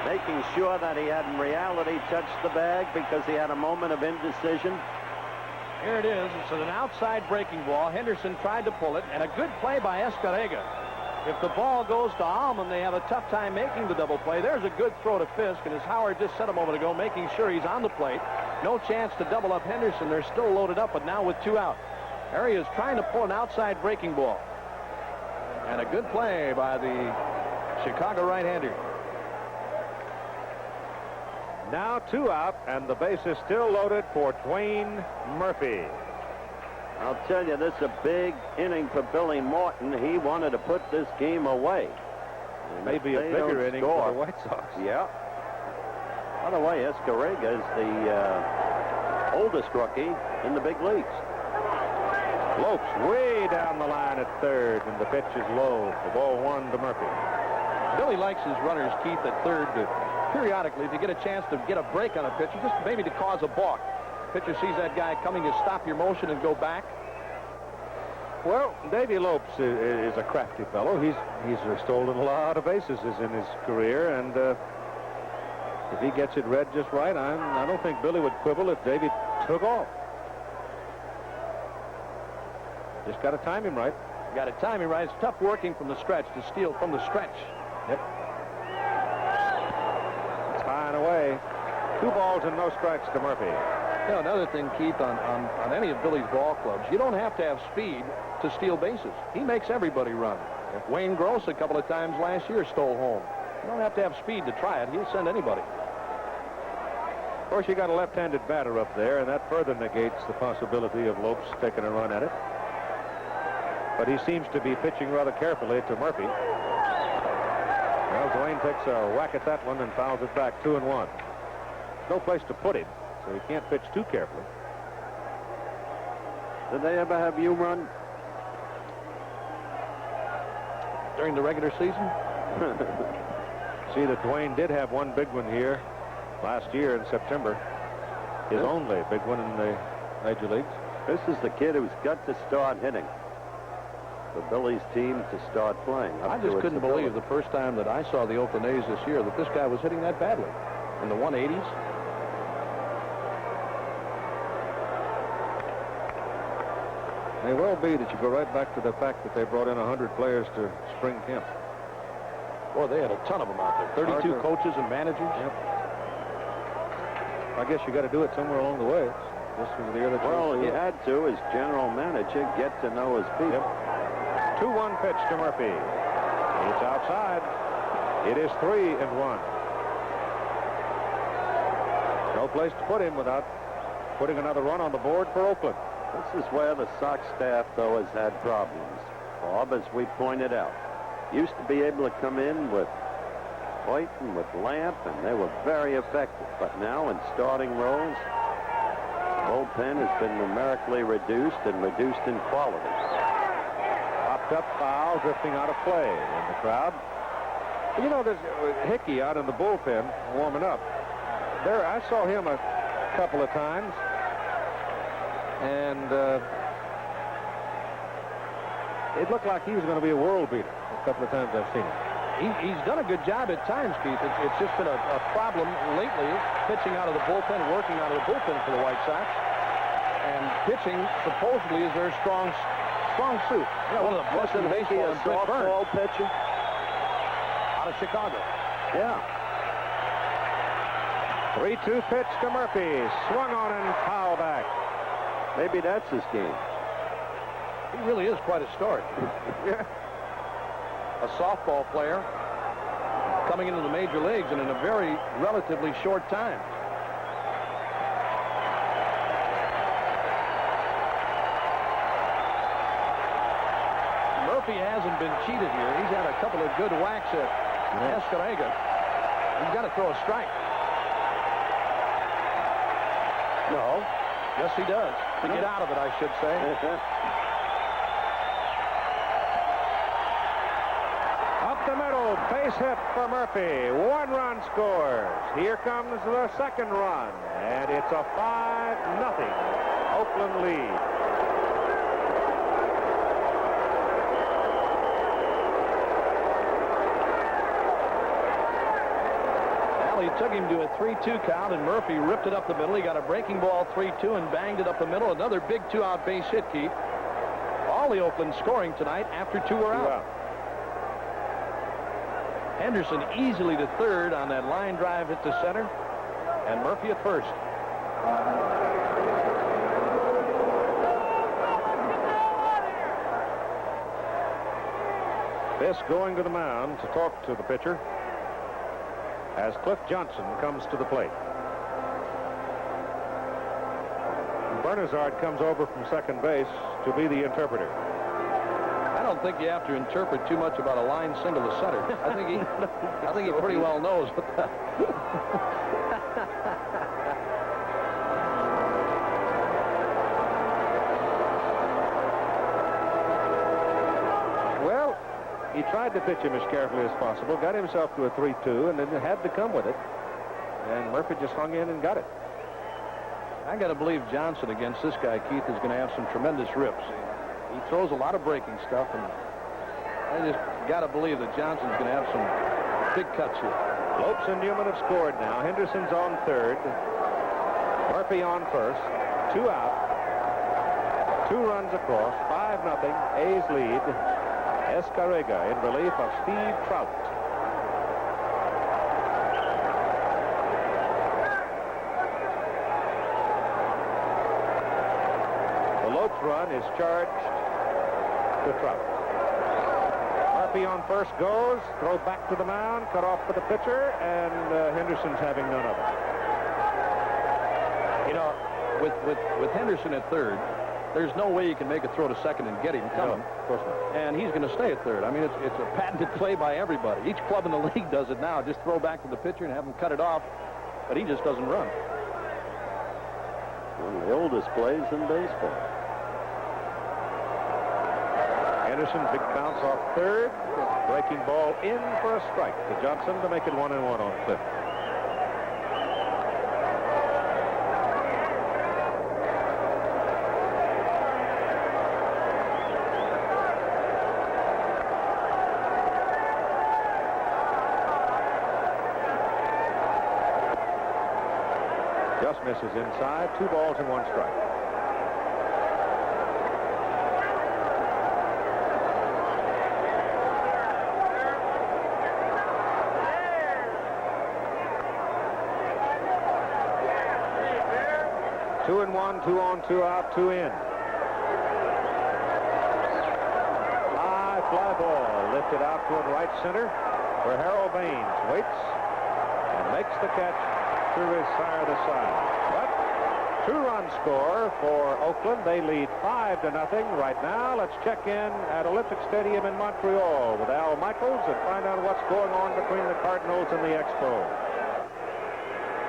making sure that he had in reality touched the bag because he had a moment of indecision. Here it is. It's an outside breaking ball. Henderson tried to pull it, and a good play by Escarrega. If the ball goes to Allman, they have a tough time making the double play. There's a good throw to Fisk, and as Howard just said a moment ago, making sure he's on the plate. No chance to double up Henderson. They're still loaded up, but now with 2 out. Harry is trying to pull an outside breaking ball. And a good play by the Chicago right-hander. Now 2 out, and the base is still loaded for Dwayne Murphy. I'll tell you, this is a big inning for Billy Morton. He wanted to put this game away. Maybe a bigger inning for the White Sox. Yeah. By the way, Escarrega is the oldest rookie in the big leagues. Lopes way down the line at third, and the pitch is low. The ball 1 to Murphy. Billy likes his runners, Keith, at third to periodically, if you get a chance to get a break on a pitcher, just maybe to cause a balk. Pitcher sees that guy coming, to stop your motion and go back. Well, Davy Lopes is a crafty fellow. He's stolen a lot of bases in his career, and if he gets it read just right, I don't think Billy would quibble if Davy took off. Just got to time him right. Got to time him right. It's tough working from the stretch to steal from the stretch. Yep. It's high and away. 2 balls and no strikes to Murphy. You know, another thing, Keith, on any of Billy's ball clubs, you don't have to have speed to steal bases. He makes everybody run. Wayne Gross a couple of times last year stole home. You don't have to have speed to try it. He'll send anybody. Of course, you got a left-handed batter up there, and that further negates the possibility of Lopes taking a run at it. But he seems to be pitching rather carefully to Murphy. Well, Dwayne takes a whack at that one and fouls it back 2-1. No place to put him, so he can't pitch too carefully. Did they ever have you run? During the regular season? See that Dwayne did have one big one here last year in September. His only big one in the major leagues. This is the kid who's got to start hitting for Billy's team to start playing. I just couldn't believe the first time that I saw the Oakland A's this year that this guy was hitting that badly. In the 180s. May well be that you go right back to the fact that they brought in 100 players to spring camp. Boy, they had a ton of them out there. 32 coaches and managers. Yep. I guess you got to do it somewhere along the way. This was the year that he had to, as general manager, get to know his people. Yep. 2-1 pitch to Murphy. It's outside. It is 3-1. No place to put him without putting another run on the board for Oakland. This is where the Sox staff, though, has had problems. Bob, as we pointed out, used to be able to come in with Hoyt and with Lamp, and they were very effective. But now in starting roles, bullpen has been numerically reduced and reduced in quality. Popped up foul, drifting out of play in the crowd. You know, there's Hickey out in the bullpen warming up. There, I saw him a couple of times, and it looked like he was going to be a world beater a couple of times I've seen him. He's done a good job at times, Keith. It's just been a problem lately, pitching out of the bullpen, working out of the bullpen for the White Sox. And pitching, supposedly, is their strong suit. Yeah, one of the best in baseball. A softball pitcher. Out of Chicago. Yeah. 3-2 pitch to Murphy. Swung on and foul back. Maybe that's his game. He really is quite a start. Yeah. A softball player coming into the major leagues and in a very relatively short time. Murphy hasn't been cheated here. He's had a couple of good whacks at Escarrega. He's got to throw a strike. No. Yes, he does. To get out of it, I should say. Up the middle, base hit for Murphy. 1 run scores. Here comes the second run, and it's a 5-0 Oakland lead. He took him to a 3-2 count, and Murphy ripped it up the middle. He got a breaking ball 3-2 and banged it up the middle. Another big 2-out base hit, Keith. All the Oakland scoring tonight after 2 were out. Henderson easily to third on that line drive hit to center, and Murphy at first. This going to the mound to talk to the pitcher as Cliff Johnson comes to the plate. Bernazard comes over from second base to be the interpreter. I don't think you have to interpret too much about a line single to center. I think he pretty well knows what that. Well, he tried to pitch him as carefully as possible, got himself to a 3-2, and then had to come with it. And Murphy just hung in and got it. I got to believe Johnson against this guy, Keith, is going to have some tremendous rips. He throws a lot of breaking stuff, and I just got to believe that Johnson's going to have some big cuts here. Lopes and Newman have scored now. Henderson's on third. Murphy on first. 2 out. 2 runs across. 5-0. A's lead. Escarrega in relief of Steve Trout. The Lopes run is charged to Trout. Murphy on first goes. Throw back to the mound. Cut off for the pitcher. And Henderson's having none of it. You know, with Henderson at third, there's no way you can make a throw to second and get him coming. No, of course not. And he's going to stay at third. I mean, it's a patented play by everybody. Each club in the league does it now. Just throw back to the pitcher and have him cut it off. But he just doesn't run. One of the oldest plays in baseball. Henderson, big bounce off third. Breaking ball in for a strike to Johnson to make it 1-1 on Cliff. Just misses inside. 2 balls and 1 strike. Two and 1, 2 on, 2 out, 2 in. High fly ball lifted out toward right center, where Harold Baines waits and makes the catch to retire the side. But 2-run score for Oakland. They lead 5-0 right now. Let's check in at Olympic Stadium in Montreal with Al Michaels and find out what's going on between the Cardinals and the Expos.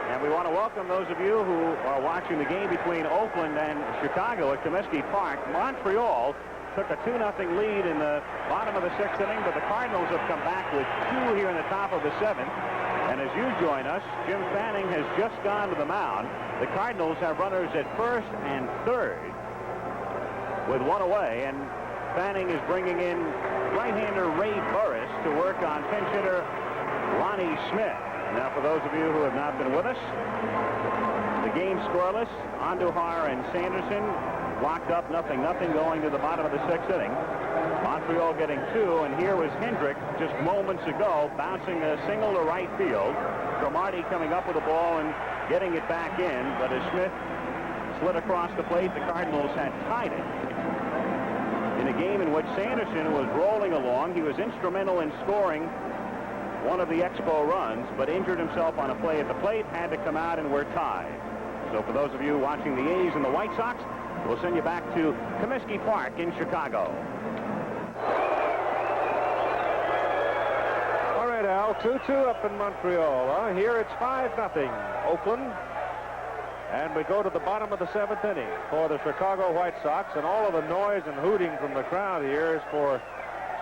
And we want to welcome those of you who are watching the game between Oakland and Chicago at Comiskey Park. Montreal took a 2-0 lead in the bottom of the 6th inning, but the Cardinals have come back with 2 here in the top of the 7th. And as you join us, Jim Fanning has just gone to the mound. The Cardinals have runners at first and third with 1 away. And Fanning is bringing in right-hander Ray Burris to work on pinch hitter Lonnie Smith. Now, for those of you who have not been with us, the game scoreless. Andujar and Sanderson locked up 0-0 going to the bottom of the 6th inning. Montreal getting 2, and here was Hendrick just moments ago bouncing a single to right field. Cromartie coming up with the ball and getting it back in, but as Smith slid across the plate, the Cardinals had tied it. In a game in which Sanderson was rolling along, he was instrumental in scoring one of the Expo runs, but injured himself on a play at the plate, had to come out, and we're tied. So for those of you watching the A's and the White Sox, we'll send you back to Comiskey Park in Chicago. All right, Al, 2-2 up in Montreal. Here it's 5-0 Oakland. And we go to the bottom of the 7th inning for the Chicago White Sox, and all of the noise and hooting from the crowd here is for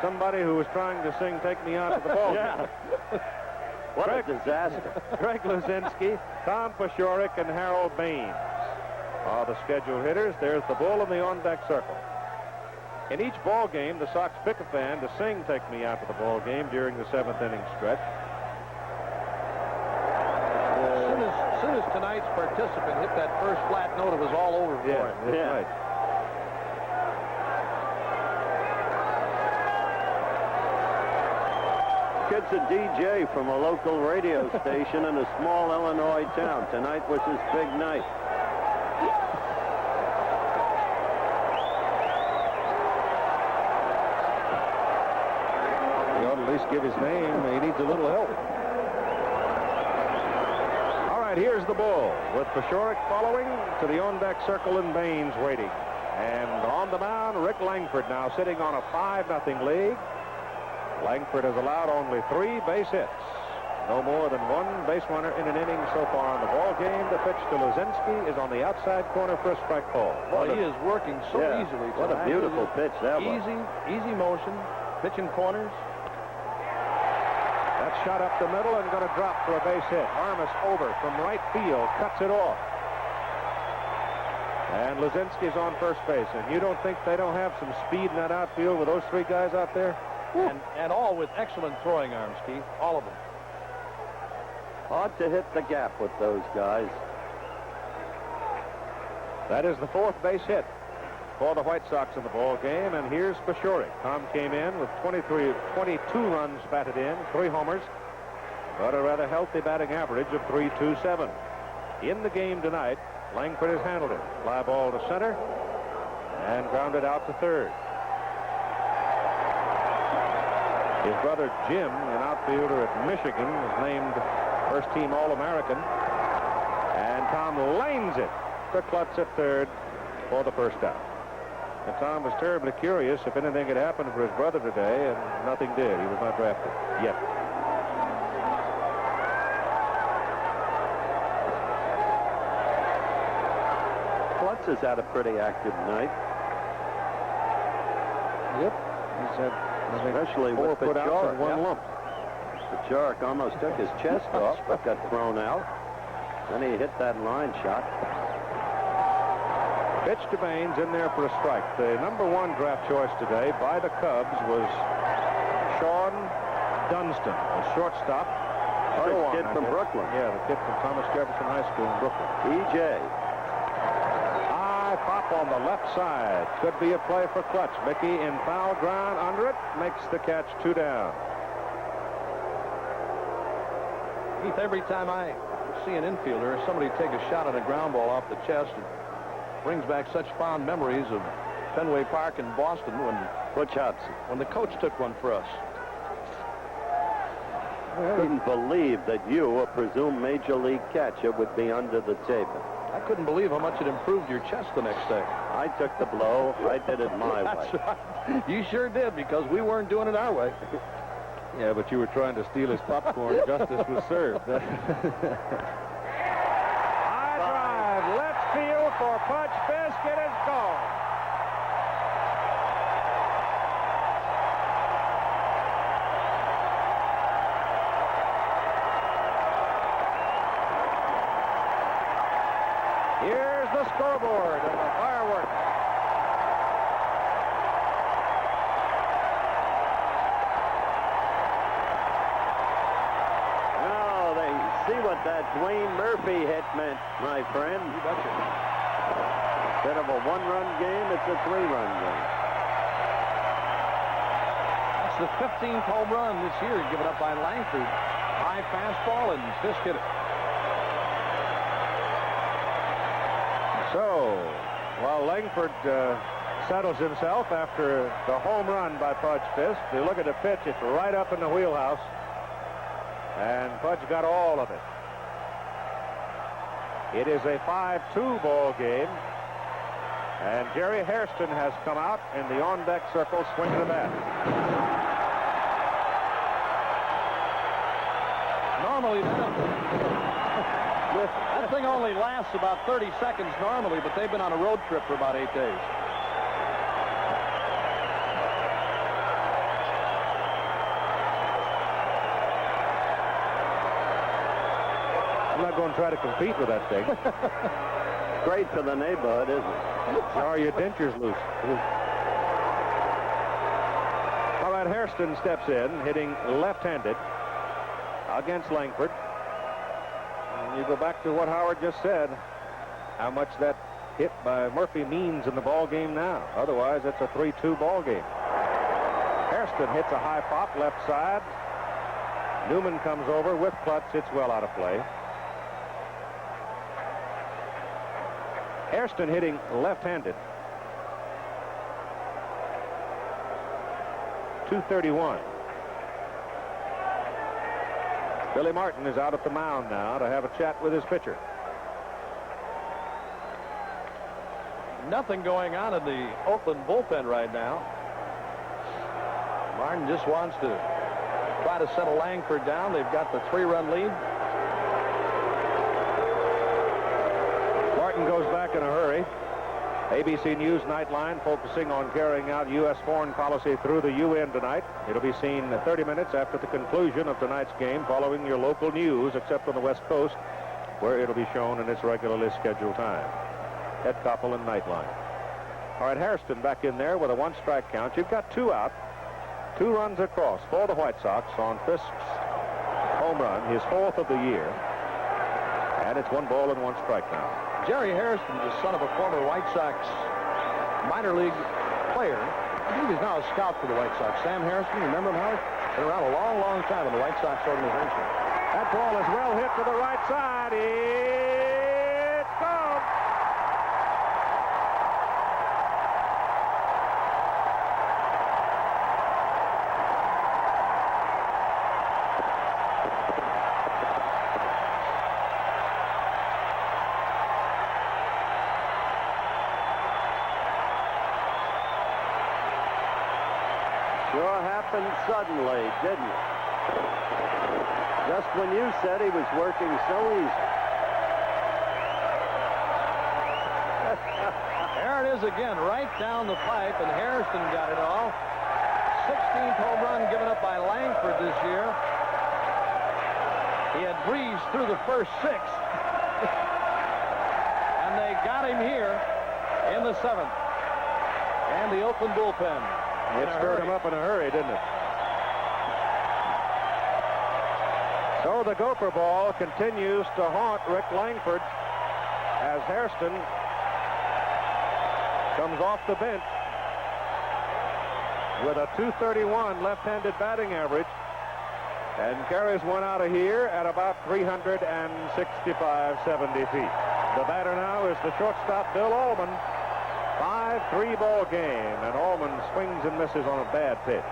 somebody who was trying to sing "Take Me Out to the Ball." Yeah. What a disaster. Greg Luzinski, Tom Paciorek, and Harold Baines are the scheduled hitters. There's the bull in the on-deck circle. In each ball game, the Sox pick a fan to sing "Take Me Out to the Ball Game" during the 7th inning stretch. As soon as tonight's participant hit that first flat note, it was all over for him. That's right. Kid's a DJ from a local radio station in a small Illinois town. Tonight was his big night. He ought to at least give his name. He needs a little help. All right, here's the bull with Paciorek following to the on-deck circle and Baines waiting. And on the mound, Rick Langford now sitting on a 5-0 lead. Langford has allowed only 3 base hits. No more than 1 base runner in an inning so far in the ball game. The pitch to Luzinski is on the outside corner for a strike ball. Well, he is working so easily. What a beautiful pitch that was. Easy motion, pitching corners. That shot up the middle and going to drop for a base hit. Armas over from right field, cuts it off. And Luzinski's on first base. And you don't think they don't have some speed in that outfield with those 3 guys out there? And all with excellent throwing arms, Keith. All of them. Hard to hit the gap with those guys. That is the 4th base hit for the White Sox in the ball game. And here's Paciorek. Tom came in with 22 runs batted in, 3 homers, but a rather healthy batting average of .327. In the game tonight, Langford has handled it. Fly ball to center and grounded out to third. His brother Jim, an outfielder at Michigan, was named first-team All-American. And Tom lanes it to Klutz at third for the first out. And Tom was terribly curious if anything had happened for his brother today, and nothing did. He was not drafted yet. Klutz has had a pretty active night. Yep. He's had especially 4 with put-outs and 1 lump. Paciorek almost took his chest off, but got thrown out. Then he hit that line shot. Pitch to Baines in there for a strike. The #1 draft choice today by the Cubs was Sean Dunston, a shortstop. Oh, the kid from Brooklyn. Yeah, the kid from Thomas Jefferson High School in Brooklyn. EJ. High pop on the left side. Could be a play for Klutz. Mickey in foul ground under it. Makes the catch 2 down. Keith, every time I see an infielder or somebody take a shot at a ground ball off the chest, it brings back such fond memories of Fenway Park in Boston when Butch Hudson, when the coach took one for us. I couldn't believe that you, a presumed major league catcher, would be under the table. I couldn't believe how much it improved your chest the next day. I took the blow. I did it my way. That's right. You sure did, because we weren't doing it our way. Yeah, but you were trying to steal his popcorn. Justice was served. High drive, left field for Pudge Fisk. It is gone. Here's the scoreboard and the fireworks. what that Dwayne Murphy hit meant, my friend. You betcha. Instead of a one-run game, it's a three-run game. That's the 15th home run this year given up by Langford. High fastball, and Fisk hit it. So, while Langford settles himself after the home run by Pudge Fisk, you look at the pitch, it's right up in the wheelhouse. And Pudge got all of it. It is a 5-2 ball game. And Jerry Hairston has come out in the on-deck circle swinging the bat. Normally, that thing only lasts about 30 seconds normally, but they've been on a road trip for about 8 days. I'm not going to try to compete with that thing. Great for the neighborhood, isn't it? Are your dentures loose? All right, Hairston steps in, hitting left-handed against Langford. And you go back to what Howard just said, how much that hit by Murphy means in the ball game now. Otherwise, it's a 3-2 ball game. Hairston hits a high pop left side. Newman comes over with Klutz. It's well out of play. Hairston hitting left-handed. 231. Billy Martin is out at the mound now to have a chat with his pitcher. Nothing going on in the Oakland bullpen right now. Martin just wants to try to settle Langford down. They've got the 3-run lead. Martin goes back in a hurry. ABC News Nightline focusing on carrying out U.S. foreign policy through the UN tonight. It'll be seen 30 minutes after the conclusion of tonight's game, following your local news, except on the West Coast, where it'll be shown in its regularly scheduled time. Ed Koppel and Nightline. All right, Hairston back in there with a 1-strike count. You've got 2 out. 2 runs across for the White Sox on Fisk's home run, his 4th of the year. And it's 1 ball and 1 strike now. Jerry Hairston is the son of a former White Sox minor league player. I believe he's now a scout for the White Sox. Sam Hairston, remember him, Howard? Been around a long, long time in the White Sox organization. That ball is well hit to the right side. It's gone. Sure happened suddenly, didn't it? Just when you said he was working so easy. There it is again, right down the pipe, and Hairston got it all. 16th home run given up by Langford this year. He had breezed through the first 6. And they got him here in the 7th. And the Oakland bullpen. It stirred him up in a hurry, didn't it? So the Gopher ball continues to haunt Rick Langford as Hairston comes off the bench with a .231 left-handed batting average and carries one out of here at about 365-70 feet. The batter now is the shortstop, Bill Allman. 5-3 ball game, and Allman swings and misses on a bad pitch.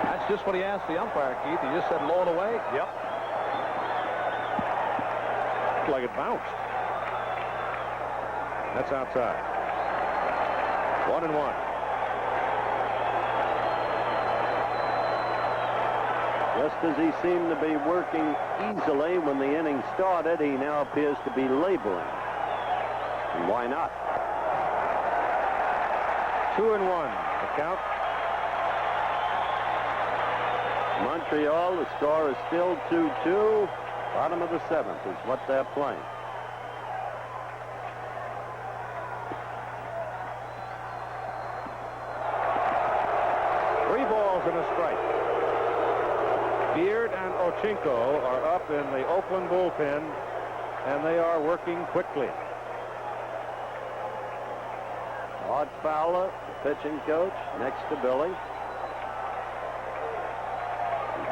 That's just what he asked the umpire, Keith. He just said low and away. Yep. Looked like it bounced. That's outside. 1-1. Just as he seemed to be working easily when the inning started, he now appears to be laboring. And why not? 2-1, the count. Montreal, the score is still 2-2. Bottom of the 7th is what they're playing. Beard and Ochinko are up in the Oakland bullpen, and they are working quickly. Art Fowler, the pitching coach, next to Billy.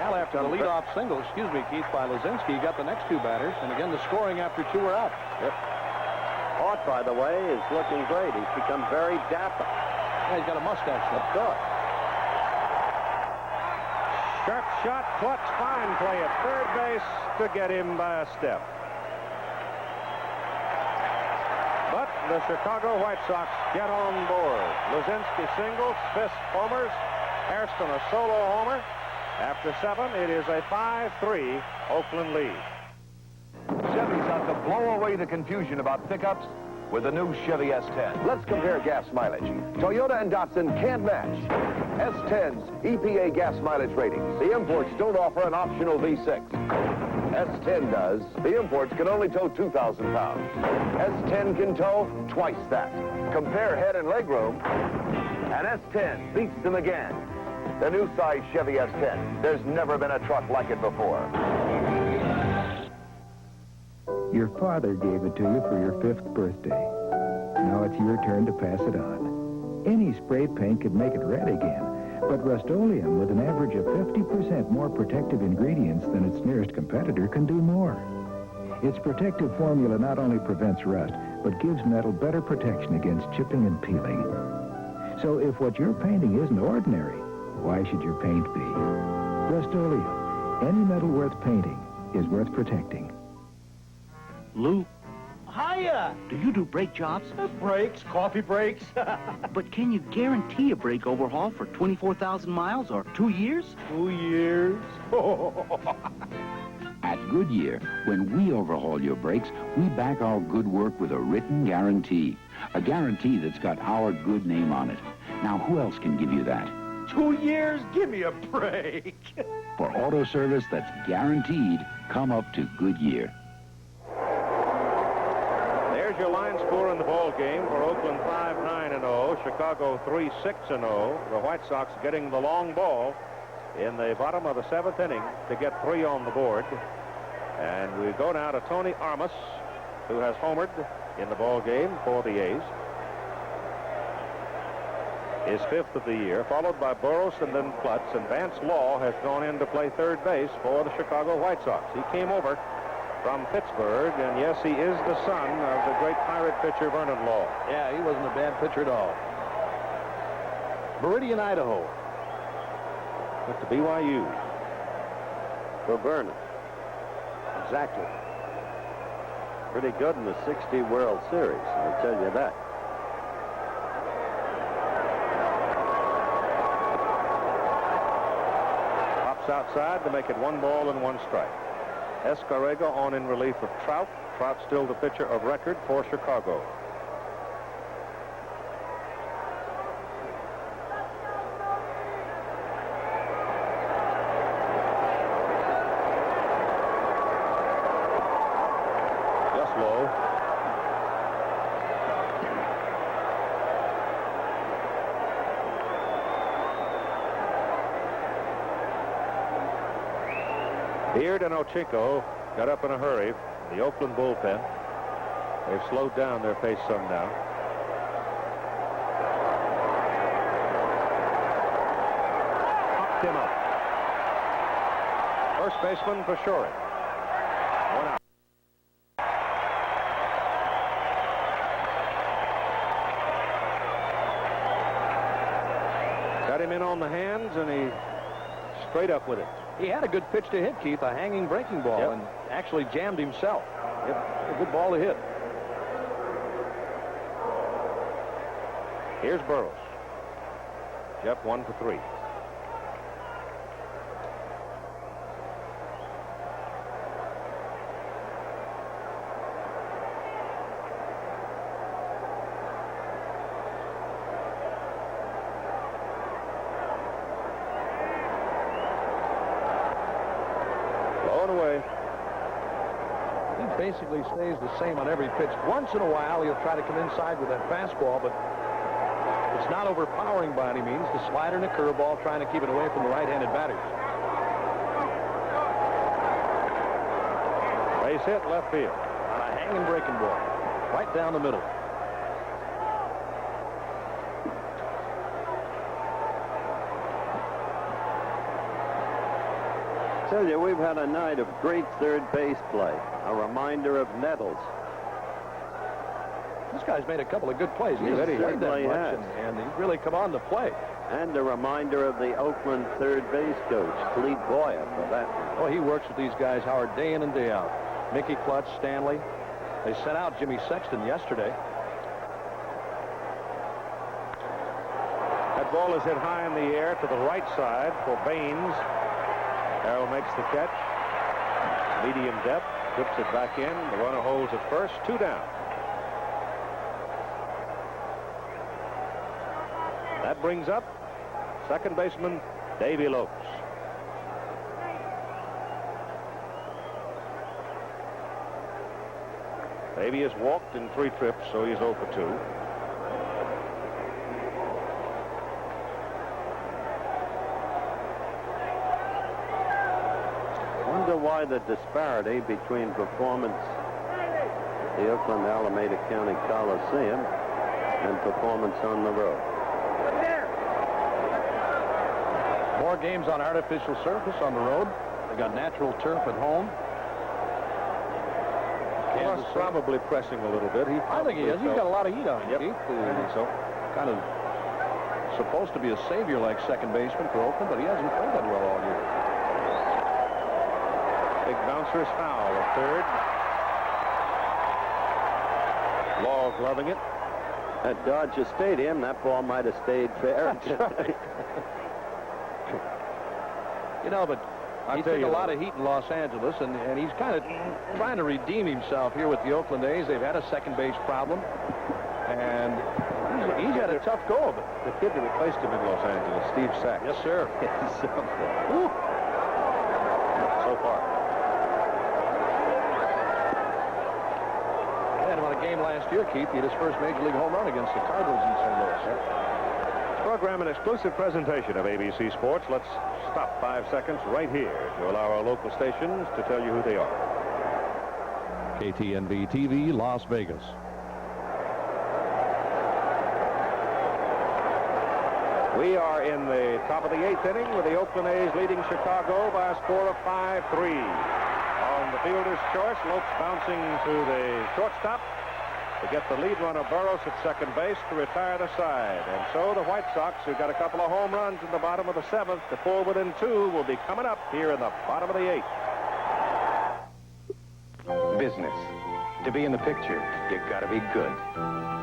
Al, after the leadoff single, Keith, by Lazinski, he got the next two batters, and again the scoring after two were out. Yep. Art, by the way, is looking great. He's become very dapper. Yeah, he's got a mustache. Of course. Sharp shot, clutch, fine play at third base to get him by a step. But the Chicago White Sox get on board. Lazinski singles, Fisk homers, Hairston a solo homer. After 7, it is a 5-3 Oakland lead. Chevy's out to blow away the confusion about pickups with the new Chevy S10. Let's compare gas mileage. Toyota and Datsun can't match S10's EPA gas mileage ratings. The imports don't offer an optional V6. S10 does. The imports can only tow 2,000 pounds. S10 can tow twice that. Compare head and leg room, and S10 beats them again. The new size Chevy S10. There's never been a truck like it before. Your father gave it to you for your 5th birthday. Now it's your turn to pass it on. Any spray paint could make it red again, but Rust-Oleum, with an average of 50% more protective ingredients than its nearest competitor, can do more. Its protective formula not only prevents rust, but gives metal better protection against chipping and peeling. So if what you're painting isn't ordinary, why should your paint be? Rust-Oleum. Any metal worth painting is worth protecting. Lou, Hiya! do you do brake jobs? Brakes, coffee breaks. But can you guarantee a brake overhaul for 24,000 miles or 2 years? 2 years? At Goodyear, when we overhaul your brakes, we back our good work with a written guarantee. A guarantee that's got our good name on it. Now, who else can give you that? 2 years? Give me a break. For auto service that's guaranteed, come up to Goodyear. There's your line score in the ball game for Oakland 5-9-0, Chicago 3-6-0. The White Sox getting the long ball in the bottom of the 7th inning to get 3 on the board. And we go now to Tony Armas, who has homered in the ball game for the A's. His 5th of the year, followed by Burroughs and then Klutz, and Vance Law has gone in to play third base for the Chicago White Sox. He came over from Pittsburgh, and yes, he is the son of the great Pirate pitcher Vernon Law. Yeah, he wasn't a bad pitcher at all. Meridian, Idaho. Went to BYU. For Vernon. Exactly. Pretty good in the 60 World Series, I'll tell you that. Pops outside to make it 1 ball and 1 strike. Escarrega on in relief of Trout. Trout still the pitcher of record for Chicago. Just low. Beard and Ochinko got up in a hurry. The Oakland bullpen. They've slowed down their pace some now. Popped him up. First baseman for Shorey. 1 out. Got him in on the hands, and he straight up with it. He had a good pitch to hit, Keith, a hanging breaking ball, and actually jammed himself. Yep, a good ball to hit. Here's Burroughs. Jeff 1 for 3. Away. He basically stays the same on every pitch. Once in a while, he'll try to come inside with that fastball, but it's not overpowering by any means. The slider and the curveball trying to keep it away from the right-handed batters. base hit left field. On a hanging breaking ball. Right down the middle. Tell you, we've had a night of great third base play. A reminder of Nettles. This guy's made a couple of good plays. He's He played that certainly much, has. and he's really come on to play. And a reminder of the Oakland third base coach, Clete Boyer, for that. Oh, he works with these guys, Howard, day in and day out. Mickey Clutch, Stanley. They sent out Jimmy Sexton yesterday. That ball is hit high in the air to the right side for Baines. Carroll makes the catch. Medium depth. Whips it back in. The runner holds at first. 2 down. That brings up second baseman Davy Lopes. Davy has walked in 3 trips, so he's 0 for 2. Wonder why the disparity between performance at the Oakland Alameda County Coliseum and performance on the road. More games on artificial surface on the road. They got natural turf at home. Plus probably pressing a little bit. I think he is. He's got a lot of heat on him, Yep. Keith. I think so. Kind of supposed to be a savior like second baseman for Oakland, but he hasn't played that well all year. Big bouncer is foul at third. Law gloving it. At Dodger Stadium, that ball might have stayed fair. You know, but he took a lot of heat in Los Angeles, and he's kind of trying to redeem himself here with the Oakland A's. They've had a second base problem, and he's had a tough go of it. The kid that replaced him in Los Angeles, Steve Sachs. Yes, sir. So far. They had him on a game last year, Keith. He had his first Major League home run against the Cardinals in St. Louis. Program an exclusive presentation of ABC Sports. Let's stop 5 seconds right here to allow our local stations to tell you who they are. KTNV TV, Las Vegas. We are in the top of the 8th inning with the Oakland A's leading Chicago by a score of 5-3. On the fielder's choice, Lopes bouncing to the shortstop to get the lead runner Burroughs at second base to retire the side. And so the White Sox, who got a couple of home runs in the bottom of the 7th to fall within 2, will be coming up here in the bottom of the 8th. Business. To be in the picture, you gotta be good.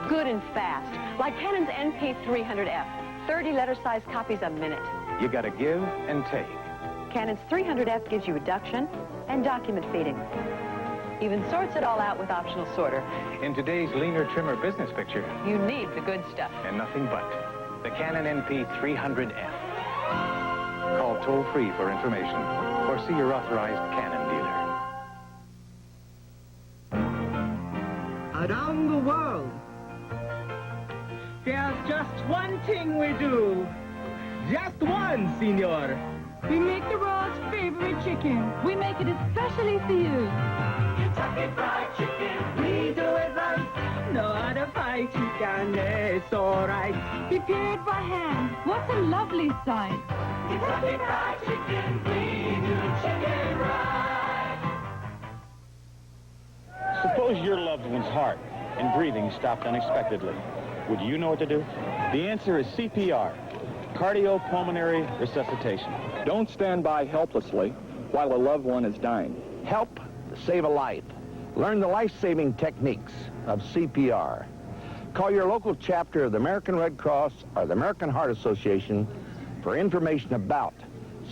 Good and fast, like Canon's NP300F. 30 letter-sized copies a minute. You gotta give and take. Canon's 300F gives you reduction and document feeding. Even sorts it all out with optional sorter. In today's leaner, trimmer business picture, You need the good stuff. and nothing but the Canon NP300F. Call toll-free for information or see your authorized Canon dealer. Around the world, there's just one thing we do. Just one, senor. We make the world's favorite chicken. We make it especially for you. Kentucky Fried Chicken, we do it right. No other fried chicken is so right. Prepared by hand. What a lovely sight. Kentucky Fried Chicken, we do chicken right. Suppose your loved one's heart and breathing stopped unexpectedly. Would you know what to do? The answer is CPR, cardiopulmonary resuscitation. Don't stand by helplessly while a loved one is dying. Help save a life. Learn the life-saving techniques of CPR. Call your local chapter of the American Red Cross or the American Heart Association for information about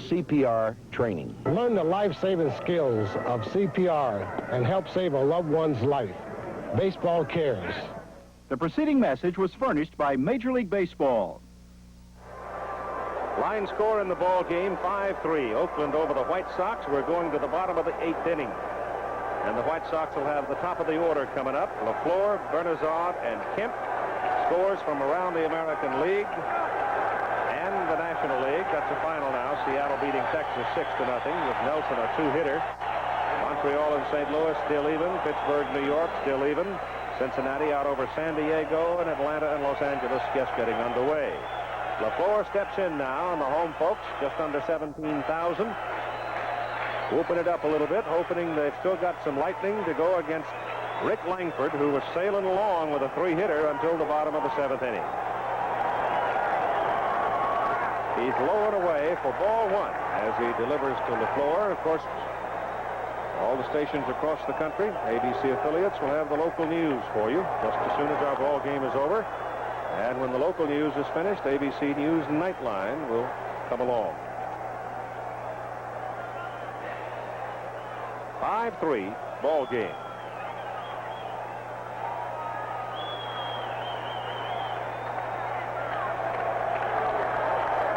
CPR training. Learn the life-saving skills of CPR and help save a loved one's life. Baseball cares. The preceding message was furnished by Major League Baseball. Line score in the ball game, 5-3. Oakland over the White Sox. We're going to the bottom of the 8th inning. And the White Sox will have the top of the order coming up. LaFleur, Bernazard, and Kemp. Scores from around the American League and the National League. That's the final now. Seattle beating Texas 6-0 with Nelson a 2-hitter. Montreal and St. Louis still even. Pittsburgh, New York still even. Cincinnati out over San Diego, and Atlanta and Los Angeles just getting underway. LaFleur steps in now, and the home folks just under 17,000. Whooping it up a little bit, hoping they've still got some lightning to go against Rick Langford, who was sailing along with a 3-hitter until the bottom of the 7th inning. He's low and away for ball 1 as he delivers to LaFleur. Of course, all the stations across the country, ABC affiliates, will have the local news for you just as soon as our ball game is over. And when the local news is finished, ABC News Nightline will come along. 5-3 ball game.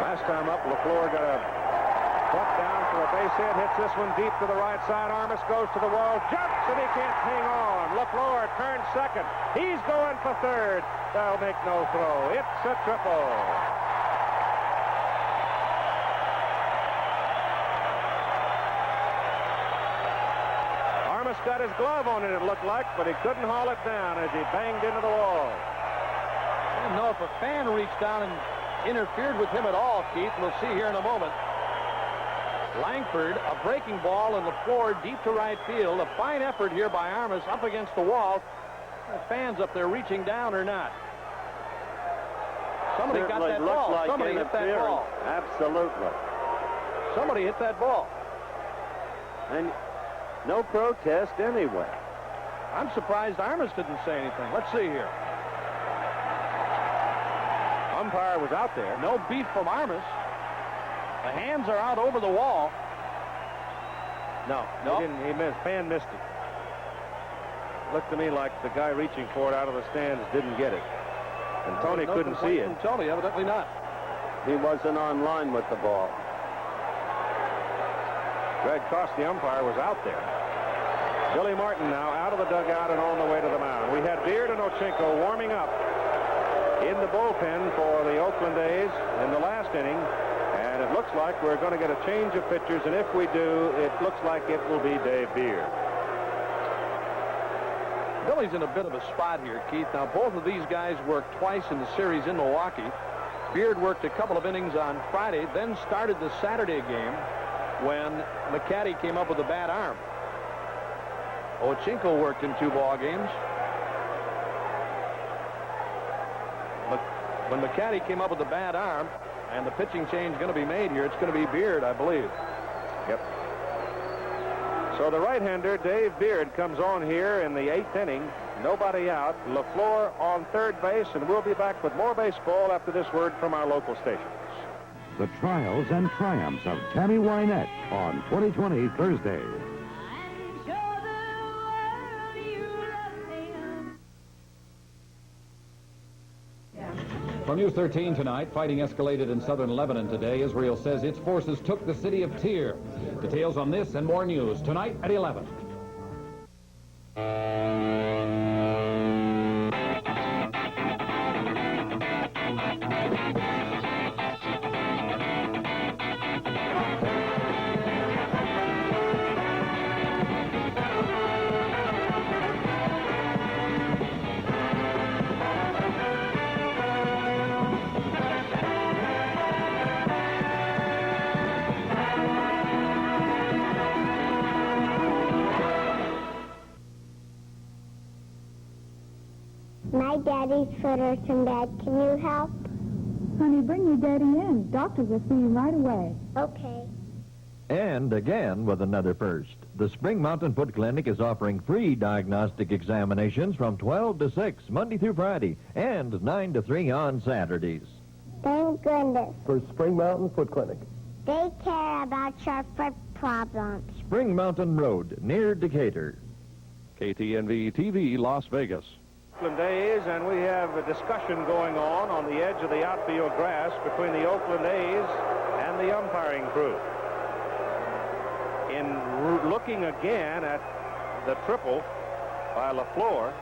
Last time up, LaFleur got a buck down for a base hit, hits this one deep to the right side. Armas goes to the wall, jumps, and he can't hang on. LaFleur turns second. He's going for third. They'll make no throw. It's a triple. Armas got his glove on it looked like, but he couldn't haul it down as he banged into the wall. I don't know if a fan reached down and interfered with him at all, Keith. We'll see here in a moment. Langford, a breaking ball, and LaFleur deep to right field. A fine effort here by Armas up against the wall. The fans up there reaching down or not. Somebody got that ball. Like somebody hit that ball. Absolutely. Somebody hit that ball. And no protest anyway. I'm surprised Armas didn't say anything. Let's see here. Umpire was out there. No beef from Armas. The hands are out over the wall. No, he didn't. He missed. Fan missed it. Looked to me like the guy reaching for it out of the stands didn't get it. And Tony couldn't see it. Tony, evidently not. He wasn't on line with the ball. Greg Koss, the umpire, was out there. Billy Martin now out of the dugout and on the way to the mound. We had Beard and Ochinko warming up in the bullpen for the Oakland A's in the last inning. And it looks like we're going to get a change of pitchers. And if we do, it looks like it will be Dave Beard. Billy's in a bit of a spot here, Keith. Now, both of these guys worked twice in the series in Milwaukee. Beard worked a couple of innings on Friday, then started the Saturday game when McCaddy came up with a bad arm. Ochinko worked in 2 ball games. But when McCaddy came up with a bad arm, and the pitching change going to be made here, it's going to be Beard, I believe. Yep. So the right-hander, Dave Beard, comes on here in the 8th inning. Nobody out. LaFleur on third base, and we'll be back with more baseball after this word from our local stations. The trials and triumphs of Tammy Wynette on 2020 Thursday. From News 13 tonight, fighting escalated in southern Lebanon today. Israel says its forces took the city of Tyre. Details on this and more news tonight at 11. My daddy's foot hurts him bad. Can you help? Honey, bring your daddy in. Doctors will see you right away. Okay. And again with another first. The Spring Mountain Foot Clinic is offering free diagnostic examinations from 12 to 6, Monday through Friday, and 9 to 3 on Saturdays. Thank goodness. For Spring Mountain Foot Clinic. They care about your foot problems. Spring Mountain Road, near Decatur. KTNV TV, Las Vegas. Oakland A's, and we have a discussion going on the edge of the outfield grass between the Oakland A's and the umpiring crew. In looking again at the triple by LaFleur,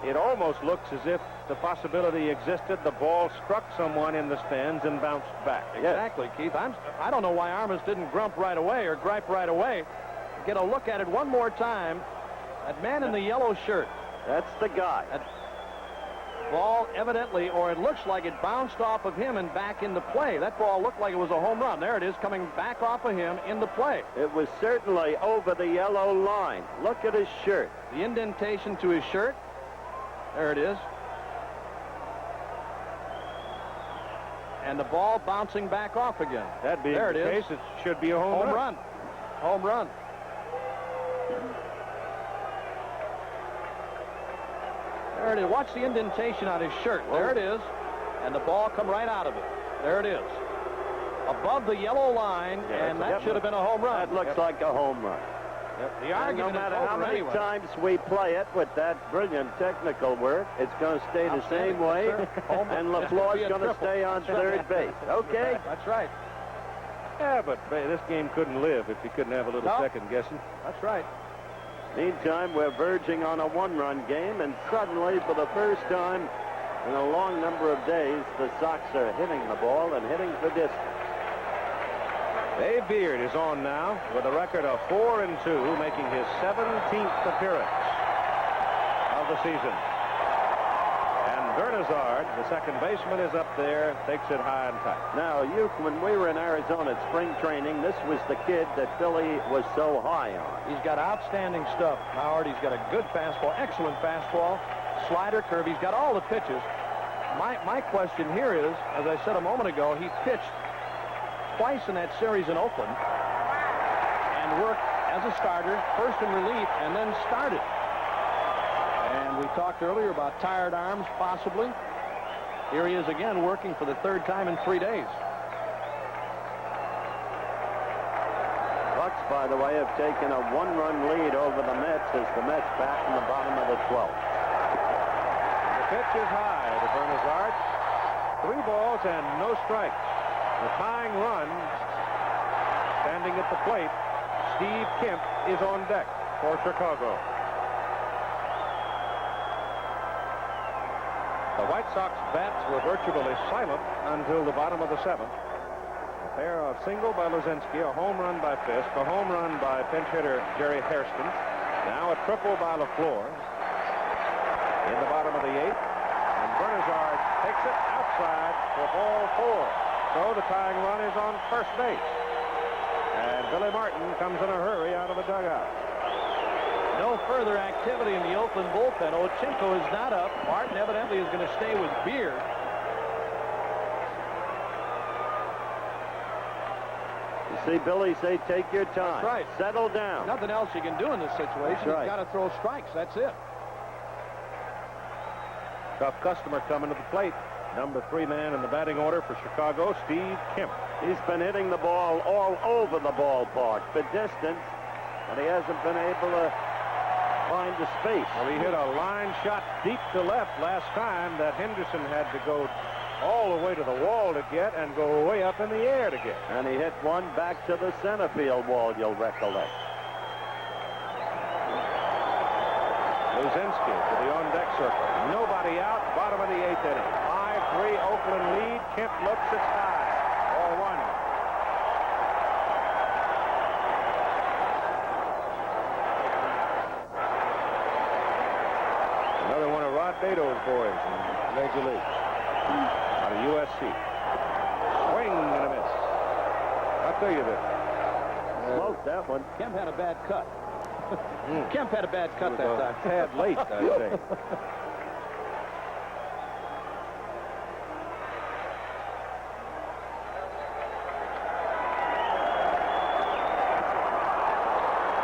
it almost looks as if the possibility existed the ball struck someone in the stands and bounced back. Exactly, Keith. I don't know why Armas didn't grump right away or gripe right away. get a look at it one more time. That man in the yellow shirt. That's the guy. That ball evidently, or it looks like it bounced off of him and back into play. That ball looked like it was a home run. There it is, coming back off of him into play. It was certainly over the yellow line. Look at his shirt. The indentation to his shirt. There it is. And the ball bouncing back off again. That being the case, it should be a home run. Home run. There it is. Watch the indentation on his shirt. There it is. And the ball come right out of it. There it is. Above the yellow line, and that should have been a home run. That looks like a home run. The argument no matter is how over many anyway. times we play it with that brilliant technical work, it's going to stay the same way, and LaFleur's going to stay on third base. Okay? That's right. Yeah, but this game couldn't live if you couldn't have a little second guessing. That's right. Meantime, we're verging on a one-run game, and suddenly, for the first time in a long number of days, the Sox are hitting the ball and hitting for distance. Dave Beard is on now with a record of 4-2, making his 17th appearance of the season. And Bernazard, the second baseman, is up there, takes it high and tight. Now, when we were in Arizona at spring training, this was the kid that Billy was so high on. He's got outstanding stuff, Howard. He's got a good fastball, excellent fastball, slider, curve. He's got all the pitches. My question here is, as I said a moment ago, he pitched twice in that series in Oakland and worked as a starter, first in relief, and then started. And we talked earlier about tired arms, possibly. Here he is again, working for the third time in 3 days. Bucks, by the way, have taken a one-run lead over the Mets as the Mets bat in the bottom of the 12th. The pitch is high to Bernazard. 3 balls and no strikes. The tying run, standing at the plate, Steve Kemp is on deck for Chicago. The White Sox bats were virtually silent until the bottom of the 7th. A pair of single by Luzinski, a home run by Fisk, a home run by pinch hitter Jerry Hairston. Now a triple by LaFleur in the bottom of the 8th. And Bernazard takes it outside for ball 4. So the tying run is on first base. And Billy Martin comes in a hurry out of the dugout. No further activity in the Oakland bullpen. Ochinko is not up. Martin evidently is going to stay with Beard. You see Billy say, take your time. That's right. Settle down. Nothing else you can do in this situation. That's right. You've got to throw strikes. That's it. Tough customer coming to the plate. Number 3 man in the batting order for Chicago, Steve Kemp. He's been hitting the ball all over the ballpark for distance, and he hasn't been able to find the space. Well, he hit a line shot deep to left last time that Henderson had to go all the way to the wall to get and go way up in the air to get. And he hit one back to the center field wall, you'll recollect. Luzinski to the on-deck circle. Nobody out, bottom of the 8th inning. 5-3 Oakland lead. Kemp looks, it's high. Ball 1. Another one of Rod Bato's boys in Major League. Out of USC. Swing and a miss. I'll tell you this. Smoked that one. Kemp had a bad cut. Kemp had a bad cut that time. A tad late, I think.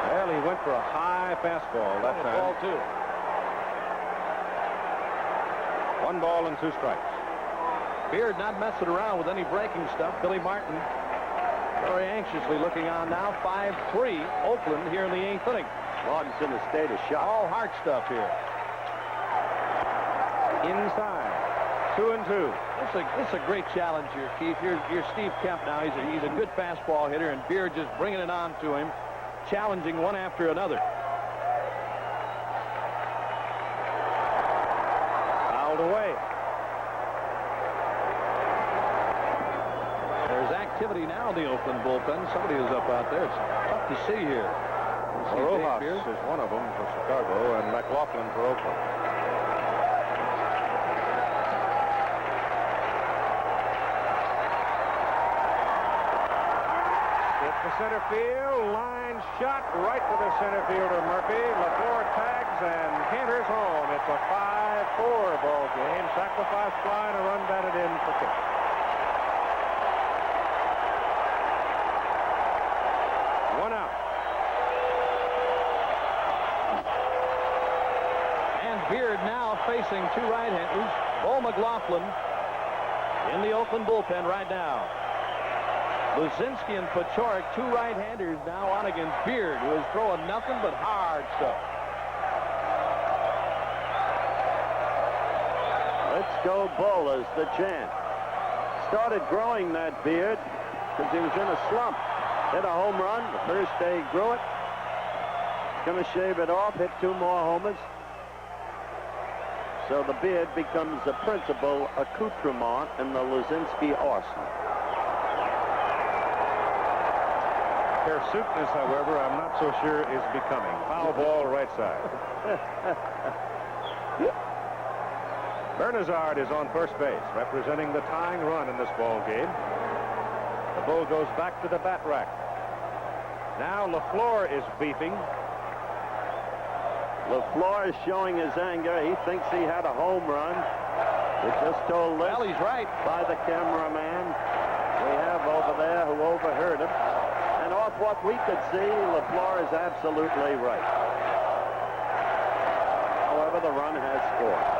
Well, he went for a high fastball that time. Ball 2. 1 ball and 2 strikes. Beard not messing around with any breaking stuff. Billy Martin very anxiously looking on now. 5-3 Oakland here in the 8th inning. Martin's in a state of shock. All heart stuff here. Inside. 2-2. This is a great challenge here, Keith. You're Steve Kemp now. He's a good fastball hitter, and Beard just bringing it on to him, challenging one after another. Fouled away. There's activity now in the Oakland bullpen. Somebody is up out there. It's tough to see here. Rojas is one of them for Chicago, and McLaughlin for Oakland. It's the center field, line shot right to the center fielder Murphy. LaFleur tags and canters home. It's a 5-4 ball game. Sacrifice fly and a run batted in for Kick. One out. And Beard now facing two right-handers. Bo McLaughlin in the Oakland bullpen right now. Luzinski and Pachorik, two right-handers now on against Beard, who is throwing nothing but hard stuff. Let's go Bull is the chant. Started growing that beard because he was in a slump. Hit a home run. The first day he grew it. He's going to shave it off, hit two more homers. So the beard becomes the principal accoutrement in the Luzinski arsenal. Hirsuteness, however, I'm not so sure is becoming. Foul ball right side. Bernazard is on first base, representing the tying run in this ball game. The Bull goes back to the bat rack. Now LaFleur is beefing. LaFleur is showing his anger. He thinks he had a home run. We just told this. Well, he's right. By the cameraman we have over there who overheard him. And off what we could see, LaFleur is absolutely right. However, the run has scored.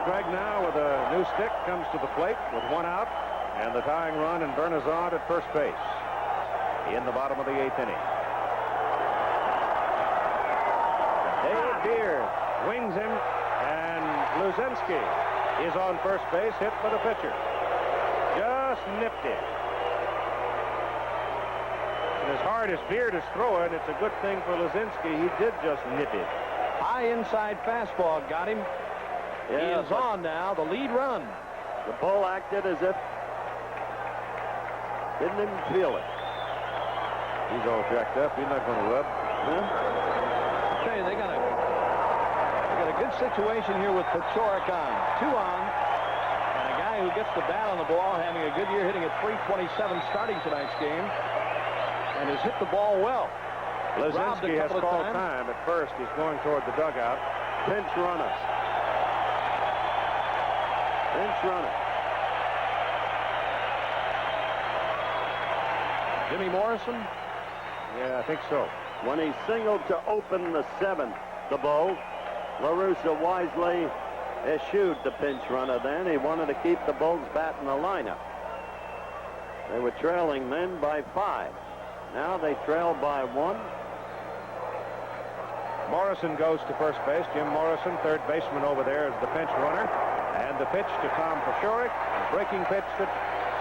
Craig now with a new stick comes to the plate with one out, and the tying run and Bernazard at first base in the bottom of the 8th inning. Dave Beard wings him, and Luzinski is on first base, hit by the pitcher. Just nipped it. And as hard as Beard is throwing, it's a good thing for Luzinski. He did just nip it. High inside fastball got him. He is on now, the lead run. The Bull acted as if didn't even feel it. He's all jacked up. He's not going to rub. Huh? I tell you, they got a good situation here with Pachorik on. 2 on. And a guy who gets the bat on the ball, having a good year, hitting at .327 starting tonight's game, and has hit the ball well. Luzinski has called time. At first, he's going toward the dugout. Pinch runner. Pinch runner. Jimmy Morrison? Yeah, I think so. When he singled to open the 7th, the Bull, La Russa wisely eschewed the pinch runner then. He wanted to keep the Bulls bat in the lineup. They were trailing then by 5. Now they trail by 1. Morrison goes to first base. Jim Morrison, third baseman over there, is the pinch runner. And the pitch to Tom Pachorik, a breaking pitch that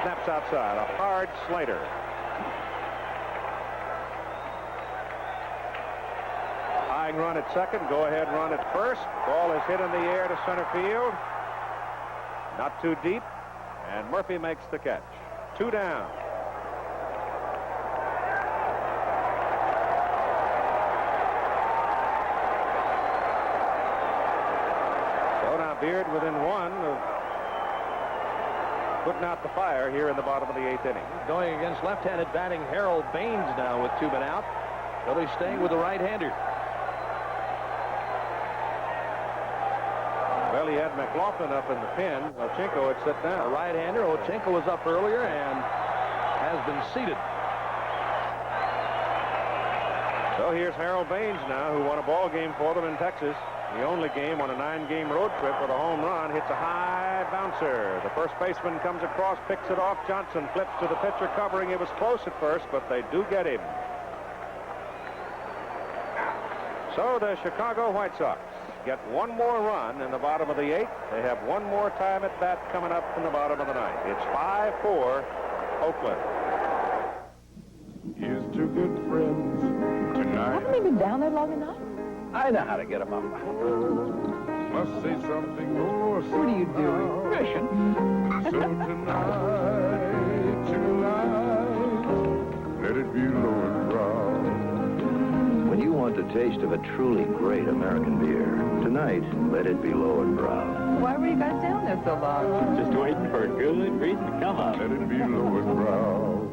snaps outside, a hard slider. Tying run at second, go-ahead run at first. Ball is hit in the air to center field. Not too deep, and Murphy makes the catch. 2 down. Beard within 1 of putting out the fire here in the bottom of the 8th inning. Going against left-handed batting Harold Baines now with 2 men out. Philly staying with the right-hander. Well, he had McLaughlin up in the pen. Ochenko had sit down. The right-hander, Ochenko was up earlier and has been seated. So here's Harold Baines now, who won a ball game for them in Texas. The only game on a 9-game road trip with a home run. Hits a high bouncer. The first baseman comes across, picks it off. Johnson flips to the pitcher covering. It was close at first, but they do get him. So the Chicago White Sox get 1 more run in the bottom of the 8th. They have 1 more time at bat coming up in the bottom of the 9th. It's 5-4 Oakland. Here's 2 good friends tonight. Haven't we been down there long enough? I know how to get them up. must say something more. What are you doing? Fishing? So tonight, let it be low and brown. When you want the taste of a truly great American beer, tonight, let it be low and brown. Why were you guys down there so long? Just waiting for a good reason to come up. Let it be low and brown.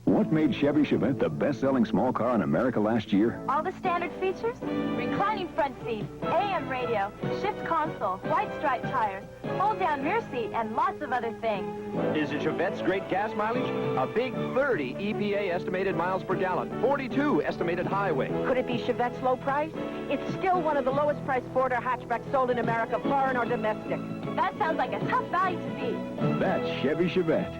What made Chevy Chevette the best-selling small car in America last year? All the standard features: reclining front seat, AM radio, shift console, white stripe tires, fold-down rear seat, and lots of other things. Is it Chevette's great gas mileage? A big 30 EPA estimated miles per gallon, 42 estimated highway. Could it be Chevette's low price? It's still one of the lowest priced Ford or hatchbacks sold in America, foreign or domestic. That sounds like a tough value to beat. That's Chevy Chevette.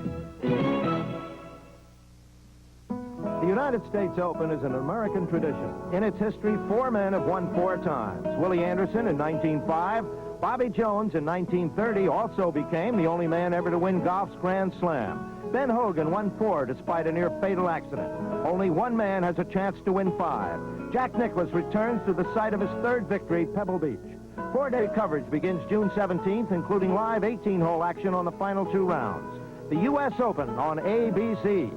The United States Open is an American tradition. In its history, 4 men have won 4 times. Willie Anderson in 1905. Bobby Jones in 1930 also became the only man ever to win golf's Grand Slam. Ben Hogan won 4 despite a near-fatal accident. Only one man has a chance to win 5. Jack Nicklaus returns to the site of his 3rd victory, Pebble Beach. 4-day coverage begins June 17th, including live 18-hole action on the final 2 rounds. The U.S. Open on ABC.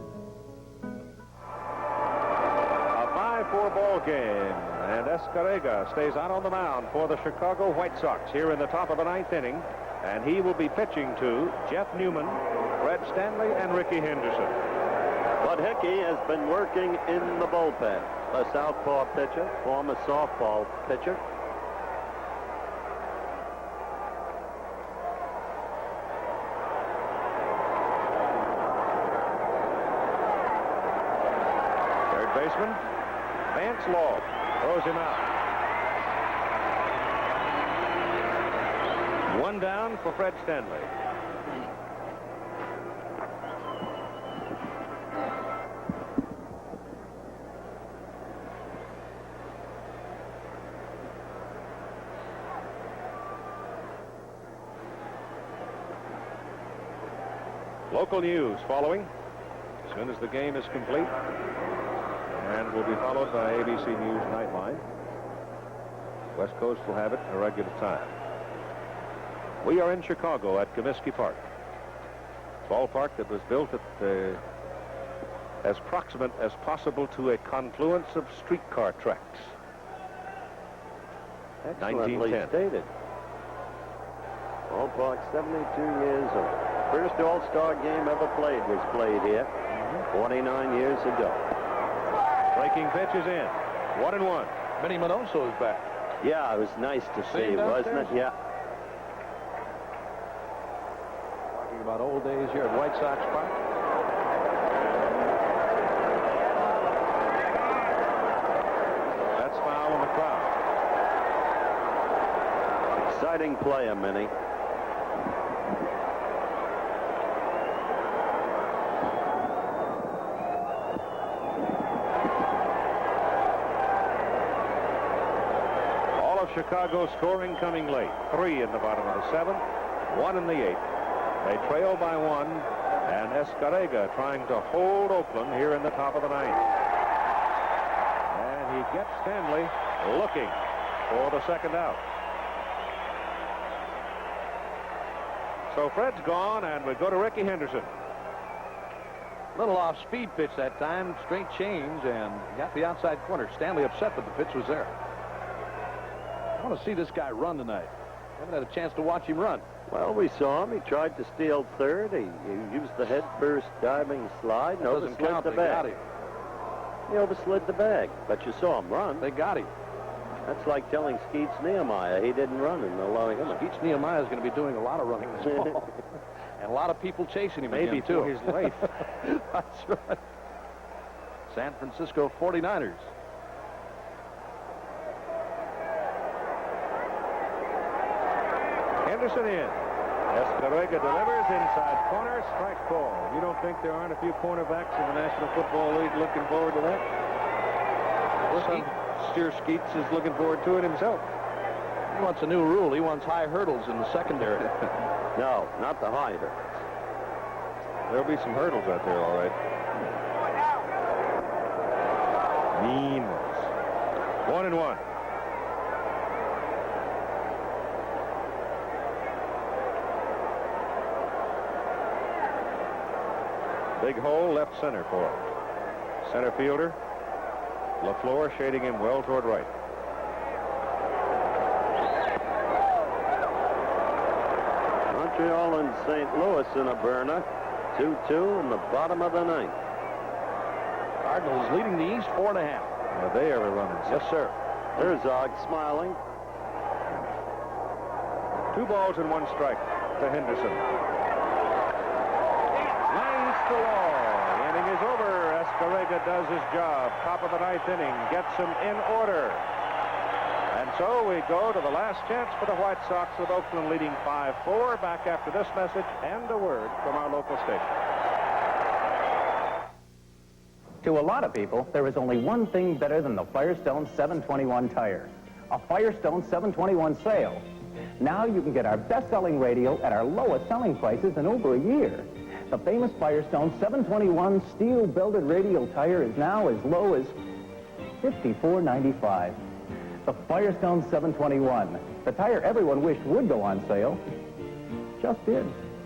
5-4 ball game, and Escarrega stays out on the mound for the Chicago White Sox here in the top of the 9th inning, and he will be pitching to Jeff Newman, Fred Stanley, and Ricky Henderson. But Hickey has been working in the bullpen. A southpaw pitcher, former softball pitcher. Third baseman Vance Law throws him out. 1 down for Fred Stanley. Local news following as soon as the game is complete, and will be followed by ABC News Nightline. West Coast will have it at a regular time. We are in Chicago at Comiskey Park. Ballpark that was built at as proximate as possible to a confluence of streetcar tracks. Excellently 1910. stated. Ballpark 72 years old. First All-Star game ever played was played here 49 years ago. Breaking pitch is in. 1-1. Benny Minoso is back. Yeah, it was nice to see, wasn't it? Yeah. Talking about old days here at White Sox Park. That's foul in the crowd. Exciting player, Minnie. Chicago scoring coming late. 3 in the bottom of the 7th, 1 in the 8th. They trail by 1, and Escarrega trying to hold Oakland here in the top of the 9th. And he gets Stanley looking for the 2nd out. So Fred's gone, and we go to Ricky Henderson. Little off-speed pitch that time, straight change, and got the outside corner. Stanley upset, but the pitch was there. I want to see this guy run tonight. Haven't had a chance to watch him run. Well, we saw him. He tried to steal 3rd. He used the head-first diving slide and overslid the bag. He overslid the bag, but you saw him run. They got him. That's like telling Skeets Nehemiah he didn't run in the low inning. Skeets Nehemiah is going to be doing a lot of running this ball. And a lot of people chasing him maybe again, too. For his life. That's right. San Francisco 49ers. Henderson in. Escarrega delivers inside corner, strike ball. You don't think there aren't a few cornerbacks in the National Football League looking forward to that? Steer Skeets is looking forward to it himself. He wants a new rule. He wants high hurdles in the secondary. No, not the high hurdles. There'll be some hurdles out there, all right. Mean ones. 1-1. Big hole left center for him. Center fielder, LaFleur shading him well toward right. Montreal and St. Louis in a burner. 2-2 in the bottom of the ninth. Cardinals leading the East 4.5. Are they ever running? Yes, sir. Herzog smiling. 2 balls and 1 strike to Henderson. Lines to Law. The inning is over. Escarrega does his job. Top of the 9th inning. Gets him in order. And so we go to the last chance for the White Sox with Oakland leading 5-4. Back after this message and a word from our local station. To a lot of people, there is only one thing better than the Firestone 721 tire. A Firestone 721 sale. Now you can get our best-selling radio at our lowest selling prices in over a year. The famous Firestone 721 steel-belted radial tire is now as low as $54.95. The Firestone 721, the tire everyone wished would go on sale, just did.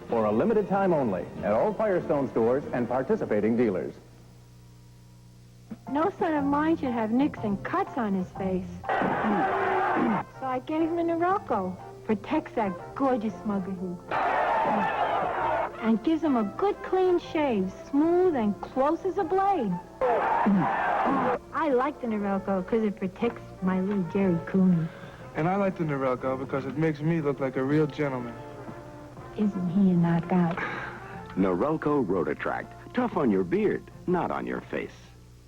For a limited time only at all Firestone stores and participating dealers. No son of mine should have nicks and cuts on his face. So I gave him a Norelco. Protects that gorgeous smuggle and gives him a good clean shave, smooth and close as a blade. I like the Norelco because it protects my little Jerry Cooney. And I like the Norelco because it makes me look like a real gentleman. Isn't he a knockout? Norelco Rotatract. Tough on your beard, not on your face.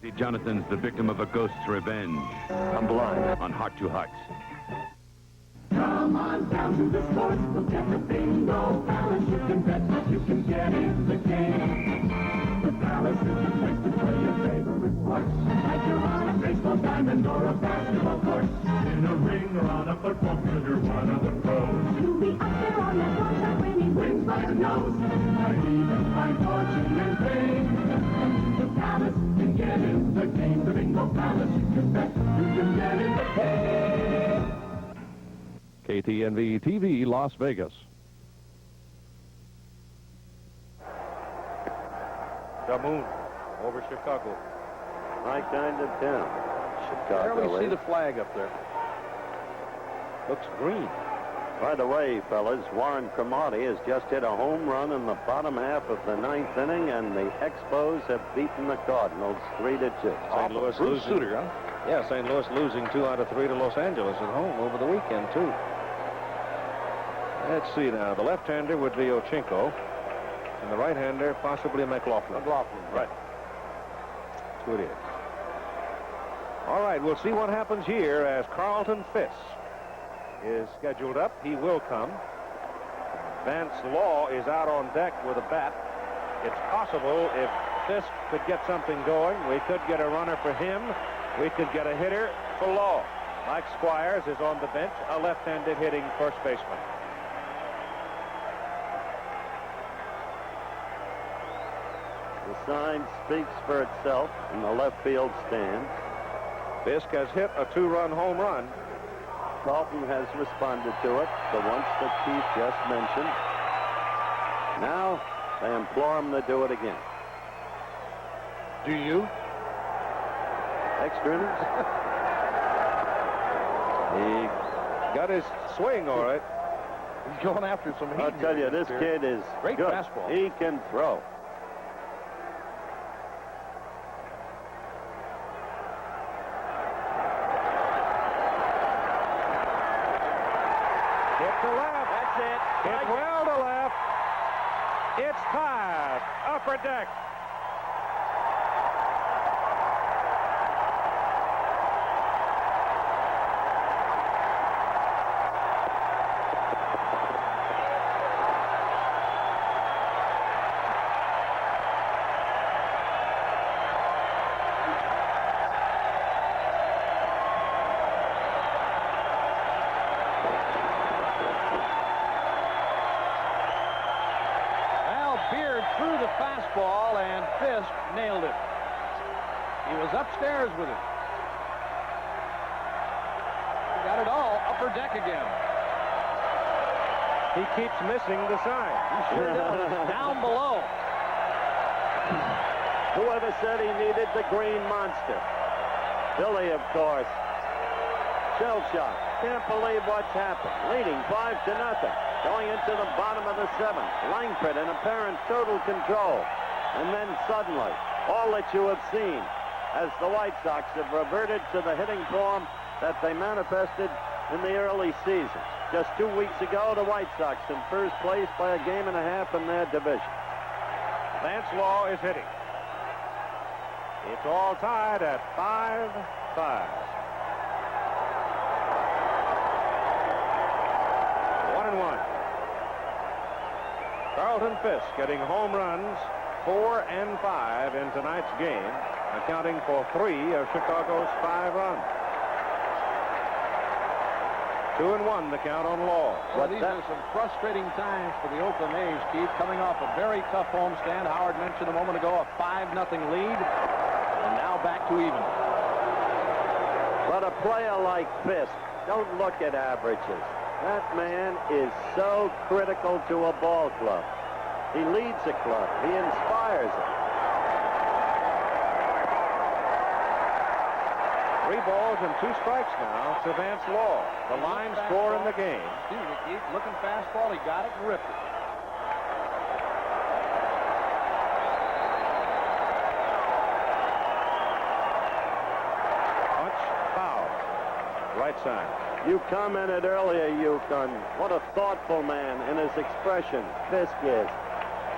See, Jonathan's the victim of a ghost's revenge. I'm blind. On Heart to Heart. Come on down to the sports book at the Bingo Palace. You can bet you can get in the game. The Palace is the place to play your favorite sports. Like you're on a baseball diamond or a basketball court. In a ring or on a football field, you're one of the pros. You'll be up there on that contract when he wins by the nose. Might even find fortune and fame. The Palace can get in the game. The Bingo Palace, you can bet you can get in the game. KTNV TV, Las Vegas. The moon over Chicago. My kind of town. Chicago. There we see the flag up there. Looks green. By the way, fellas, Warren Cromartie has just hit a home run in the bottom half of the 9th inning, and the Expos have beaten the Cardinals 3-2. St. Louis losing. Suitor, huh? Yeah, St. Louis losing 2 out of 3 to Los Angeles at home over the weekend, too. Let's see now. The left-hander would be Ochinko, and the right-hander possibly McLaughlin. Right. That's who it is. All right, we'll see what happens here as Carlton Fisk is scheduled up. He will come. Vance Law is out on deck with a bat. It's possible if Fisk could get something going, we could get a runner for him. We could get a hitter for Law. Mike Squires is on the bench, a left-handed hitting first baseman. The sign speaks for itself in the left field stand. Fisk has hit a 2-run home run. Carlton has responded to it, the once that Keith just mentioned. Now they implore him to do it again. Do you? Extra innings? He got his swing all right. He's going after some heat. I'll tell you, this kid is great good. fastball. He can throw. Hit to left. That's it. Hit well to left. It's tied. Upper deck. Threw the fastball, and Fisk nailed it. He was upstairs with it. He got it all upper deck again. He keeps missing the sign. He sure does. Down below. Whoever said he needed the green monster? Billy, of course. Shell shock. Can't believe what's happened. Leading 5-0. Going into the bottom of the 7th. Langford in apparent total control. And then suddenly, all that you have seen as the White Sox have reverted to the hitting form that they manifested in the early season. Just 2 weeks ago, the White Sox in first place by a game and a half in their division. Vance Law is hitting. It's all tied at 5-5. 1-1. Carlton Fisk getting home runs 4 and 5 in tonight's game, accounting for 3 of Chicago's 5 runs. 2-1 the count on Law. Well, these are some frustrating times for the Oakland A's, Keith, coming off a very tough homestand. Howard mentioned a moment ago a 5-0 lead, and now back to even. But a player like Fisk, don't look at averages. That man is so critical to a ball club. He leads a club. He inspires it. 3 balls and 2 strikes now to Vance Law, the line score in the game. Excuse me, Keith. Looking fastball. He got it and ripped it. Punch foul. Right side. You commented earlier, Yukon, what a thoughtful man in his expression Fisk is.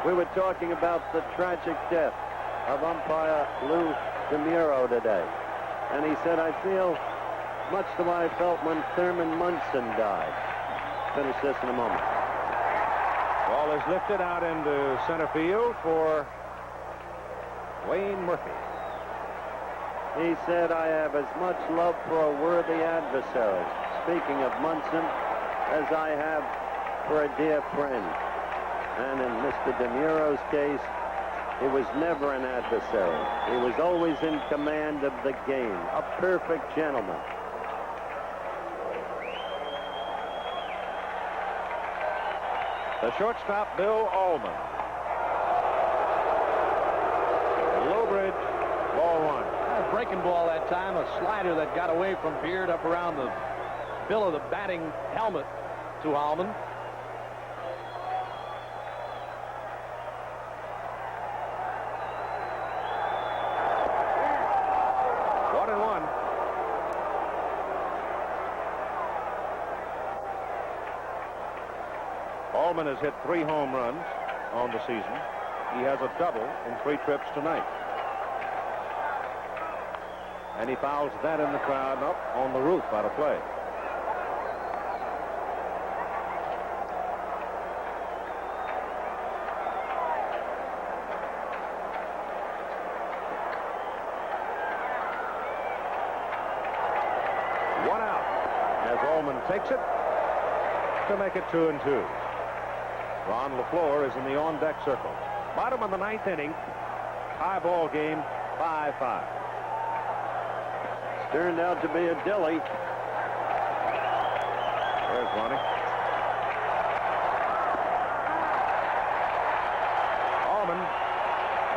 We were talking about the tragic death of umpire Lou DeMuro today. And he said, I feel much the way I felt when Thurman Munson died. Finish this in a moment. Ball is lifted out into center field for Wayne Murphy. He said, I have as much love for a worthy adversary, speaking of Munson, as I have for a dear friend. And in Mr. DeMuro's case, he was never an adversary. He was always in command of the game, a perfect gentleman. The shortstop, Bill Allman. Low bridge, ball 1. A breaking ball that time, a slider that got away from Beard up around the bill of the batting helmet to Allman. Allman has hit 3 home runs on the season. He has a double in 3 trips tonight. And he fouls that in the crowd up on the roof out of play. One out as Allman takes it to make it 2-2. Ron LaFleur is in the on-deck circle. Bottom of the 9th inning. High ball game, 5-5. It's turned out to be a dilly. There's Ronnie. Allman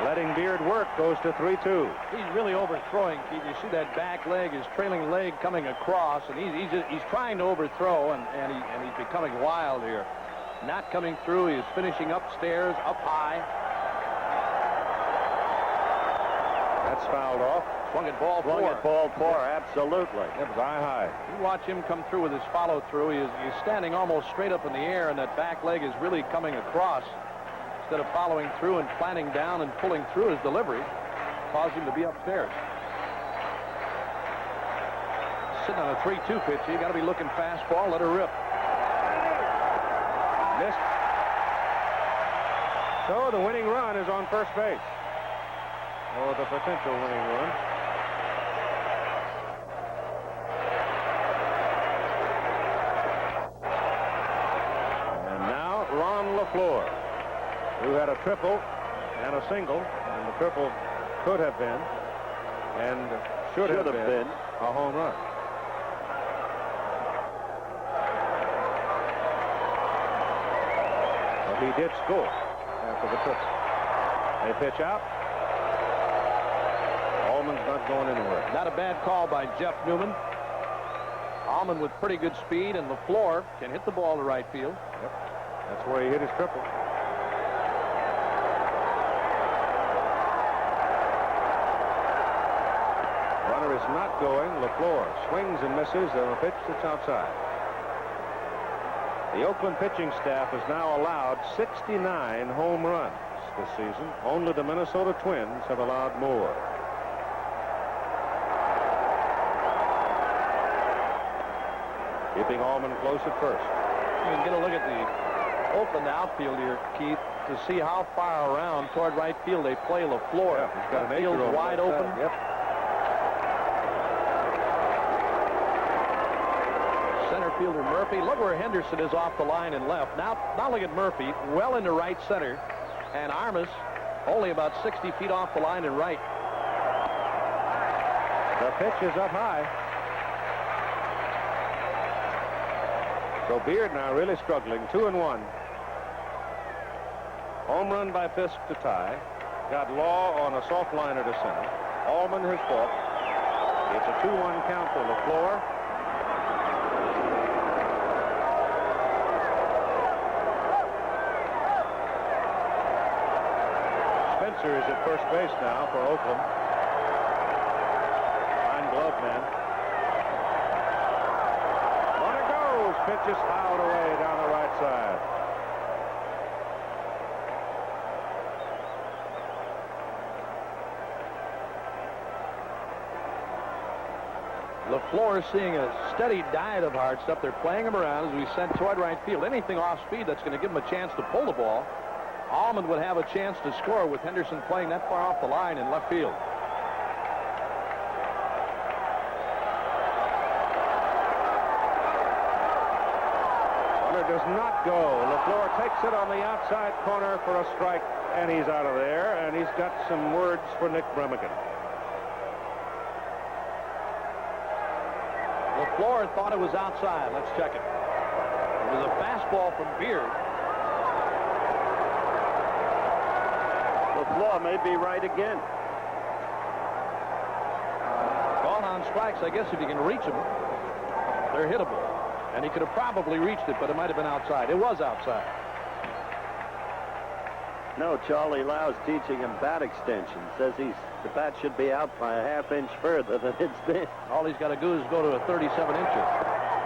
letting Beard work, goes to 3-2. He's really overthrowing, Keith. You see that back leg, his trailing leg coming across, and he's trying to overthrow, and he's becoming wild here. Not coming through. He is finishing upstairs, up high. That's fouled off. Swung at ball 4. Swung at ball 4, absolutely. It was high. You watch him come through with his follow-through. He's standing almost straight up in the air, and that back leg is really coming across instead of following through and planting down and pulling through his delivery, causing him to be upstairs. Sitting on a 3-2 pitch. You got to be looking fastball. Let her rip. Missed. So the winning run is on first base. Or the potential winning run. And now Ron LaFleur, who had a triple and a single, and the triple could have been and should have been a home run. He did score after the triple. They pitch out. Allman's not going anywhere. Not a bad call by Jeff Newman. Allman with pretty good speed, and LaFleur can hit the ball to right field. Yep. That's where he hit his triple. Runner is not going. LaFleur swings and misses on a pitch that's outside. The Oakland pitching staff has now allowed 69 home runs this season. Only the Minnesota Twins have allowed more. Keeping Allman close at first. You can get a look at the Oakland outfield here, Keith, to see how far around toward right field they play LaFleur. Yeah, he's got an field's acre wide open. Yep. Center fielder Murphy. Look where Henderson is off the line and left. Now look at Murphy, well into right center, and Armas only about 60 feet off the line and right. The pitch is up high. So Beard now really struggling. 2-1. Home run by Fisk to tie. Got Law on a soft liner to center. Allman has fought. It's a 2-1 count for LaFleur. Spencer is at first base now for Oakland. Fine glove man. Pitch is fouled away down the right side. LaFleur is seeing a steady diet of hard stuff. They're playing him around as we send toward right field. Anything off speed that's going to give him a chance to pull the ball. Allman would have a chance to score with Henderson playing that far off the line in left field. Does not go. LaFleur takes it on the outside corner for a strike, and he's out of there, and he's got some words for Nick Bremigan. LaFleur thought it was outside. Let's check it. It was a fastball from Beard. LaFleur may be right again. Call on strikes, I guess if you can reach them, they're hittable. And he could have probably reached it, but it might have been outside. It was outside. No, Charlie Lau's teaching him bat extension. Says the bat should be out by a half-inch further than it's been. All he's got to do is go to a 37-incher.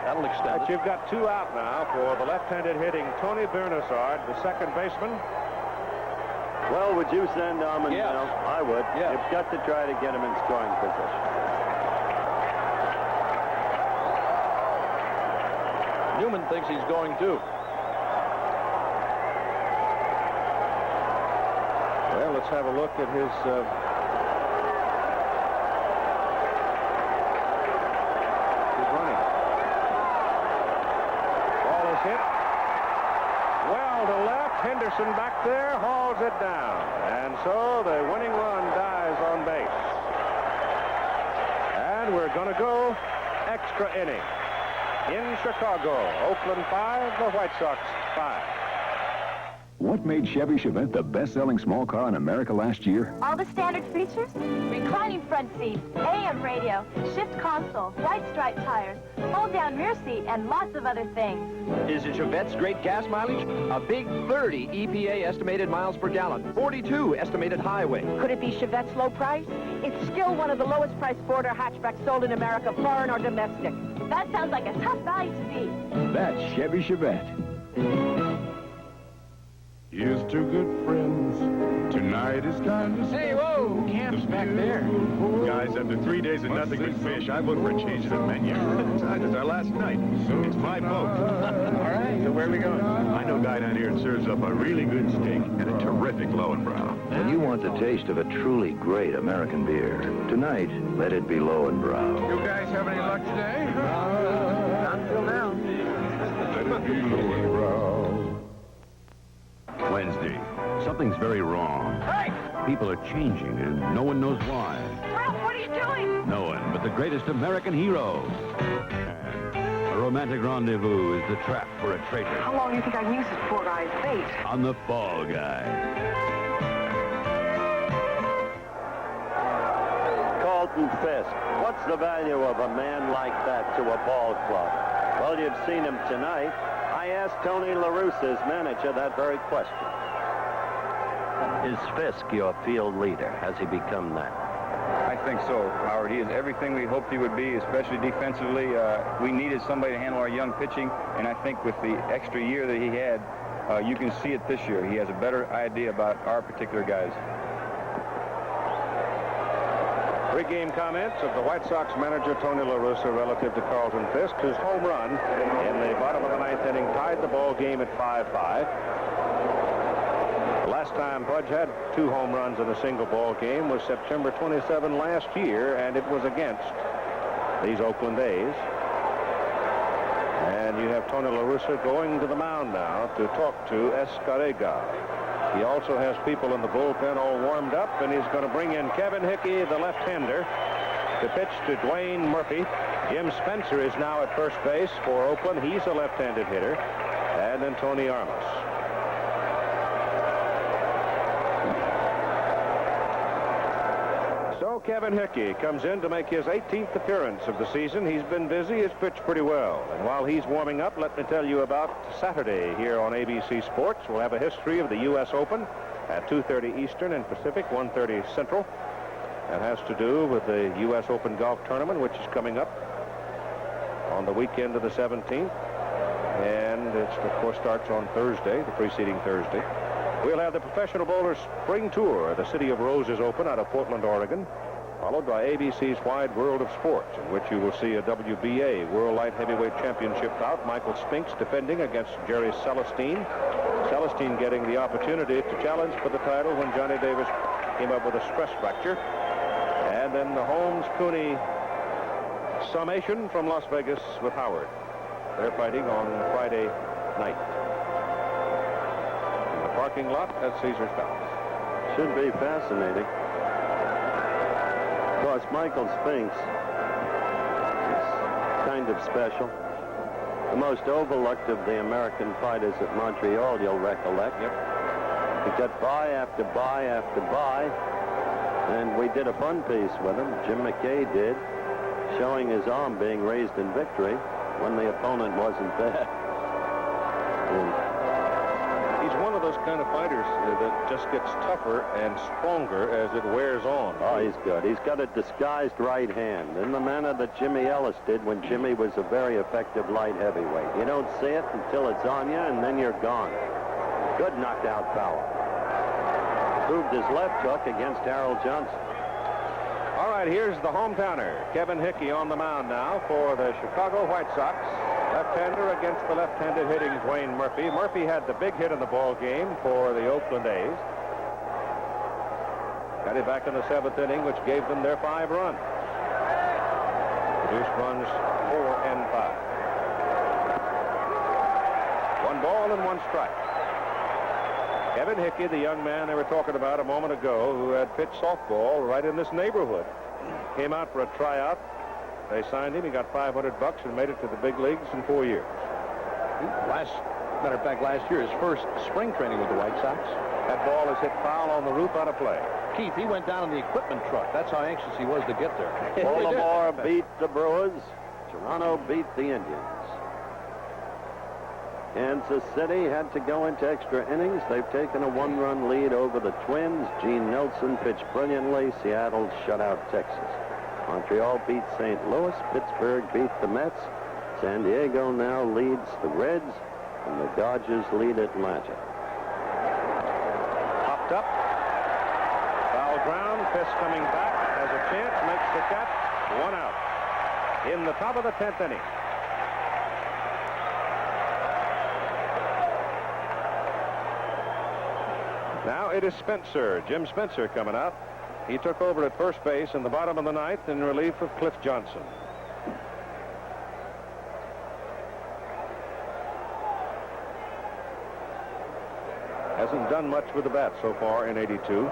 That'll extend it. You've got two out now for the left-handed hitting Tony Bernasard, the second baseman. Well, would you send Allman Yes. down? I would. Yes. You've got to try to get him in scoring position. Newman thinks he's going to. Well, let's have a look at his running. Ball is hit. Well to left. Henderson back there hauls it down. And so the winning run dies on base. And we're going to go extra inning. In Chicago, Oakland 5, the White Sox 5. What made Chevy Chevette the best-selling small car in America last year? All the standard features: reclining front seat, AM radio, shift console, white stripe tires, fold-down rear seat, and lots of other things. Is it Chevette's great gas mileage? A big 30 EPA estimated miles per gallon, 42 estimated highway. Could it be Chevette's low price? It's still one of the lowest priced four-door hatchbacks sold in America, foreign or domestic. That sounds like a tough value to beat. That's Chevy Chevette. Here's two good friends. Tonight is time to Hey, whoa! Camp's back there. Guys, after 3 days of nothing but fish, I look for a change of the menu. Besides, it's our last night. It's my boat. All right, so where are we going? I know a guy down here that serves up a really good steak and a terrific Lowenbrow. When you want the taste of a truly great American beer, tonight, let it be Lowenbrow. You guys have any luck today? Not until now. Let it be Lowenbrow. Wednesday. Something's very wrong. Hey! People are changing, and no one knows why. Ralph, what are you doing? No one but the greatest American hero. And a romantic rendezvous is the trap for a traitor. How long do you think I can use this poor guy's bait? On the Fall Guy. Carlton Fisk. What's the value of a man like that to a ball club? Well, you've seen him tonight. I asked Tony La Russa's manager that very question. Is Fisk your field leader? Has he become that? I think so, Howard. He is everything we hoped he would be, especially defensively. We needed somebody to handle our young pitching, and I think with the extra year that he had, you can see it this year. He has a better idea about our particular guys. Pre-game comments of the White Sox manager Tony La Russa relative to Carlton Fisk, whose home run in the bottom of the ninth inning tied the ball game at 5-5. The last time Pudge had 2 home runs in a single ball game was September 27 last year, and it was against these Oakland A's. And you have Tony La Russa going to the mound now to talk to Escarrega. He also has people in the bullpen all warmed up, and he's going to bring in Kevin Hickey, the left-hander, to pitch to Dwayne Murphy. Jim Spencer is now at first base for Oakland. He's a left-handed hitter. And then Tony Armas. So Kevin Hickey comes in to make his 18th appearance of the season. He's been busy. He's pitched pretty well. And while he's warming up, let me tell you about Saturday here on ABC Sports. We'll have a history of the U.S. Open at 2:30 Eastern and Pacific, 1:30 Central. That has to do with the U.S. Open Golf Tournament, which is coming up on the weekend of the 17th. And it, of course, starts on Thursday, the preceding Thursday. We'll have the Professional Bowlers Spring Tour, the City of Roses Open out of Portland, Oregon, followed by ABC's Wide World of Sports, in which you will see a WBA World Light Heavyweight Championship bout. Michael Spinks defending against Jerry Celestine. Celestine getting the opportunity to challenge for the title when Johnny Davis came up with a stress fracture. And then the Holmes-Cooney summation from Las Vegas with Howard. They're fighting on Friday night. Parking lot at Caesar's Palace. Should be fascinating. Of course, Michael Spinks is kind of special. The most overlooked of the American fighters at Montreal, you'll recollect. Yep. He got bye after bye after bye, and we did a fun piece with him. Jim McKay did, showing his arm being raised in victory when the opponent wasn't there. He's one of those kind of fighters that just gets tougher and stronger as it wears on. Oh, he's good. He's got a disguised right hand in the manner that Jimmy Ellis did when Jimmy was a very effective light heavyweight. You don't see it until it's on you, and then you're gone. Good knockout power. Proved his left hook against Harold Johnson. All right, here's the hometowner, Kevin Hickey, on the mound now for the Chicago White Sox. Left-hander against the left-handed hitting Dwayne Murphy. Murphy had the big hit in the ball game for the Oakland A's. Got it back in the 7th inning, which gave them their 5 runs. Produced runs 4 and 5. 1 ball and 1 strike. Kevin Hickey, the young man they were talking about a moment ago, who had pitched softball right in this neighborhood, came out for a tryout. They signed him. He got $500 and made it to the big leagues in 4 years. Matter of fact, last year, his first spring training with the White Sox. That ball is hit foul on the roof out of play. Keith, he went down in the equipment truck. That's how anxious he was to get there. Baltimore beat the Brewers. Toronto beat the Indians. Kansas City had to go into extra innings. They've taken a 1-run lead over the Twins. Gene Nelson pitched brilliantly. Seattle shut out Texas. Montreal beat St. Louis. Pittsburgh beat the Mets. San Diego now leads the Reds, and the Dodgers lead Atlanta. Popped up. Foul ground. Fisk coming back. Has a chance. Makes the catch. 1 out. In the top of the 10th inning. Now it is Spencer, Jim Spencer, coming out. He took over at first base in the bottom of the 9th in relief of Cliff Johnson. Hasn't done much with the bat so far in 82.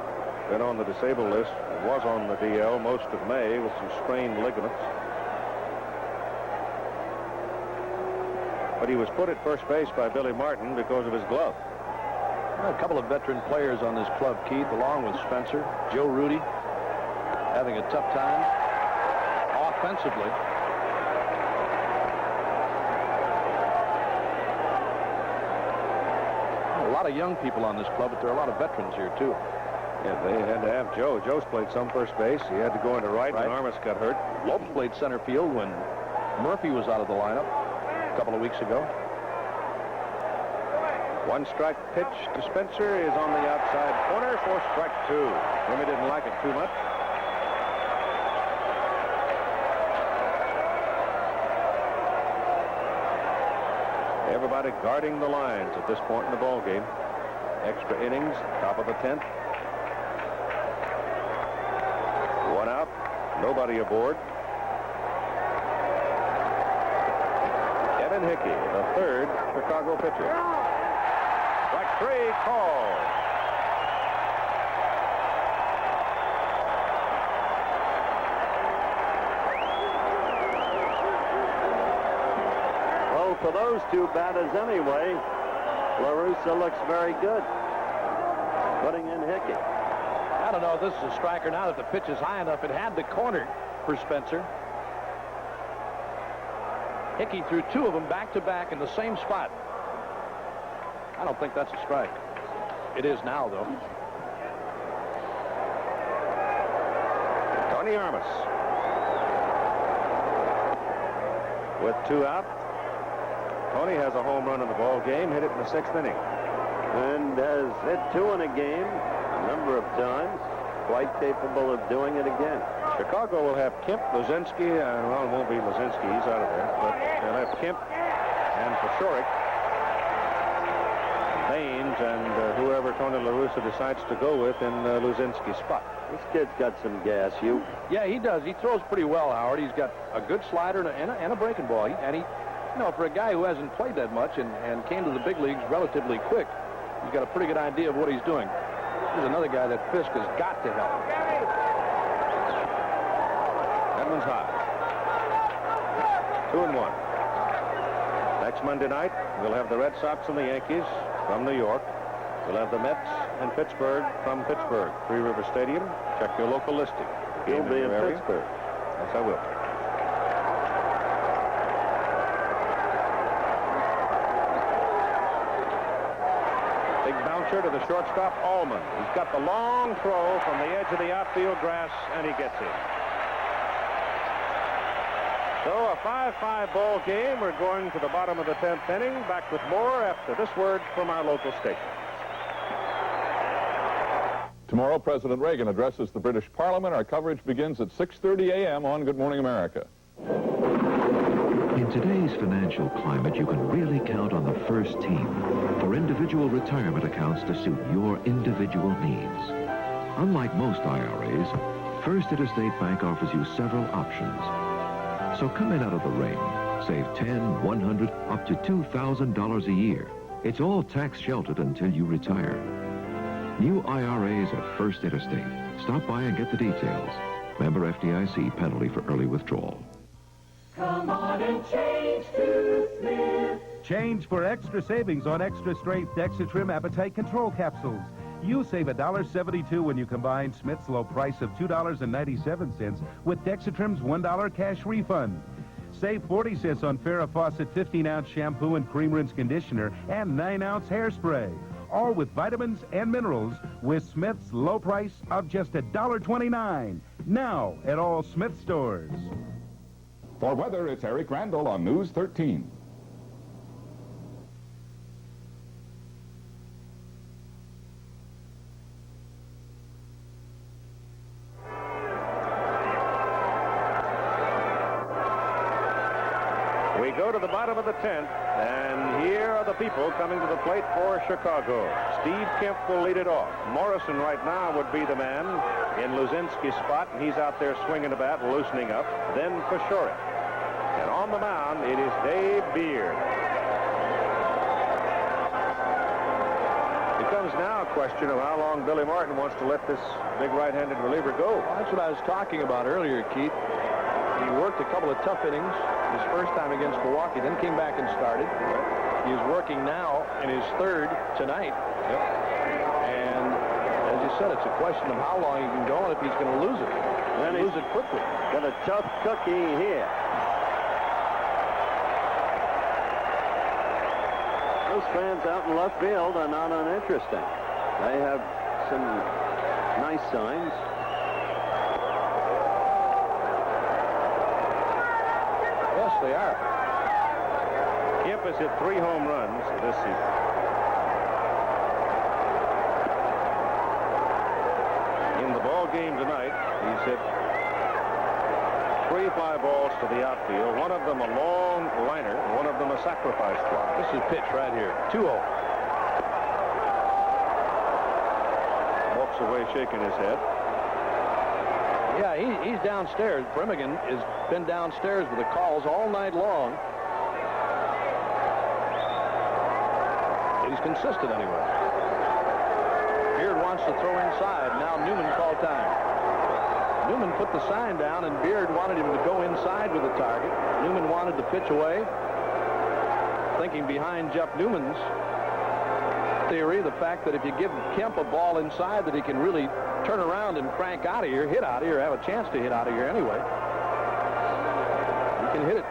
Been on the disabled list. Was on the DL most of May with some sprained ligaments. But he was put at first base by Billy Martin because of his glove. A couple of veteran players on this club, Keith, along with Spencer. Joe Rudy having a tough time. offensively. A lot of young people on this club, but there are a lot of veterans here, too. Yeah, they had to have Joe. Joe's played some first base. He had to go into right when Armas got hurt. Lopes played center field when Murphy was out of the lineup a couple of weeks ago. One strike pitch to Spencer is on the outside corner for strike two. Jimmy didn't like it too much. Everybody guarding the lines at this point in the ball game. Extra innings, top of the 10th. One out, nobody aboard. Kevin Hickey, the third Chicago pitcher. Strike three, called. Well, for those two batters anyway, La Russa looks very good. Putting in Hickey. I don't know if this is a strike or not. If the pitch is high enough, it had the corner for Spencer. Hickey threw two of them back-to-back in the same spot. I don't think that's a strike. It is now, though. Tony Armas. With two out. Tony has a home run in the ball game, hit it in the 6th inning. And has hit two in a game a number of times. Quite capable of doing it again. Chicago will have Kemp, Luzinski, well, it won't be Luzinski, he's out of there, but they'll have Kemp and Pashorek, Baines, and whoever Tony La Russa decides to go with in Luzinski's spot. This kid's got some gas, Hugh. Yeah, he does. He throws pretty well, Howard. He's got a good slider and a breaking ball. And he, you know, for a guy who hasn't played that much and came to the big leagues relatively quick, he's got a pretty good idea of what he's doing. There's another guy that Fisk has got to help. That one's high. 2-1. Next Monday night, we'll have the Red Sox and the Yankees from New York. We'll have the Mets and Pittsburgh from Pittsburgh. Three River Stadium. Check your local listing. You'll be in area. Pittsburgh. Yes, I will. Big bouncer to the shortstop, Allman. He's got the long throw from the edge of the outfield grass, and he gets it. So a 5-5 ball game. We're going to the bottom of the 10th inning. Back with more after this word from our local station. Tomorrow, President Reagan addresses the British Parliament. Our coverage begins at 6:30 a.m. on Good Morning America. In today's financial climate, you can really count on the First Team for individual retirement accounts to suit your individual needs. Unlike most IRAs, First Interstate Bank offers you several options. So come in out of the rain. Save $10, $100, up to $2,000 a year. It's all tax sheltered until you retire. New IRAs at First Interstate. Stop by and get the details. Member FDIC, penalty for early withdrawal. Come on and change to Smith. Change for extra savings on extra strength Dexatrim Appetite Control Capsules. You save $1.72 when you combine Smith's low price of $2.97 with Dexatrim's $1 cash refund. Save 40 cents on Farrah Fawcett 15-ounce shampoo and cream rinse conditioner and 9-ounce hairspray. All with vitamins and minerals with Smith's low price of just $1.29. Now at all Smith stores. For weather, it's Eric Randall on News 13. We go to the bottom of the 10th, and here are the people coming to the plate for Chicago. Steve Kemp will lead it off. Morrison right now would be the man in Luzinski's spot, and he's out there swinging the bat, loosening up. Then Pashorek. And on the mound, it is Dave Beard. It becomes now a question of how long Billy Martin wants to let this big right-handed reliever go. Well, that's what I was talking about earlier, Keith. He worked a couple of tough innings his first time against Milwaukee, then came back and started. He is working now in his third tonight. And as you said, it's a question of how long he can go and if he's going to lose it. And lose it quickly. Got a tough cookie here. Those fans out in left field are not uninteresting. They have some nice signs. Yes, they are. Kemp has hit 3 home runs this season. In the ball game tonight, he's hit 3 fly balls to the outfield. One of them a long liner, one of them a sacrifice fly. This is pitch right here. 2-0. Walks away shaking his head. Yeah, he's downstairs. Brimmigan has been downstairs with the calls all night long. But he's consistent anyway. Beard wants to throw inside. Now Newman called time. Newman put the sign down, and Beard wanted him to go inside with the target. Newman wanted to pitch away, thinking behind Jeff Newman's theory, the fact that if you give Kemp a ball inside, that he can really turn around and crank out of here, hit out of here, have a chance to hit out of here anyway. He can hit it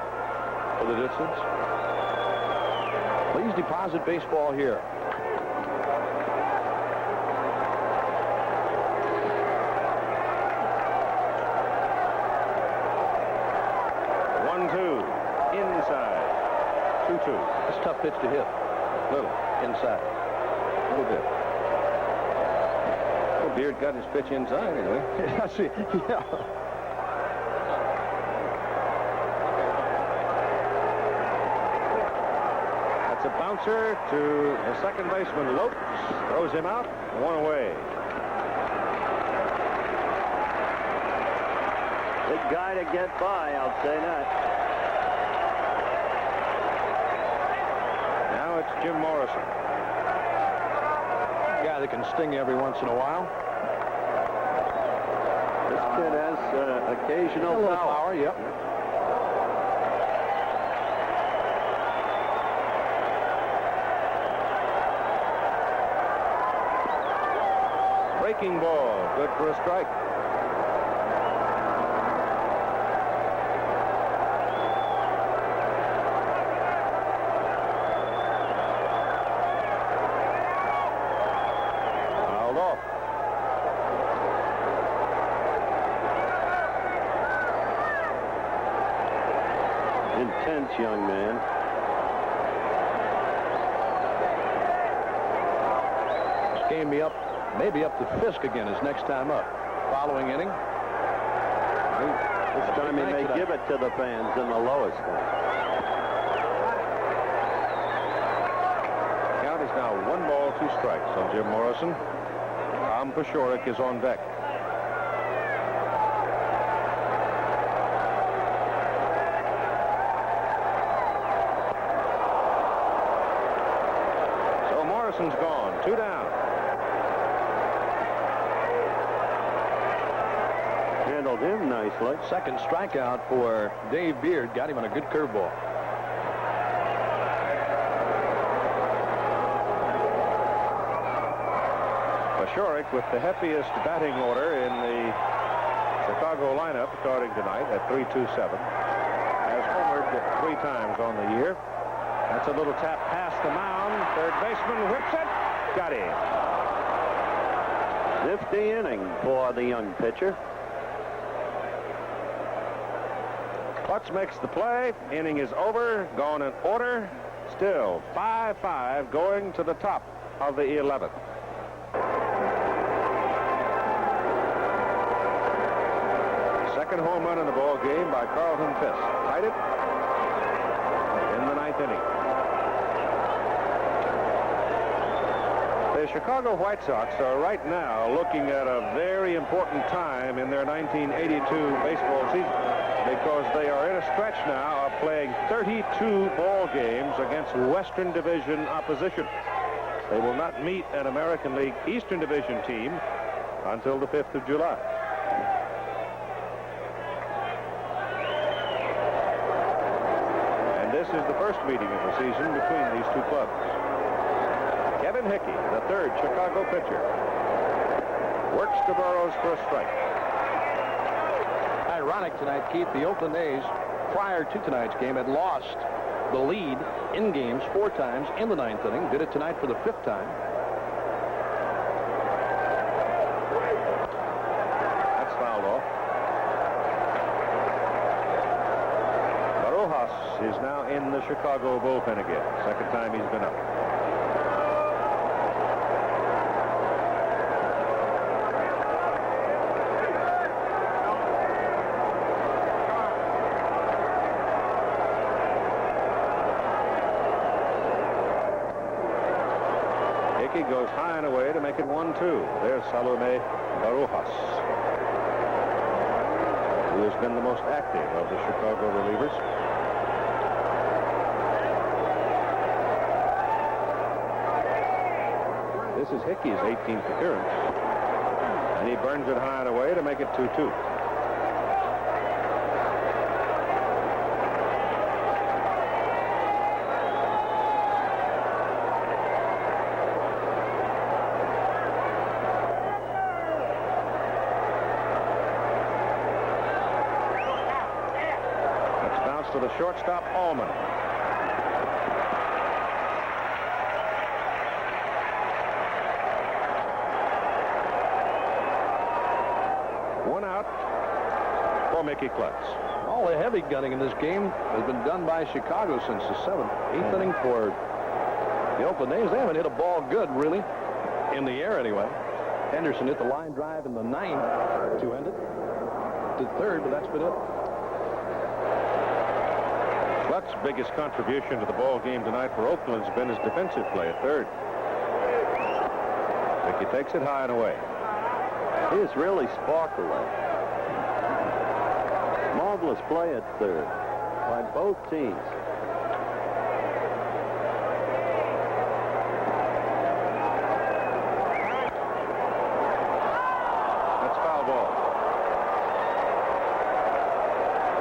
for the distance. Please deposit baseball here. Inside. 2-2. It's a tough pitch to hit. Little. Inside. A little bit. Well, Beard got his pitch inside anyway. I see. Yeah. That's a bouncer to the second baseman. Lopes throws him out. 1 away. Big guy to get by, I'll say that. Now it's Jim Morrison. A guy that can sting you every once in a while. This kid has occasional power. Yep. Breaking ball. Good for a strike. Intense young man. This game maybe up to Fisk again his next time up. Following inning. This time he may give it to the fans in the lowest one. Count is now 1 ball, 2 strikes on Jim Morrison. Tom Paciorek is on deck. Morrison's gone. 2 down. Handled him nicely. Second strikeout for Dave Beard. Got him on a good curveball. Paciorek with the happiest batting order in the Chicago lineup starting tonight at 3.27. Has homered 3 times on the year. That's a little tap past the mound. Third baseman whips it. Got him. Nifty inning for the young pitcher. Klutz makes the play. Inning is over. Gone in order. Still 5-5 going to the top of the 11th. Second home run in the ball game by Carlton Fisk. Tied it in the 9th inning. The Chicago White Sox are right now looking at a very important time in their 1982 baseball season because they are in a stretch now of playing 32 ball games against Western Division opposition. They will not meet an American League Eastern Division team until the 5th of July. And this is the first meeting of the season between these two clubs. Kevin Hickey, the third Chicago pitcher, works to Burroughs for a strike. ironic tonight, Keith. The Oakland A's, prior to tonight's game, had lost the lead in games 4 times in the 9th inning. Did it tonight for the 5th time. That's fouled off. Barojas is now in the Chicago bullpen again. Second time he's been up. He goes high and away to make it 1-2. There's Salome Barojas, who has been the most active of the Chicago relievers. This is Hickey's 18th appearance, and he burns it high and away to make it 2-2. To the shortstop, Allman. One out for Mickey Klutz. All the heavy gunning in this game has been done by Chicago since the 8th inning for the Oakland A's. They haven't hit a ball good, really, in the air anyway. Henderson hit the line drive in the 9th to end it. To third, but that's been it. Klutz's biggest contribution to the ball game tonight for Oakland has been his defensive play at third. Mickey takes it high and away. He is really sparkling. Marvelous play at third by both teams. That's foul ball.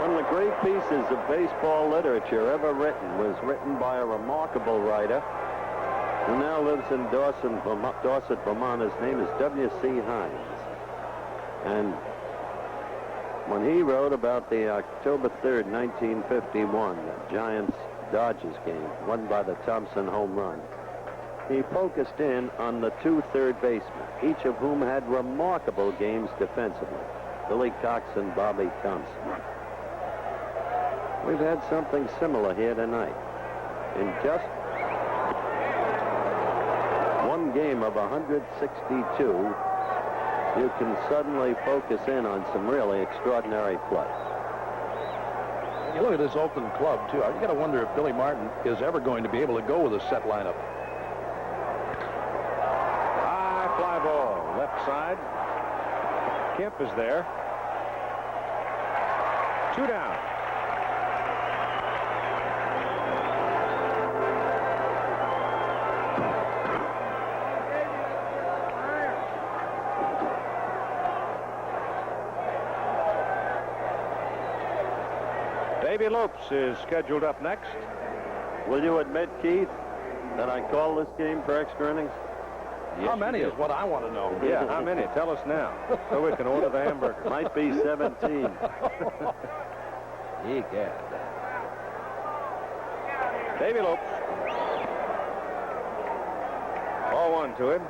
One of the great pieces of baseball literature ever written was written by a remarkable writer who now lives in Dorset, Vermont. His name is W.C. Hines. And when he wrote about the October 3rd, 1951 Giants-Dodgers game, won by the Thompson home run, he focused in on the 2 third basemen, each of whom had remarkable games defensively, Billy Cox and Bobby Thompson. We've had something similar here tonight. In just one game of 162, you can suddenly focus in on some really extraordinary play. You look at this Oakland club, too. You got to wonder if Billy Martin is ever going to be able to go with a set lineup. High fly ball, left side. Kemp is there. 2 down. Davy Lopes is scheduled up next. Will you admit, Keith, that I call this game for extra innings? Yes, how many is what I want to know. Yeah, how many? Tell us now, so we can order the hamburger. Might be 17. Egad. Davy Lopes. Ball 1 to him.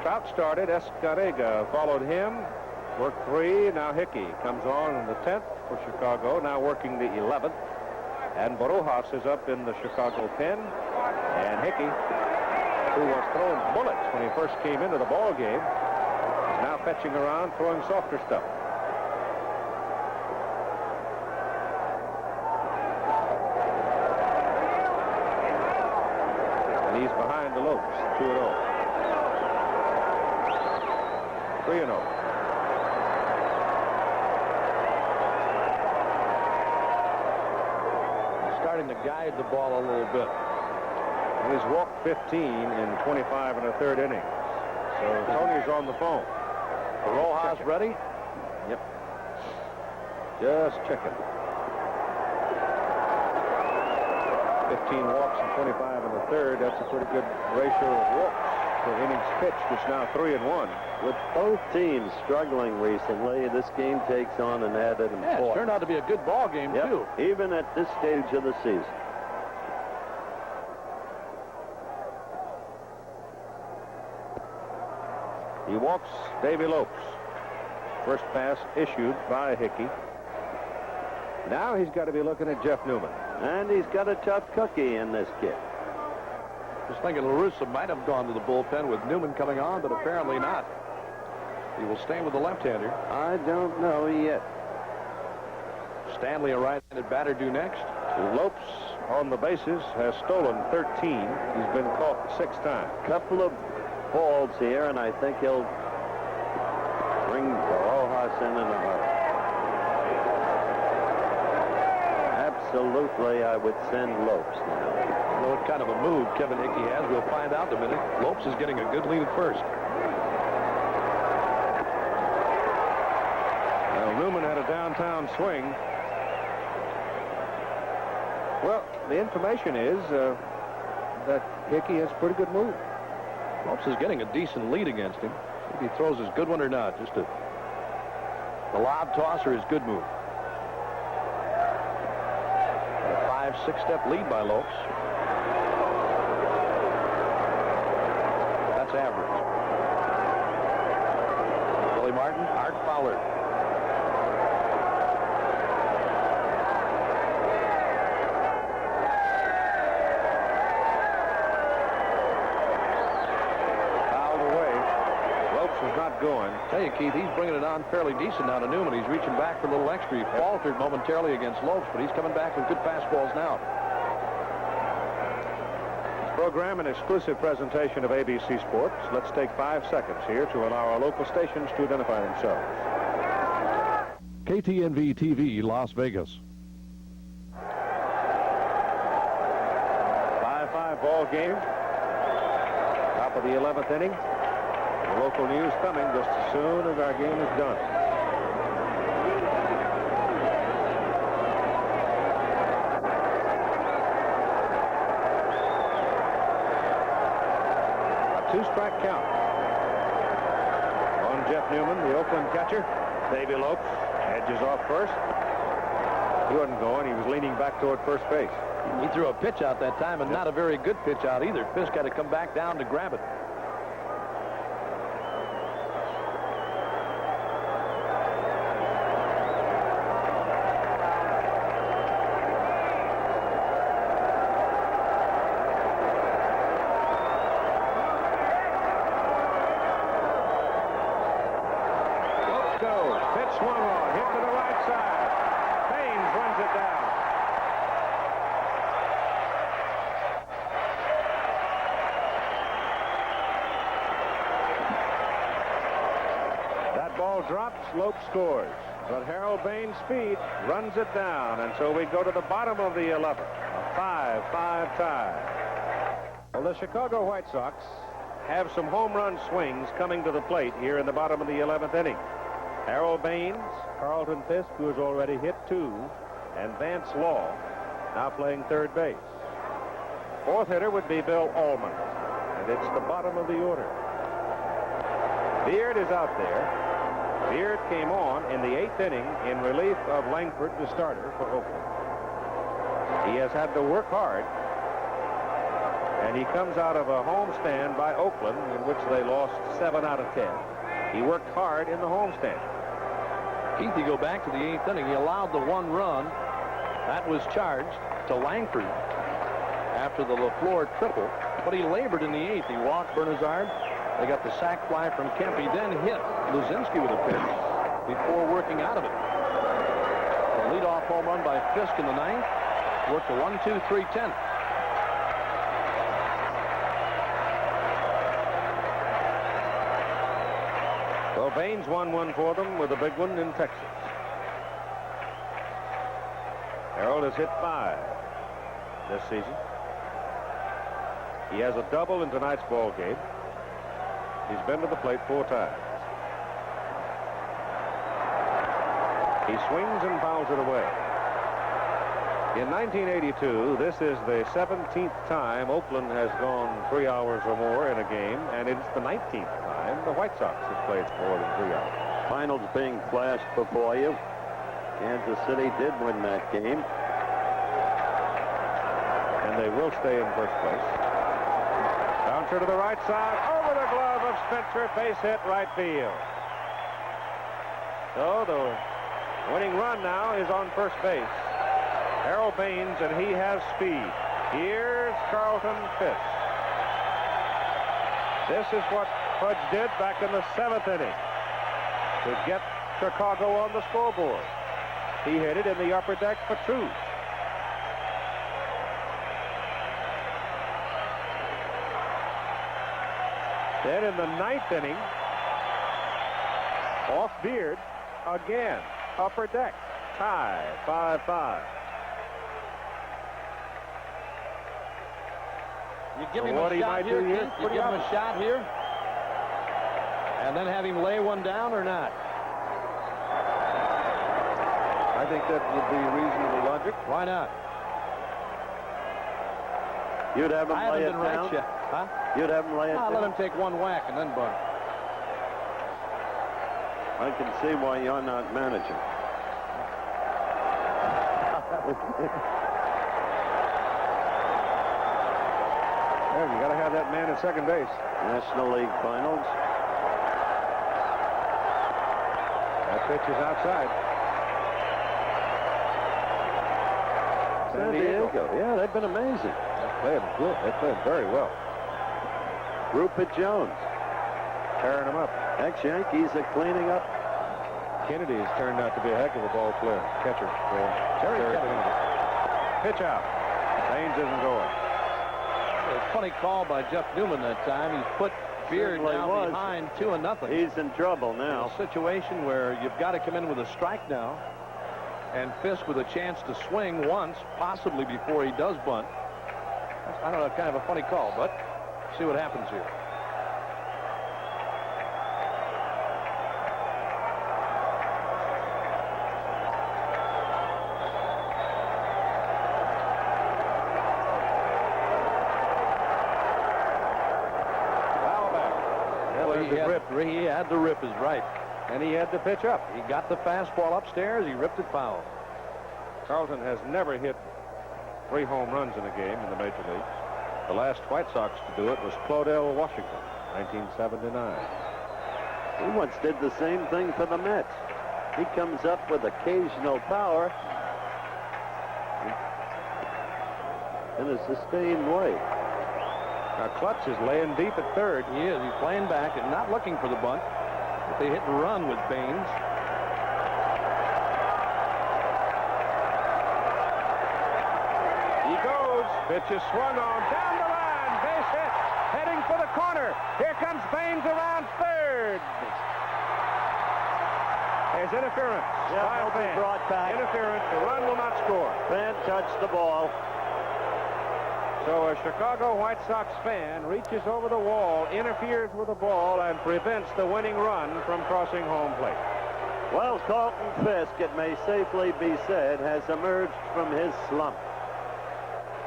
Trout started. Escarrega followed him. Worked 3. Now Hickey comes on in the 10th for Chicago. Now working the 11th. And Barojas is up in the Chicago pen. And Hickey, who was throwing bullets when he first came into the ball game, is now fetching around, throwing softer stuff. And he's behind the Lopes, 2-0. 3-0. Starting to guide the ball a little bit. He's walked 15 in 25 and a third innings. So Tony's on the phone. Rojas ready? Yep. Just checking. 15 walks in 25 and a third. That's a pretty good ratio of walks. for innings pitched. It's now 3-1. With both teams struggling recently, this game takes on an added importance. Yeah, it turned out to be a good ball game, too. Even at this stage of the season. He walks Davy Lopes. First pass issued by Hickey. Now he's got to be looking at Jeff Newman. And he's got a tough cookie in this kid. Just thinking LaRussa might have gone to the bullpen with Newman coming on, but apparently not. He will stay with the left-hander. I don't know yet. Stanley, a right-handed batter, due next. Lopes on the bases has stolen 13. He's been caught 6 times. Couple of balls here, and I think he'll bring Rojas in a hurry. Absolutely, I would send Lopes now. I know what kind of a move Kevin Hickey has. We'll find out in a minute. Lopes is getting a good lead at first. Well, Newman had a downtown swing. Well, the information is that Hickey has a pretty good move. Lopes is getting a decent lead against him. If he throws his good one or not. Just the lob toss or his good move. A 5-6 step lead by Lopes. That's average. Billy Martin, Art Fowler. Going. Tell you, Keith, he's bringing it on fairly decent now to Newman. He's reaching back for a little extra. He faltered momentarily against Lopes, but he's coming back with good fastballs now. This program, an exclusive presentation of ABC Sports. Let's take 5 seconds here to allow our local stations to identify themselves. KTNV TV, Las Vegas. 5-5 ball game. Top of the 11th inning. The local news coming just as soon as our game is done. A 2-strike count on Jeff Newman, the Oakland catcher. Davy Lopes edges off first. He wasn't going. He was leaning back toward first base. He threw a pitch out that time, and not a very good pitch out either. Fisk had to come back down to grab it. Drops, Lopes scores, but Harold Bain's speed runs it down, and so we go to the bottom of the 11th, a 5-5 tie. Well, the Chicago White Sox have some home run swings coming to the plate here in the bottom of the 11th inning. Harold Baines, Carlton Fisk, who has already hit 2, and Vance Law now playing third base. Fourth hitter would be Bill Allman, and it's the bottom of the order. Beard is out there. Beard came on in the 8th inning in relief of Langford, the starter for Oakland. He has had to work hard, and he comes out of a homestand by Oakland in which they lost 7 out of 10. He worked hard in the homestand. Keith, you go back to the 8th inning. He allowed the 1 run. That was charged to Langford after the LaFleur triple, but he labored in the 8th. He walked Bernazard. They got the sac fly from Kemp. He then hit Luzinski with a pitch before working out of it. The leadoff home run by Fisk in the 9th. Worked a 1-2-3-10. Well, Baines won one for them with a big one in Texas. Harold has hit 5 this season. He has a double in tonight's ball game. He's been to the plate 4 times. He swings and fouls it away. In 1982, this is the 17th time Oakland has gone 3 hours or more in a game, and it's the 19th time the White Sox have played more than 3 hours. Finals being flashed before you. Kansas City did win that game. And they will stay in first place. Bouncer to the right side, over the glove of Spencer, base hit right field. So the winning run now is on first base. Harold Baines, and he has speed. Here's Carlton Fisk. This is what Fudge did back in the 7th inning to get Chicago on the scoreboard. He hit it in the upper deck for 2. Then in the 9th inning, off Beard again, upper deck, tie, 5-5. You give him a shot here, Keith? You give him a shot here? And then have him lay one down or not? I think that would be reasonable logic. Why not? You'd have him lay it right down? yet. Huh? You'd have him lay it down? Let him take one whack and then bunt. I can see why you're not managing. You got to have that man at second base. National League Finals. That pitch is outside. San Diego. Yeah, they've been amazing. They played good. They played very well. Rupert Jones. Tearing them up. Ex-Yankees are cleaning up. Kennedy has turned out to be a heck of a ball player. Catcher. Terry Kennedy. Pitch out. Baines isn't going. A funny call by Jeff Newman that time. He's put Beard now behind 2-0. He's in trouble now. In a situation where you've got to come in with a strike now, and Fisk with a chance to swing once, possibly before he does bunt. That's, I don't know, kind of a funny call, but see what happens here. He had the rip is right. And he had to pitch up. He got the fastball upstairs. He ripped it foul. Carlton has never hit 3 home runs in a game in the major leagues. The last White Sox to do it was Claudel Washington, 1979. He once did the same thing for the Mets. He comes up with occasional power in a sustained way. Now Klutz is laying deep at third. He is. He's playing back and not looking for the bunt. But they hit and run with Baines. He goes. Pitch is swung on. Down the line. Base hit. Heading for the corner. Here comes Baines around third. There's interference. Yeah, brought back. Interference. The run will not score. Fan touched the ball. So a Chicago White Sox fan reaches over the wall, interferes with the ball, and prevents the winning run from crossing home plate. Well, Carlton Fisk, it may safely be said, has emerged from his slump.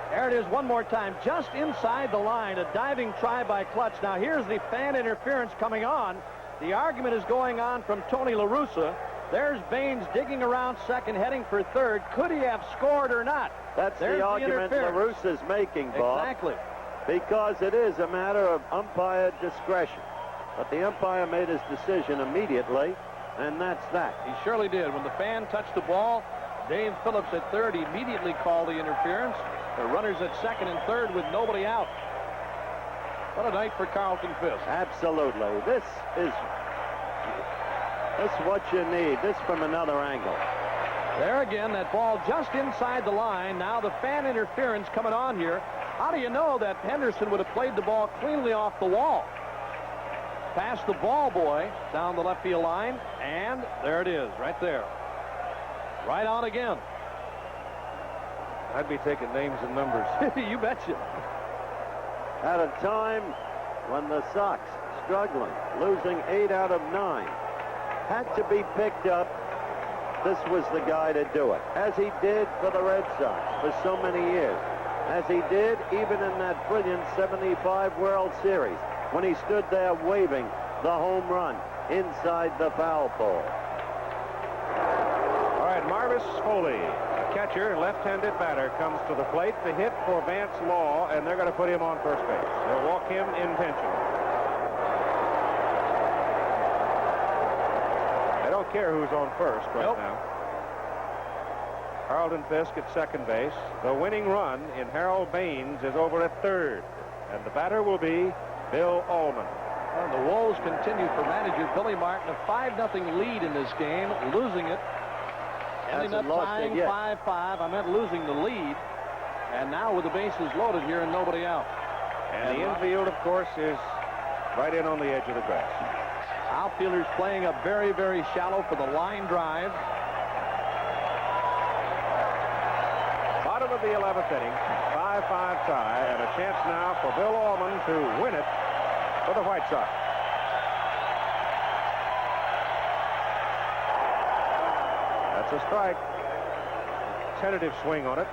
There it is one more time, just inside the line, a diving try by Klutz. Now here's the fan interference coming on. The argument is going on from Tony La Russa. There's Baines digging around second, heading for third. Could he have scored or not? That's the argument La Russa's making, Bob. Exactly. Because it is a matter of umpire discretion. But the umpire made his decision immediately, and that's that. He surely did. When the fan touched the ball, Dave Phillips at third immediately called the interference. The runners at second and third with nobody out. What a night for Carlton Fisk. Absolutely. This is what you need. This from another angle. There again, that ball just inside the line. Now the fan interference coming on here. How do you know that Henderson would have played the ball cleanly off the wall? Past the ball boy down the left field line, and there it is, right there. Right on again. I'd be taking names and numbers. You betcha. At a time when the Sox, struggling, losing 8 out of 9, had to be picked up this was the guy to do it, as he did for the Red Sox for so many years, as he did even in that brilliant '75 World Series when he stood there waving the home run inside the foul pole. All right, Marvis Foley, a catcher, left-handed batter, comes to the plate. The hit for Vance Law, and they're going to put him on first base. They'll walk him intentionally. They don't care who's on first right now. Carlton Fisk at second base. The winning run in Harold Baines is over at third, and the batter will be Bill Ullman. Well, the Wolves continue for manager Billy Martin a 5-0 lead in this game, losing it. Ending up tying 5-5. I meant losing the lead. And now with the bases loaded here and nobody out. And the infield, of course, is right in on the edge of the grass. Outfielders playing up very, very shallow for the line drive. Bottom of the 11th inning, 5-5 tie, and a chance now for Bill Ullman to win it for the White Sox. That's a strike. Tentative swing on it,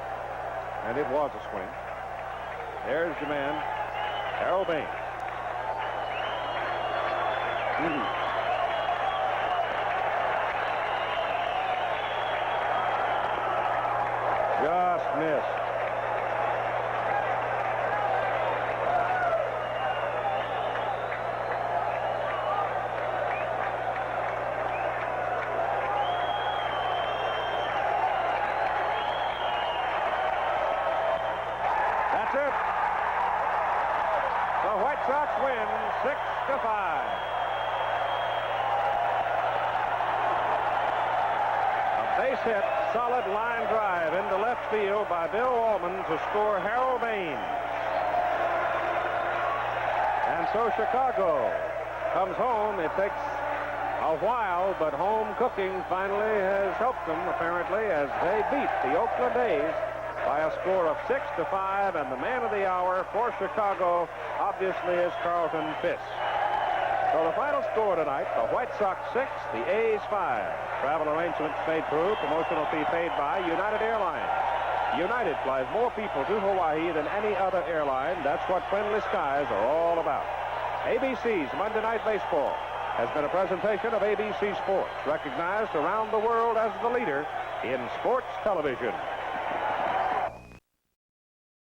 and it was a swing. There's the man, Harold Baines. Just missed. That's it. The White Sox win 6-5. A base hit, solid line drive into left field by Bill Ullman to score Harold Baines. And so Chicago comes home. It takes a while, but home cooking finally has helped them, apparently, as they beat the Oakland A's by a score of 6-5, and the man of the hour for Chicago obviously is Carlton Fisk. So the final score tonight, the White Sox 6, the A's 5. Travel arrangements made through, promotional fee paid by United Airlines. United flies more people to Hawaii than any other airline. That's what friendly skies are all about. ABC's Monday Night Baseball has been a presentation of ABC Sports, recognized around the world as the leader in sports television.